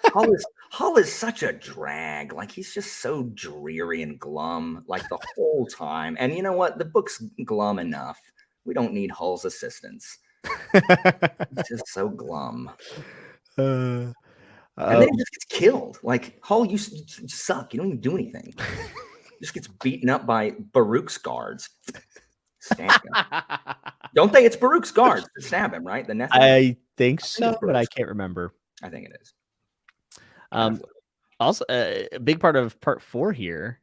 Hull is such a drag. Like he's just so dreary and glum like the whole time. And you know what? The book's glum enough. We don't need Hull's assistance. He's just so glum. And then he just gets killed. Like Hull, you suck. You don't even do anything. Just gets beaten up by Baruch's guards. Stab him. Don't they? It's Baruch's guards to stab him, right? I think so, but I can't remember. I think it is. Also, a big part of part 4 here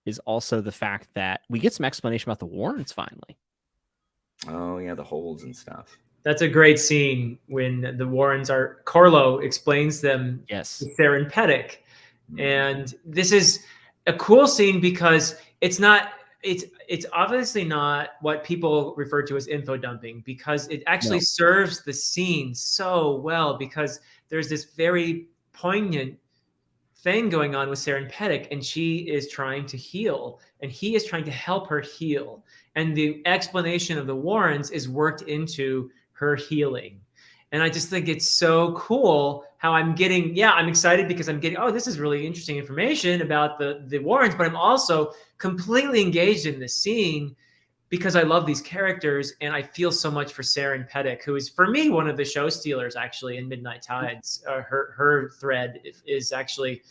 is also the fact that we get some explanation about the Warrens finally. Oh yeah, the holds and stuff. That's a great scene when the Warrens are. Corlo explains them. Yes, to Theron Pettick, and this is a cool scene because it's not. It's obviously not what people refer to as info dumping because it actually serves the scene so well because there's this very poignant thing going on with Saren Pettick and she is trying to heal and he is trying to help her heal. And the explanation of the Warrens is worked into her healing. And I just think it's so cool how I'm getting, I'm excited because I'm getting, this is really interesting information about the Warrens, but I'm also completely engaged in the scene because I love these characters and I feel so much for Saren Pettick, who is, for me, one of the show stealers actually in Midnight Tides. Her thread is actually,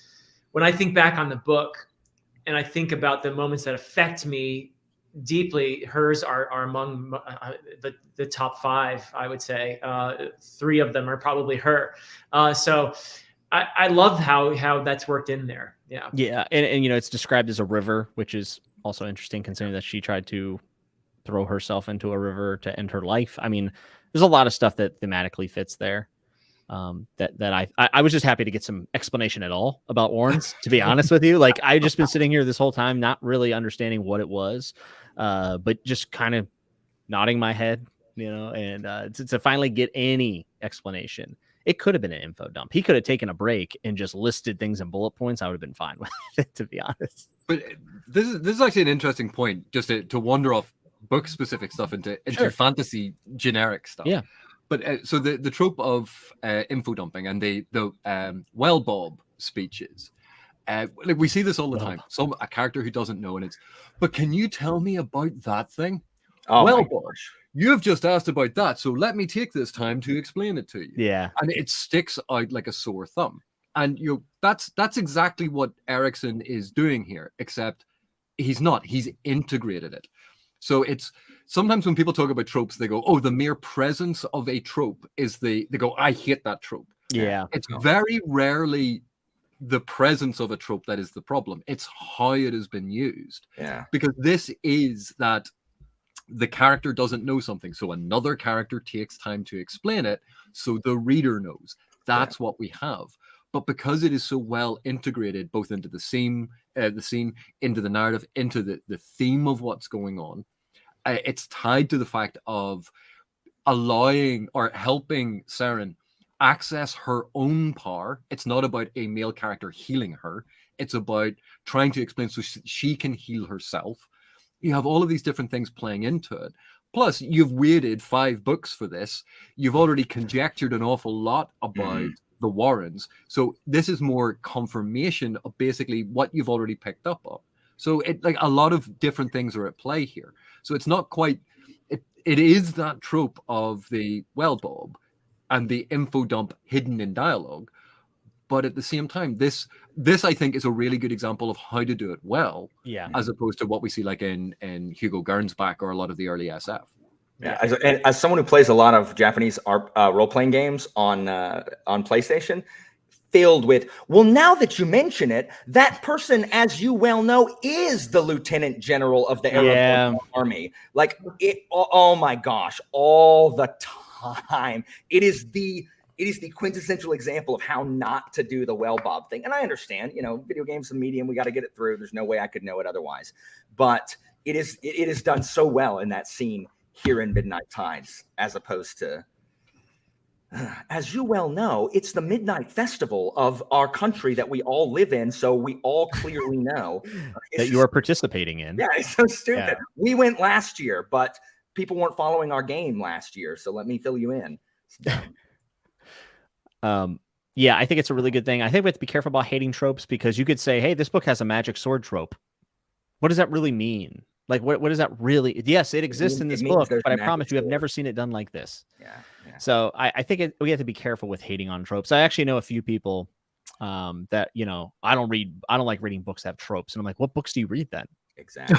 when I think back on the book and I think about the moments that affect me deeply, hers are among the top 5, I would say. 3 of them are probably her. So I love how that's worked in there. Yeah. And you know, it's described as a river, which is also interesting considering that she tried to throw herself into a river to end her life. I mean, there's a lot of stuff that thematically fits there. That I was just happy to get some explanation at all about Warrens, to be honest with you. Like I've just been sitting here this whole time not really understanding what it was, but just kind of nodding my head, you know, and to finally get any explanation. It could have been an info dump. He could have taken a break and just listed things in bullet points. I would have been fine with it, to be honest. But this is actually an interesting point, just to wander off book specific stuff into fantasy generic stuff. Yeah. But so the trope of info dumping and the well Bob speeches, like we see this all the time. A character who doesn't know, and it's, but can you tell me about that thing? Oh, well, Bob, you've just asked about that, so let me take this time to explain it to you. Yeah, and it sticks out like a sore thumb. And that's exactly what Erikson is doing here, except he's not. He's integrated it. So it's sometimes when people talk about tropes, they go, "Oh, the mere presence of a trope is they go, I hate that trope." Yeah, it's very rarely the presence of a trope that is the problem. It's how it has been used. Yeah. Because this is that the character doesn't know something, so another character takes time to explain it, so the reader knows. That's what we have. But because it is so well integrated both into the scene, into the narrative, into the theme of what's going on, it's tied to the fact of allowing or helping Saren access her own power. It's not about a male character healing her. It's about trying to explain so she can heal herself. You have all of these different things playing into it. Plus, you've waited 5 books for this. You've already conjectured an awful lot about the Warrens. So this is more confirmation of basically what you've already picked up on. So it like a lot of different things are at play here. So it's not quite, it is that trope of the well, Bob, and the info dump hidden in dialogue. But at the same time, this I think is a really good example of how to do it well, as opposed to what we see like in Hugo Gernsback or a lot of the early SF. Yeah, as someone who plays a lot of Japanese role-playing games on PlayStation, filled with, well, now that you mention it, that person, as you well know, is the Lieutenant General of the Arab Army. Like, oh my gosh, all the time. It is the quintessential example of how not to do the well Bob thing. And I understand, video games, the medium, we got to get it through. There's no way I could know it otherwise. But it is done so well in that scene here in Midnight Tides, as opposed to, as you well know, it's the Midnight Festival of our country that we all live in, so we all clearly know. That you are participating in. Yeah, it's so stupid. Yeah. We went last year, but people weren't following our game last year, so let me fill you in. Yeah, I think it's a really good thing. I think we have to be careful about hating tropes, because you could say, hey, this book has a magic sword trope. What does that really mean? Like, what does that really? Yes, it exists in this book, but I promise you, I've never seen it done like this. Yeah. So I think we have to be careful with hating on tropes. I actually know a few people that, I don't like reading books that have tropes. And I'm like, what books do you read then? Exactly.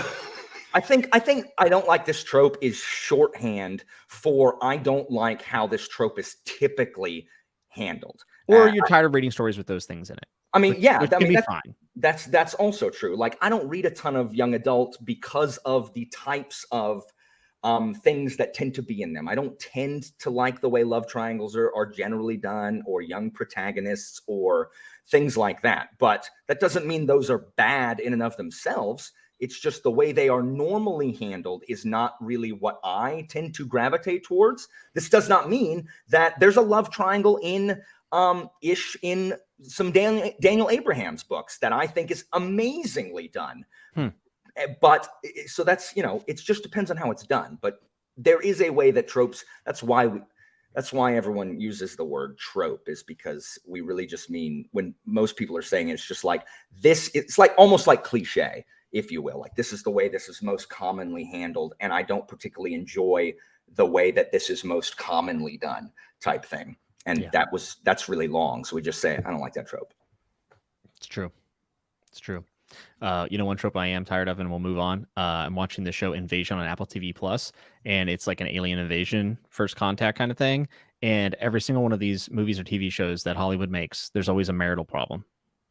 I think I don't like this trope is shorthand for I don't like how this trope is typically handled. Or you're tired of reading stories with those things in it. I mean, which can be fine. That's also true. Like, I don't read a ton of young adult because of the types of things that tend to be in them. I don't tend to like the way love triangles are generally done, or young protagonists, or things like that. But that doesn't mean those are bad in and of themselves. It's just the way they are normally handled is not really what I tend to gravitate towards. This does not mean that there's a love triangle in some Daniel Abraham's books that I think is amazingly done. But so that's, it just depends on how it's done. But there is a way that tropes, that's why everyone uses the word trope, is because we really just mean, when most people are saying it, it's just like this, it's like almost like cliche, if you will. Like, this is the way this is most commonly handled, and I don't particularly enjoy the way that this is most commonly done, type thing. And that's really long. So we just say, I don't like that trope. It's true. One trope I am tired of, and we'll move on. I'm watching the show Invasion on Apple TV Plus, and it's like an alien invasion, first contact kind of thing. And every single one of these movies or TV shows that Hollywood makes, there's always a marital problem.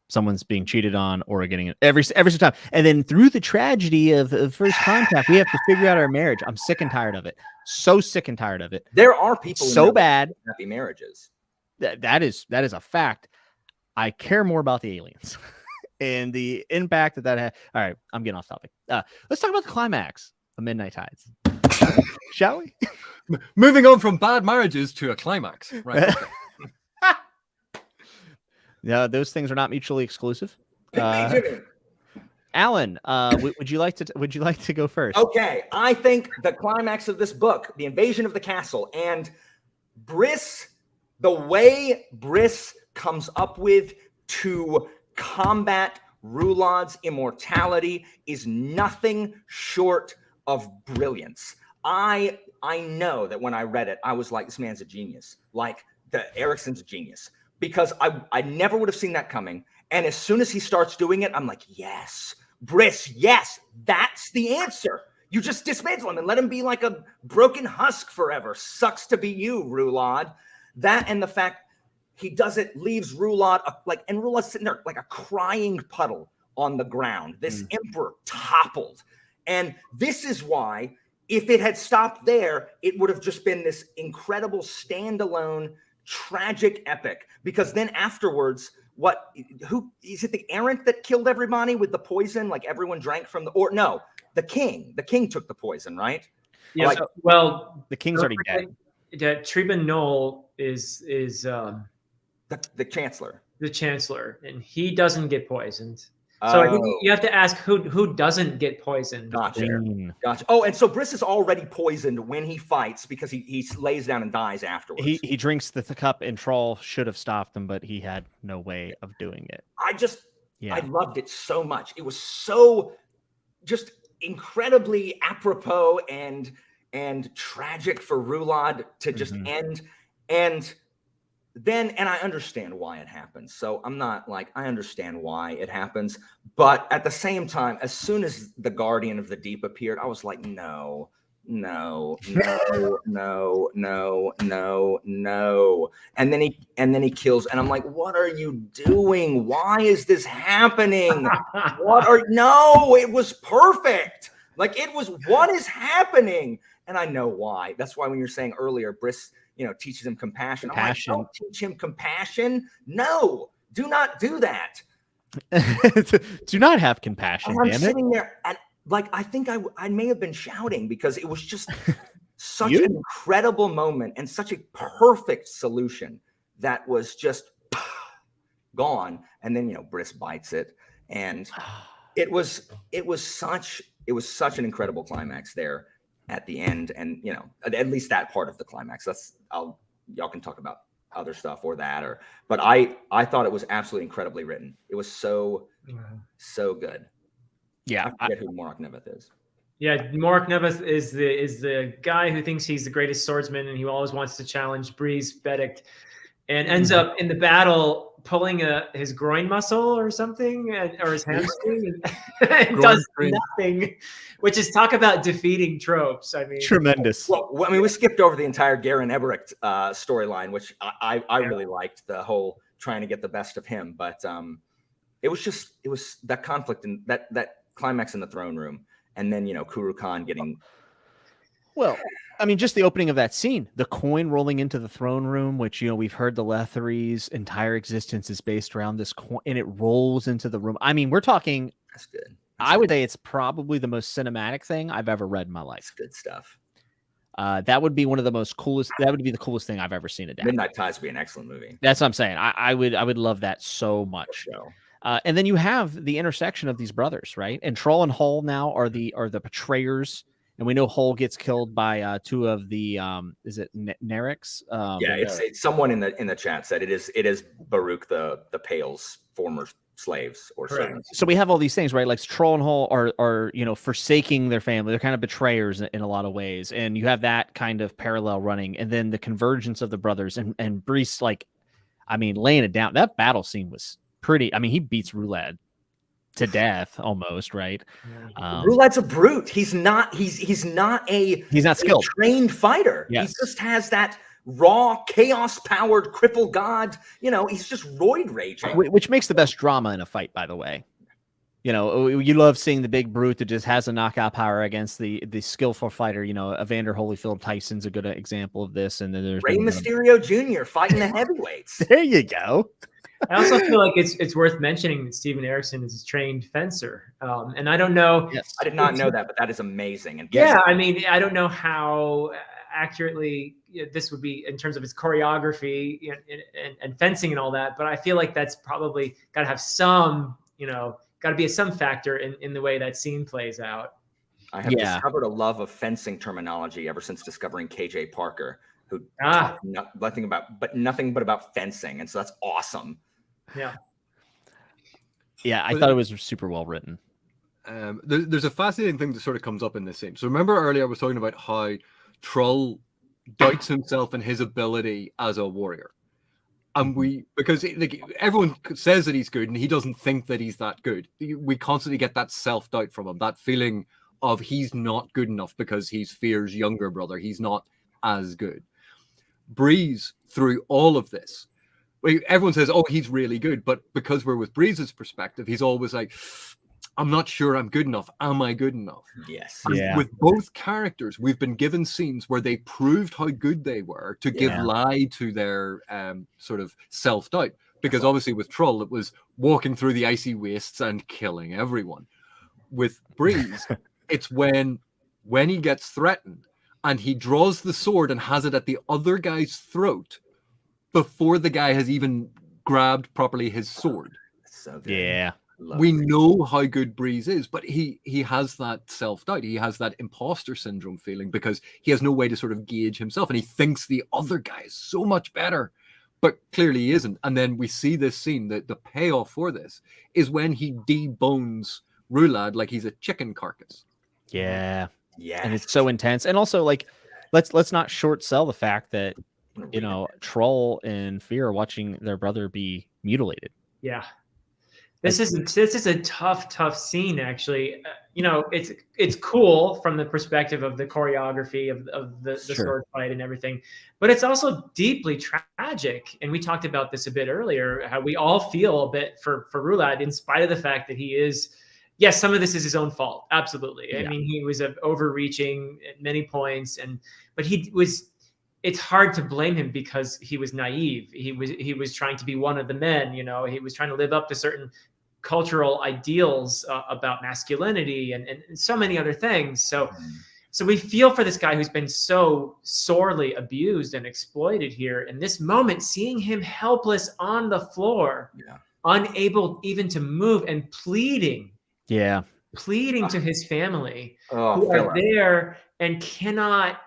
Someone's being cheated on, or getting it every single time. And then through the tragedy of first contact, we have to figure out our marriage. I'm sick and tired of it. So sick and tired of it. There are people so bad happy marriages. That is a fact. I care more about the aliens and the impact that had. All right, I'm getting off topic. Let's talk about the climax of Midnight Tides, shall we? Moving on from bad marriages to a climax, right? No, those things are not mutually exclusive. Alan, would you like to go first? Okay, I think the climax of this book, the invasion of the castle, and Briss, the way Briss comes up with to combat Rulad's immortality is nothing short of brilliance. I know that when I read it, I was like, this man's a genius. Like, Erikson's a genius. Because I never would have seen that coming. And as soon as he starts doing it, I'm like, yes, Briss, yes, that's the answer. You just dismantle him and let him be like a broken husk forever. Sucks to be you, Rulad. That, and the fact he does it, leaves Rulad and Rulad's sitting there like a crying puddle on the ground. This emperor toppled. And this is why, if it had stopped there, it would have just been this incredible standalone tragic epic. Because then afterwards, who is it, the errant that killed everybody with the poison? Like everyone drank from the king. The king took the poison, right? Yeah. Like, Well, the king's already dead. Tribune Knoll is the chancellor. The chancellor, and he doesn't get poisoned. So I think you have to ask who doesn't get poisoned. Gotcha. Oh, and so Briss is already poisoned when he fights because he lays down and dies afterwards. He drinks the cup, and Troll should have stopped him, but he had no way of doing it. I loved it so much. It was so just incredibly apropos and tragic for Rulad to just end. And I understand why it happens. So I'm not like, I understand why it happens. But at the same time, as soon as the Guardian of the Deep appeared, I was like, no. And then he kills, and I'm like, what are you doing? Why is this happening? It was perfect. Like, it was, what is happening? And I know why. That's why when you're saying earlier, Briss, teaches him compassion. I'm like, don't teach him compassion. No, do not do that. Do not have compassion. I'm sitting there, and I think I may have been shouting because it was just such an incredible moment and such a perfect solution that was just gone. And then Briss bites it, and it was such an incredible climax there at the end. And at least that part of the climax. Y'all can talk about other stuff but I thought it was absolutely incredibly written. It was so good. Yeah, I forget who Morak Neveth is. Yeah, Morak Neveth is the guy who thinks he's the greatest swordsman, and he always wants to challenge Breeze Benedict, and ends up in the battle pulling his groin muscle or something, or his hamstring, and does nothing. Which is, talk about defeating tropes. I mean, tremendous. Well, we skipped over the entire Garen Ebericht storyline, which I really liked, the whole trying to get the best of him. But it was that conflict and that climax in the throne room, and then Kuru Khan getting. Well, I mean, just the opening of that scene, the coin rolling into the throne room, which we've heard the Leathery's entire existence is based around this coin, and it rolls into the room. I mean, we're talking. That's good. I would say it's probably the most cinematic thing I've ever read in my life. That's good stuff. That would be one of the most coolest. That would be the coolest thing I've ever seen. Midnight Tides would be an excellent movie. That's what I'm saying. I would love that so much. And then you have the intersection of these brothers, right? And Troll and Hull now are the betrayers, and we know Hull gets killed by two of the is it Nerix? It's someone in the chat said it is Baruch the Pale's former slaves or servants. So we have all these things, right? Like Troll and Hull are forsaking their family. They're kind of betrayers in a lot of ways, and you have that kind of parallel running, and then the convergence of the brothers and Breeze, laying it down. That battle scene was pretty. I mean, he beats Rulad to death almost, right? Rulad's a brute. He's not skilled, trained fighter. Yes. He just has that raw, chaos-powered cripple god. He's just roid raging, which makes the best drama in a fight, by the way. You love seeing the big brute that just has a knockout power against the skillful fighter. Evander Holyfield Tyson's a good example of this, and then there's Rey Mysterio Jr. fighting the heavyweights. There you go. I also feel like it's worth mentioning that Steven Erikson is a trained fencer, and I don't know. Yes, I did not know that, but that is amazing. And I mean, I don't know how accurately this would be in terms of its choreography and fencing and all that, but I feel like that's probably got to have some, got to be some factor in the way that scene plays out. I have discovered a love of fencing terminology ever since discovering KJ Parker, who nothing but about fencing, and so that's awesome. Yeah, I thought it was super well written. There's a fascinating thing that sort of comes up in this scene. So remember earlier I was talking about how Troll doubts himself and his ability as a warrior, and because everyone says that he's good and he doesn't think that he's that good. We constantly get that self-doubt from him, that feeling of he's not good enough because he's Fear's younger brother. He's not as good. Breeze, through all of this, everyone says, oh, he's really good, but because we're with Breeze's perspective, he's always like, I'm not sure I'm good enough. Am I good enough? Yes. And with both characters, we've been given scenes where they proved how good they were to give lie to their sort of self-doubt. Because obviously with Troll, it was walking through the icy wastes and killing everyone. With Breeze, it's when he gets threatened and he draws the sword and has it at the other guy's throat before the guy has even grabbed properly his sword. So good. Yeah. We know how good Breeze is, but he has that self-doubt. He has that imposter syndrome feeling because he has no way to sort of gauge himself, and he thinks the other guy is so much better, but clearly he isn't. And then we see this scene, that the payoff for this is when he debones Rulad like he's a chicken carcass. Yeah. Yeah. And it's so intense. And also, like, let's not short sell the fact that, you know, Troll and Fear are watching their brother be mutilated. Yeah. This is a tough scene, actually. You know, it's cool from the perspective of the choreography of the sword fight and everything, but it's also deeply tragic. And we talked about this a bit earlier, how we all feel a bit for Rulad, in spite of the fact that he is, yes, some of this is his own fault. Absolutely. I mean, he was overreaching at many points, but it's hard to blame him because he was naive. He was trying to be one of the men, you know, he was trying to live up to certain cultural ideals about masculinity and so many other things. So we feel for this guy who's been so sorely abused and exploited here. In this moment, seeing him helpless on the floor, unable even to move, and pleading to his family who are there and cannot.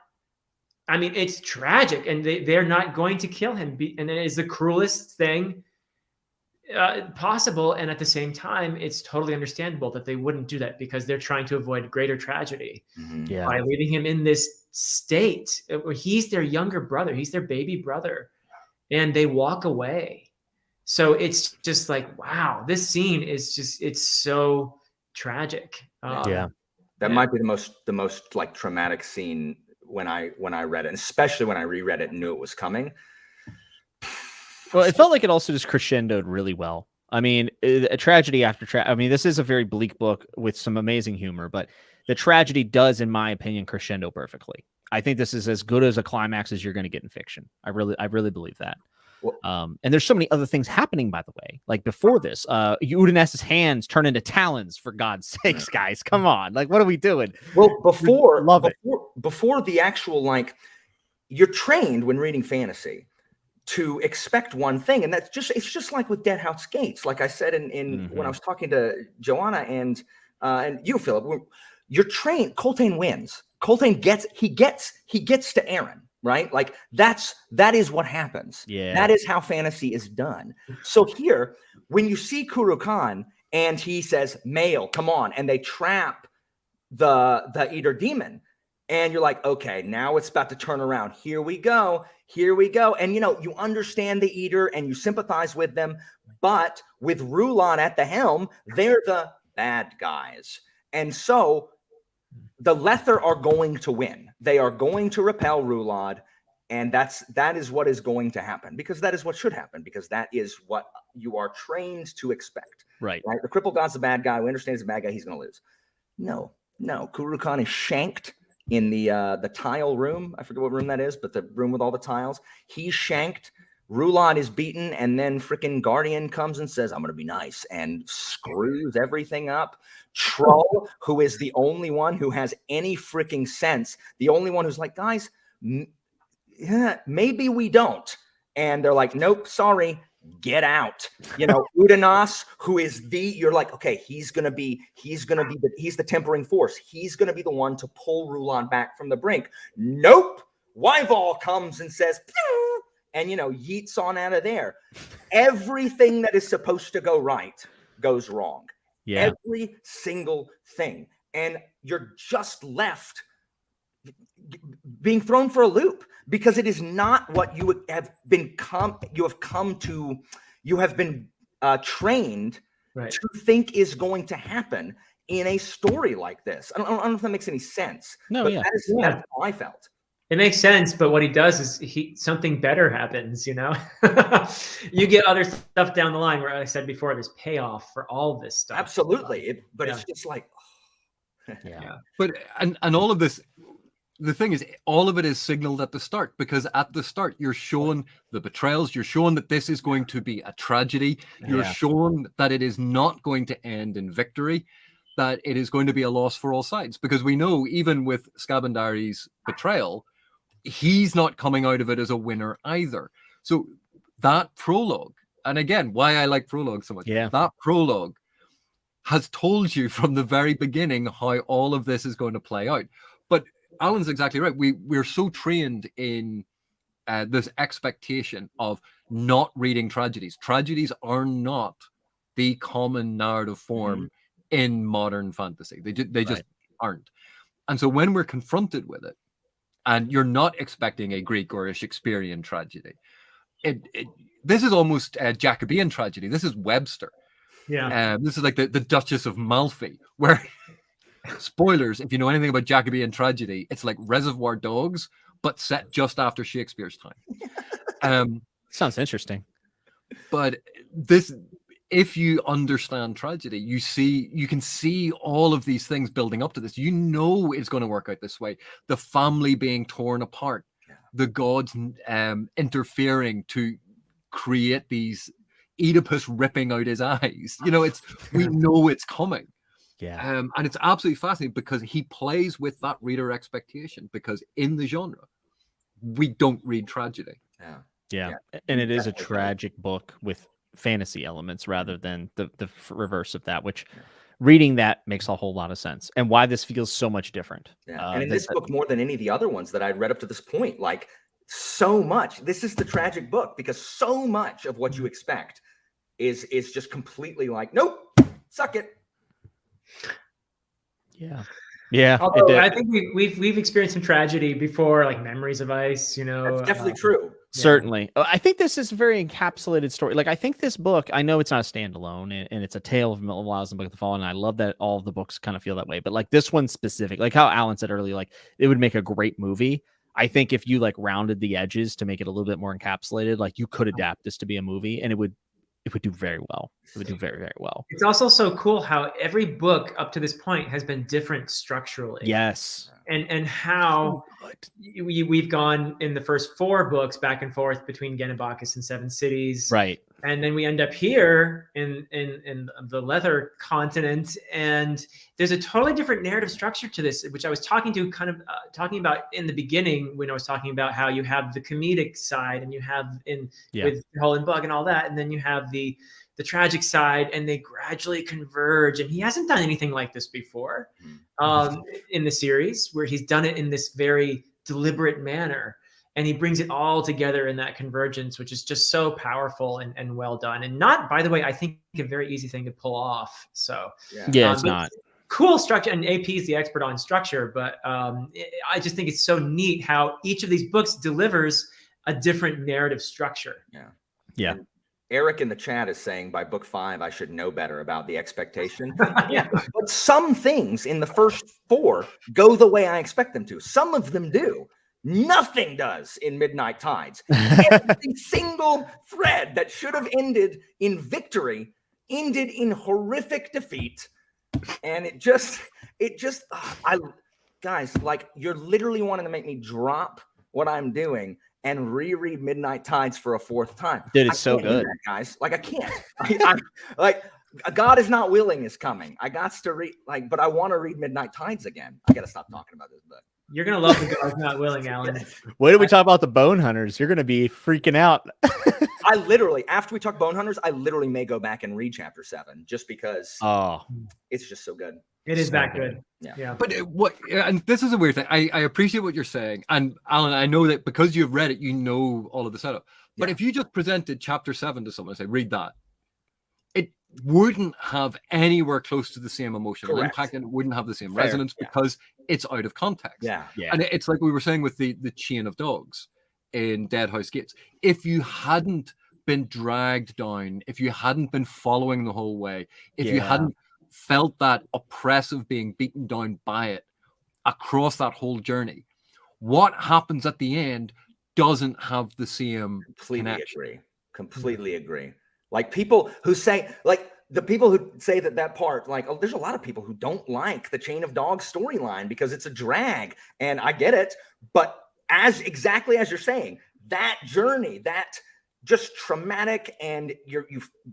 I mean, it's tragic, and they're not going to kill him. And it is the cruelest thing possible. And at the same time, it's totally understandable that they wouldn't do that because they're trying to avoid greater tragedy by leaving him in this state. He's their younger brother. He's their baby brother. And they walk away. So it's just like, wow, this scene is just, it's so tragic. That might be the most like traumatic scene when I read it, and especially when I reread it and knew it was coming. Well, it felt like it also just crescendoed really well. I mean, a tragedy after tragedy. I mean, this is a very bleak book with some amazing humor, but the tragedy does, in my opinion, crescendo perfectly. I think this is as good as a climax as you're going to get in fiction. I really believe that. Well, and there's so many other things happening, by the way. Like before this, Udenas' hands turn into talons, for God's sakes, guys. Come on. Like, what are we doing? Well, before the actual, like, you're trained when reading fantasy to expect one thing, and it's just like with Dead House Gates. Like I said when I was talking to Joanna and you, Philip, you're trained. Coltane wins. Coltane gets to Aaron, right? Like that is what happens. Yeah, that is how fantasy is done. So here, when you see Kuru-Khan and he says, "Male, come on," and they trap the Eater demon. And you're like, okay, now it's about to turn around. Here we go. And, you know, you understand the Eater and you sympathize with them. But with Rulad at the helm, they're the bad guys. And so the Lether are going to win. They are going to repel Rulad. And that is what is going to happen, because that is what should happen, because that is what you are trained to expect. Right? The crippled god's the bad guy. We understand he's a bad guy. He's going to lose. No. Kuru-Khan is shanked in the tile room. I forget what room that is, but the room with all the tiles. He's shanked. Rulad is beaten, and then freaking Guardian comes and says, "I'm going to be nice," and screws everything up. Troll, who is the only one who has any freaking sense, the only one who's like, "Guys, maybe we don't," and they're like, "Nope, sorry, get out." You know, Udenas, who is you're like, okay, he's the tempering force. He's gonna be the one to pull Rulad back from the brink. Nope. Wyval comes and says, "Pew!" and you know, yeets on out of there. Everything that is supposed to go right goes wrong. Yeah. Every single thing. And you're just left being thrown for a loop, because it is not what you have been trained to think is going to happen in a story like this. I don't know if that makes any sense. No, but yeah. That's how I felt. It makes sense, but what he does is something better happens, you know? You get other stuff down the line where I said before, there's payoff for all this stuff. Absolutely. But Yeah. it's just like, Yeah. But and all of this, the thing is, all of it is signaled at the start, because at the start you're shown the betrayals, you're shown that this is going to be a tragedy, you're Yeah. shown that it is not going to end in victory, that it is going to be a loss for all sides, because we know even with Scabandari's betrayal, he's not coming out of it as a winner either. So that prologue, and again, why I like Prolog so much, that prologue has told you from the very beginning how all of this is going to play out. But Alan's exactly right. We're so trained in this expectation of not reading tragedies. Tragedies are not the common narrative form in modern fantasy. They just aren't. And so when we're confronted with it, and you're not expecting a Greek or a Shakespearean tragedy, this is almost a Jacobean tragedy. This is Webster. Yeah. This is like the Duchess of Malfi, where spoilers, if you know anything about Jacobean tragedy, it's like Reservoir Dogs, but set just after Shakespeare's time. Sounds interesting. But this, if you understand tragedy, you can see all of these things building up to this. You know it's going to work out this way. The family being torn apart, the gods interfering to create these, Oedipus ripping out his eyes. You know, we know it's coming. Yeah. And it's absolutely fascinating because he plays with that reader expectation, because in the genre, we don't read tragedy. Yeah. And it is a tragic book with fantasy elements rather than the reverse of that, which reading that makes a whole lot of sense, and why this feels so much different. And in this book, more than any of the other ones that I'd read up to this point, like so much, this is the tragic book, because so much of what you expect is just completely like, nope, suck it. Yeah. Although I think we've experienced some tragedy before, like Memories of Ice, you know. That's definitely true. Certainly. I think this is a very encapsulated story. Like, I think this book, I know it's not a standalone, and it's a tale of Malazan Book of the Fallen, and I love that all of the books kind of feel that way. But like this one specific, like how Alan said earlier, like it would make a great movie. I think if you like rounded the edges to make it a little bit more encapsulated, like you could adapt this to be a movie, and it would do very well. It would do very, very well. It's also so cool how every book up to this point has been different structurally. Yes. And how we've gone in the first 4 books back and forth between Genebacchus and Seven Cities. Right. And then we end up here in the Leather Continent, and there's a totally different narrative structure to this, which I was talking about in the beginning when I was talking about how you have the comedic with Hull and Bug and all that, and then you have the tragic side, and they gradually converge. And he hasn't done anything like this before in the series, where he's done it in this very deliberate manner. And he brings it all together in that convergence, which is just so powerful and well done. And not, by the way, I think a very easy thing to pull off. So it's not. Cool structure. And AP is the expert on structure, but I just think it's so neat how each of these books delivers a different narrative structure. Yeah. Eric in the chat is saying by book 5, I should know better about the expectation. But some things in the first 4 go the way I expect them to. Some of them do. Nothing does in Midnight Tides. Every single thread that should have ended in victory ended in horrific defeat. And guys, like, you're literally wanting to make me drop what I'm doing and reread Midnight Tides for a 4th time. Dude, it's so good, guys. Like, I can't. Like, God is Not Willing is coming. I got to read, but I want to read Midnight Tides again. I got to stop talking about this book. You're gonna love the God's Not Willing, Alan. Wait till we talk about the Bone Hunters. You're gonna be freaking out. I literally, after we talk Bone Hunters, I literally may go back and read chapter 7 just because it's just so good. It is that good. Yeah. But and this is a weird thing. I appreciate what you're saying. And Alan, I know that because you've read it, you know all of the setup. But if you just presented chapter 7 to someone and say, read that, it wouldn't have anywhere close to the same emotional impact, and it wouldn't have the same resonance because it's out of context. And it's like we were saying with the chain of dogs in Dead House Gates. If you hadn't been dragged down, if you hadn't been following the whole way, if you hadn't felt that oppressive being beaten down by it across that whole journey, what happens at the end doesn't have the same Completely agree. Like people who say, like the people who say that part, like, oh, there's a lot of people who don't like the Chain of Dogs storyline because it's a drag, and I get it. But exactly as you're saying, that journey, that just traumatic, and you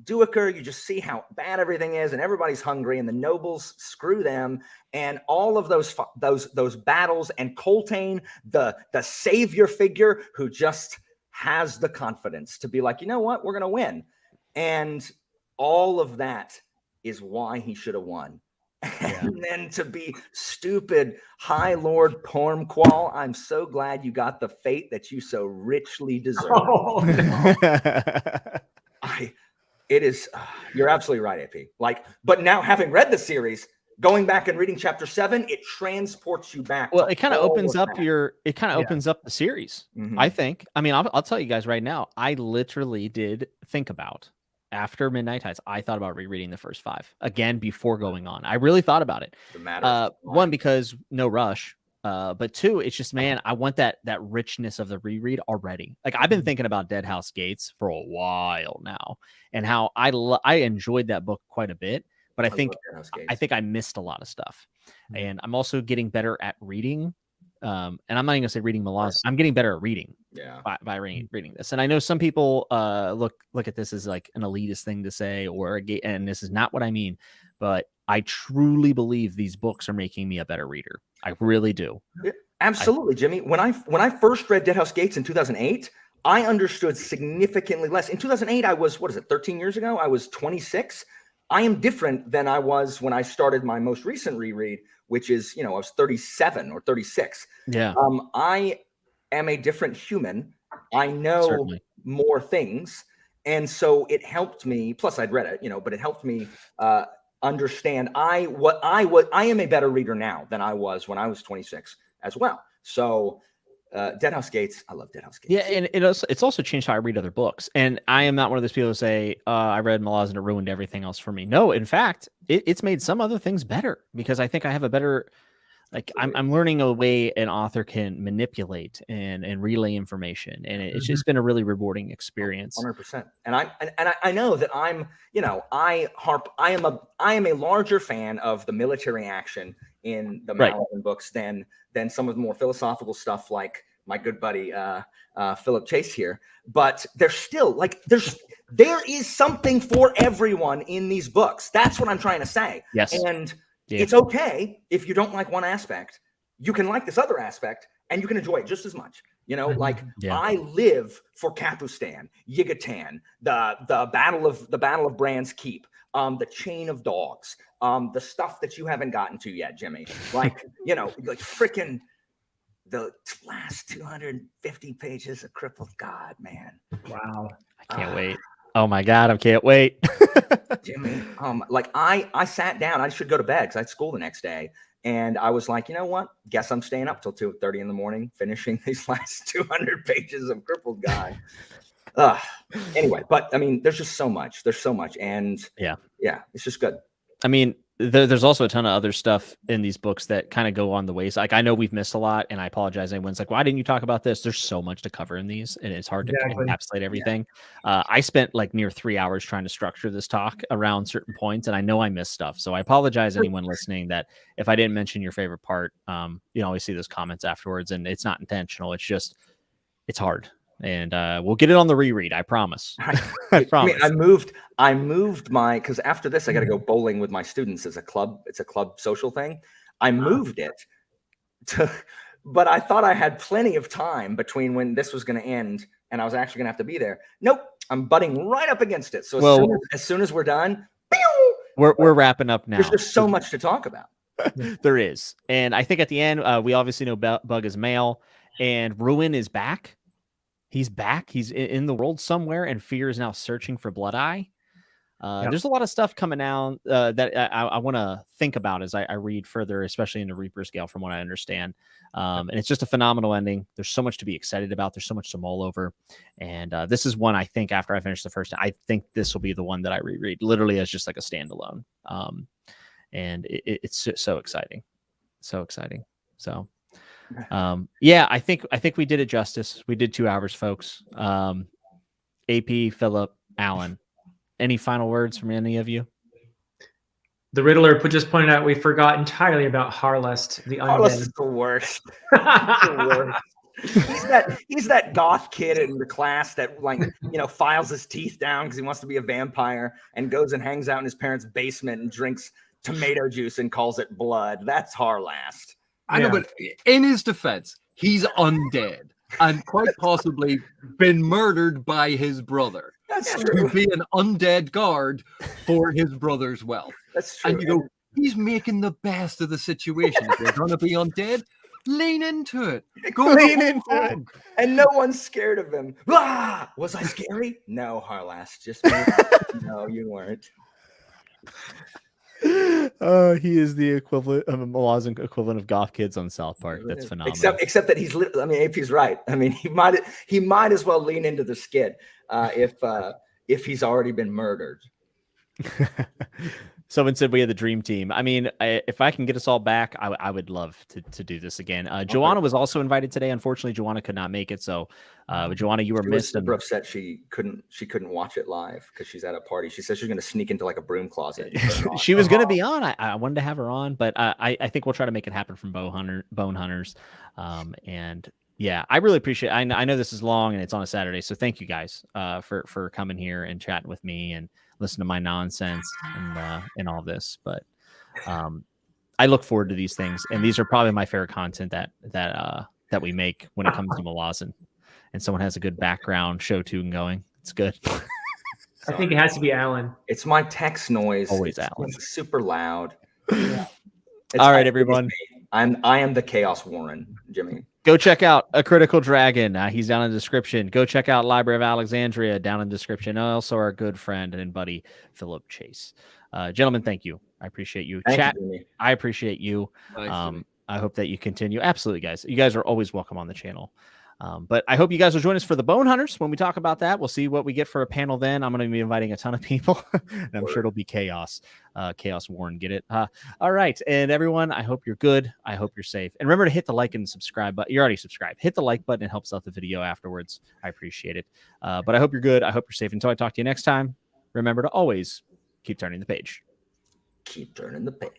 do occur, you just see how bad everything is, and everybody's hungry, and the nobles screw them, and all of those battles, and Coltane, the savior figure who just has the confidence to be like, you know what, we're gonna win, and all of that is why he should have won. And then to be stupid, High Lord Pormqual, I'm so glad you got the fate that you so richly deserve. Oh, no. It is, you're absolutely right, AP. Like, but now having read the series, going back and reading chapter 7, it transports you back. Well, it kind of opens up opens up the series. Mhm. I think. I mean, I'll tell you guys right now. I literally did think about, after Midnight Tides, I thought about rereading the first 5 again before going on. I really thought about it. One, because no rush. But 2, it's just, man, I want that richness of the reread already. Like, I've been thinking about Dead House Gates for a while now, and how I enjoyed that book quite a bit. But I think I missed a lot of stuff, and I'm also getting better at reading. And I'm not even gonna say reading Malazan. I'm getting better at reading. By reading this. And I know some people look at this as like an elitist thing to say, and this is not what I mean. But I truly believe these books are making me a better reader. I really do. Absolutely, Jimmy. When I first read Dead House Gates in 2008, I understood significantly less. In 2008, I was, 13 years ago? I was 26. I am different than I was when I started my most recent reread, which is, I was 37 or 36. Yeah. I am a different human. I know more things. And so it helped me, plus I'd read it, but it helped me understand I am a better reader now than I was when I was 26 as well. So Dead House Gates, I love Dead House Gates. Yeah, and it's also changed how I read other books. And I am not one of those people who say, I read Malazan and it ruined everything else for me. No, in fact, it's made some other things better, because I think I have a better, like, I'm learning a way an author can manipulate and relay information, and it's just been a really rewarding experience. 100%. And I know that I am a larger fan of the military action in the Malazan books than some of the more philosophical stuff, like my good buddy Philip Chase here. But there's still, like, there is something for everyone in these books. That's what I'm trying to say. Yes. And it's okay if you don't like one aspect. You can like this other aspect, and you can enjoy it just as much. I live for Kapustan, Yigatan, the battle of Bran's Keep, the Chain of Dogs, the stuff that you haven't gotten to yet, Jimmy. Like, like freaking the last 250 pages of Crippled God, man. Wow. I can't wait. Oh my God, I can't wait. Jimmy, like I sat down, I should go to bed because I had school the next day. And I was like, you know what? Guess I'm staying up till 2:30 in the morning, finishing these last 200 pages of Crippled God. Anyway, but I mean, there's just so much. There's so much. And yeah, it's just good. I mean, there's also a ton of other stuff in these books that kind of go on the wayside. Like, I know we've missed a lot, and I apologize. Everyone's like, why didn't you talk about this? There's so much to cover in these, and it's hard to encapsulate everything. I spent like near 3 hours trying to structure this talk around certain points, and I know I missed stuff. So I apologize anyone listening that if I didn't mention your favorite part. You always see those comments afterwards, and it's not intentional. It's just, it's hard. And we'll get it on the reread. I promise. I promise. I moved my, because after this I got to go bowling with my students as a club. It's a club social thing. I moved it to, but I thought I had plenty of time between when this was going to end and I was actually going to have to be there. Nope, I'm butting right up against it. So as soon as we're done, we're wrapping up now. There's just so much to talk about. There is, and I think at the end we obviously know Bug is male, and Ruin is back. He's back. He's in the world somewhere, and Fear is now searching for Blood Eye. There's a lot of stuff coming out that I want to think about as I read further, especially into Reaper's Gale, from what I understand. And it's just a phenomenal ending. There's so much to be excited about. There's so much to mull over. And this is one I think after I finish the first, I think this will be the one that I reread, literally as just like a standalone. And it's so exciting. So exciting. So Yeah, I think we did it justice. We did 2 hours, folks. AP, Philip, Alan. Any final words from any of you? The Riddler just pointed out we forgot entirely about Harlest, the Carlos undead. is the worst. The worst. He's that goth kid in the class that, like, you know, files his teeth down because he wants to be a vampire and goes and hangs out in his parents' basement and drinks tomato juice and calls it blood. That's Harlast. I know, but in his defense, he's undead and quite possibly been murdered by his brother. That's To true. be an undead guard for his brother's wealth. That's true. And you go, he's making the best of the situation. If you're going to be undead, lean into it. Go Lean the into whole it. hog. And no one's scared of him. Ah! Was I scary? No, Harlast. Just me. No, you weren't. He is the equivalent of a Malazan equivalent of goth kids on South Park. That's phenomenal. Except that he's. I mean, AP's right. I mean, he might as well lean into the skid if he's already been murdered. Someone said we had the dream team. I mean, if I can get us all back, I would love to do this again. Joanna was also invited today. Unfortunately, Joanna could not make it. So, Joanna, you were missed. Super upset she couldn't watch it live because she's at a party. She says she's going to sneak into like a broom closet. She was going to be on. I wanted to have her on, but I think we'll try to make it happen from Bone Hunters. And yeah, I really appreciate it. I know this is long and it's on a Saturday, so thank you guys for coming here and chatting with me and listen to my nonsense and all this. But I look forward to these things, and these are probably my favorite content that we make when it comes to Malazan. And someone has a good background show tune going. It's good. I think it has to be Alan. It's my text noise. Always Alan. It's super loud. All right, everyone. I am the Chaos Warren, Jimmy. Go check out A Critical Dragon. He's down in the description. Go check out Library of Alexandria down in the description. Also, our good friend and buddy, Philip Chase. Gentlemen, thank you. I appreciate you. Thank you. I appreciate you. Thanks, I hope that you continue. Absolutely, guys. You guys are always welcome on the channel. But I hope you guys will join us for the Bone Hunters when we talk about that. We'll see what we get for a panel then. I'm going to be inviting a ton of people, and I'm sure it'll be chaos. Chaos Warren, get it? All right. And everyone, I hope you're good. I hope you're safe. And remember to hit the like and subscribe button. You're already subscribed. Hit the like button. It helps out the video afterwards. I appreciate it. But I hope you're good. I hope you're safe. Until I talk to you next time, remember to always keep turning the page. Keep turning the page.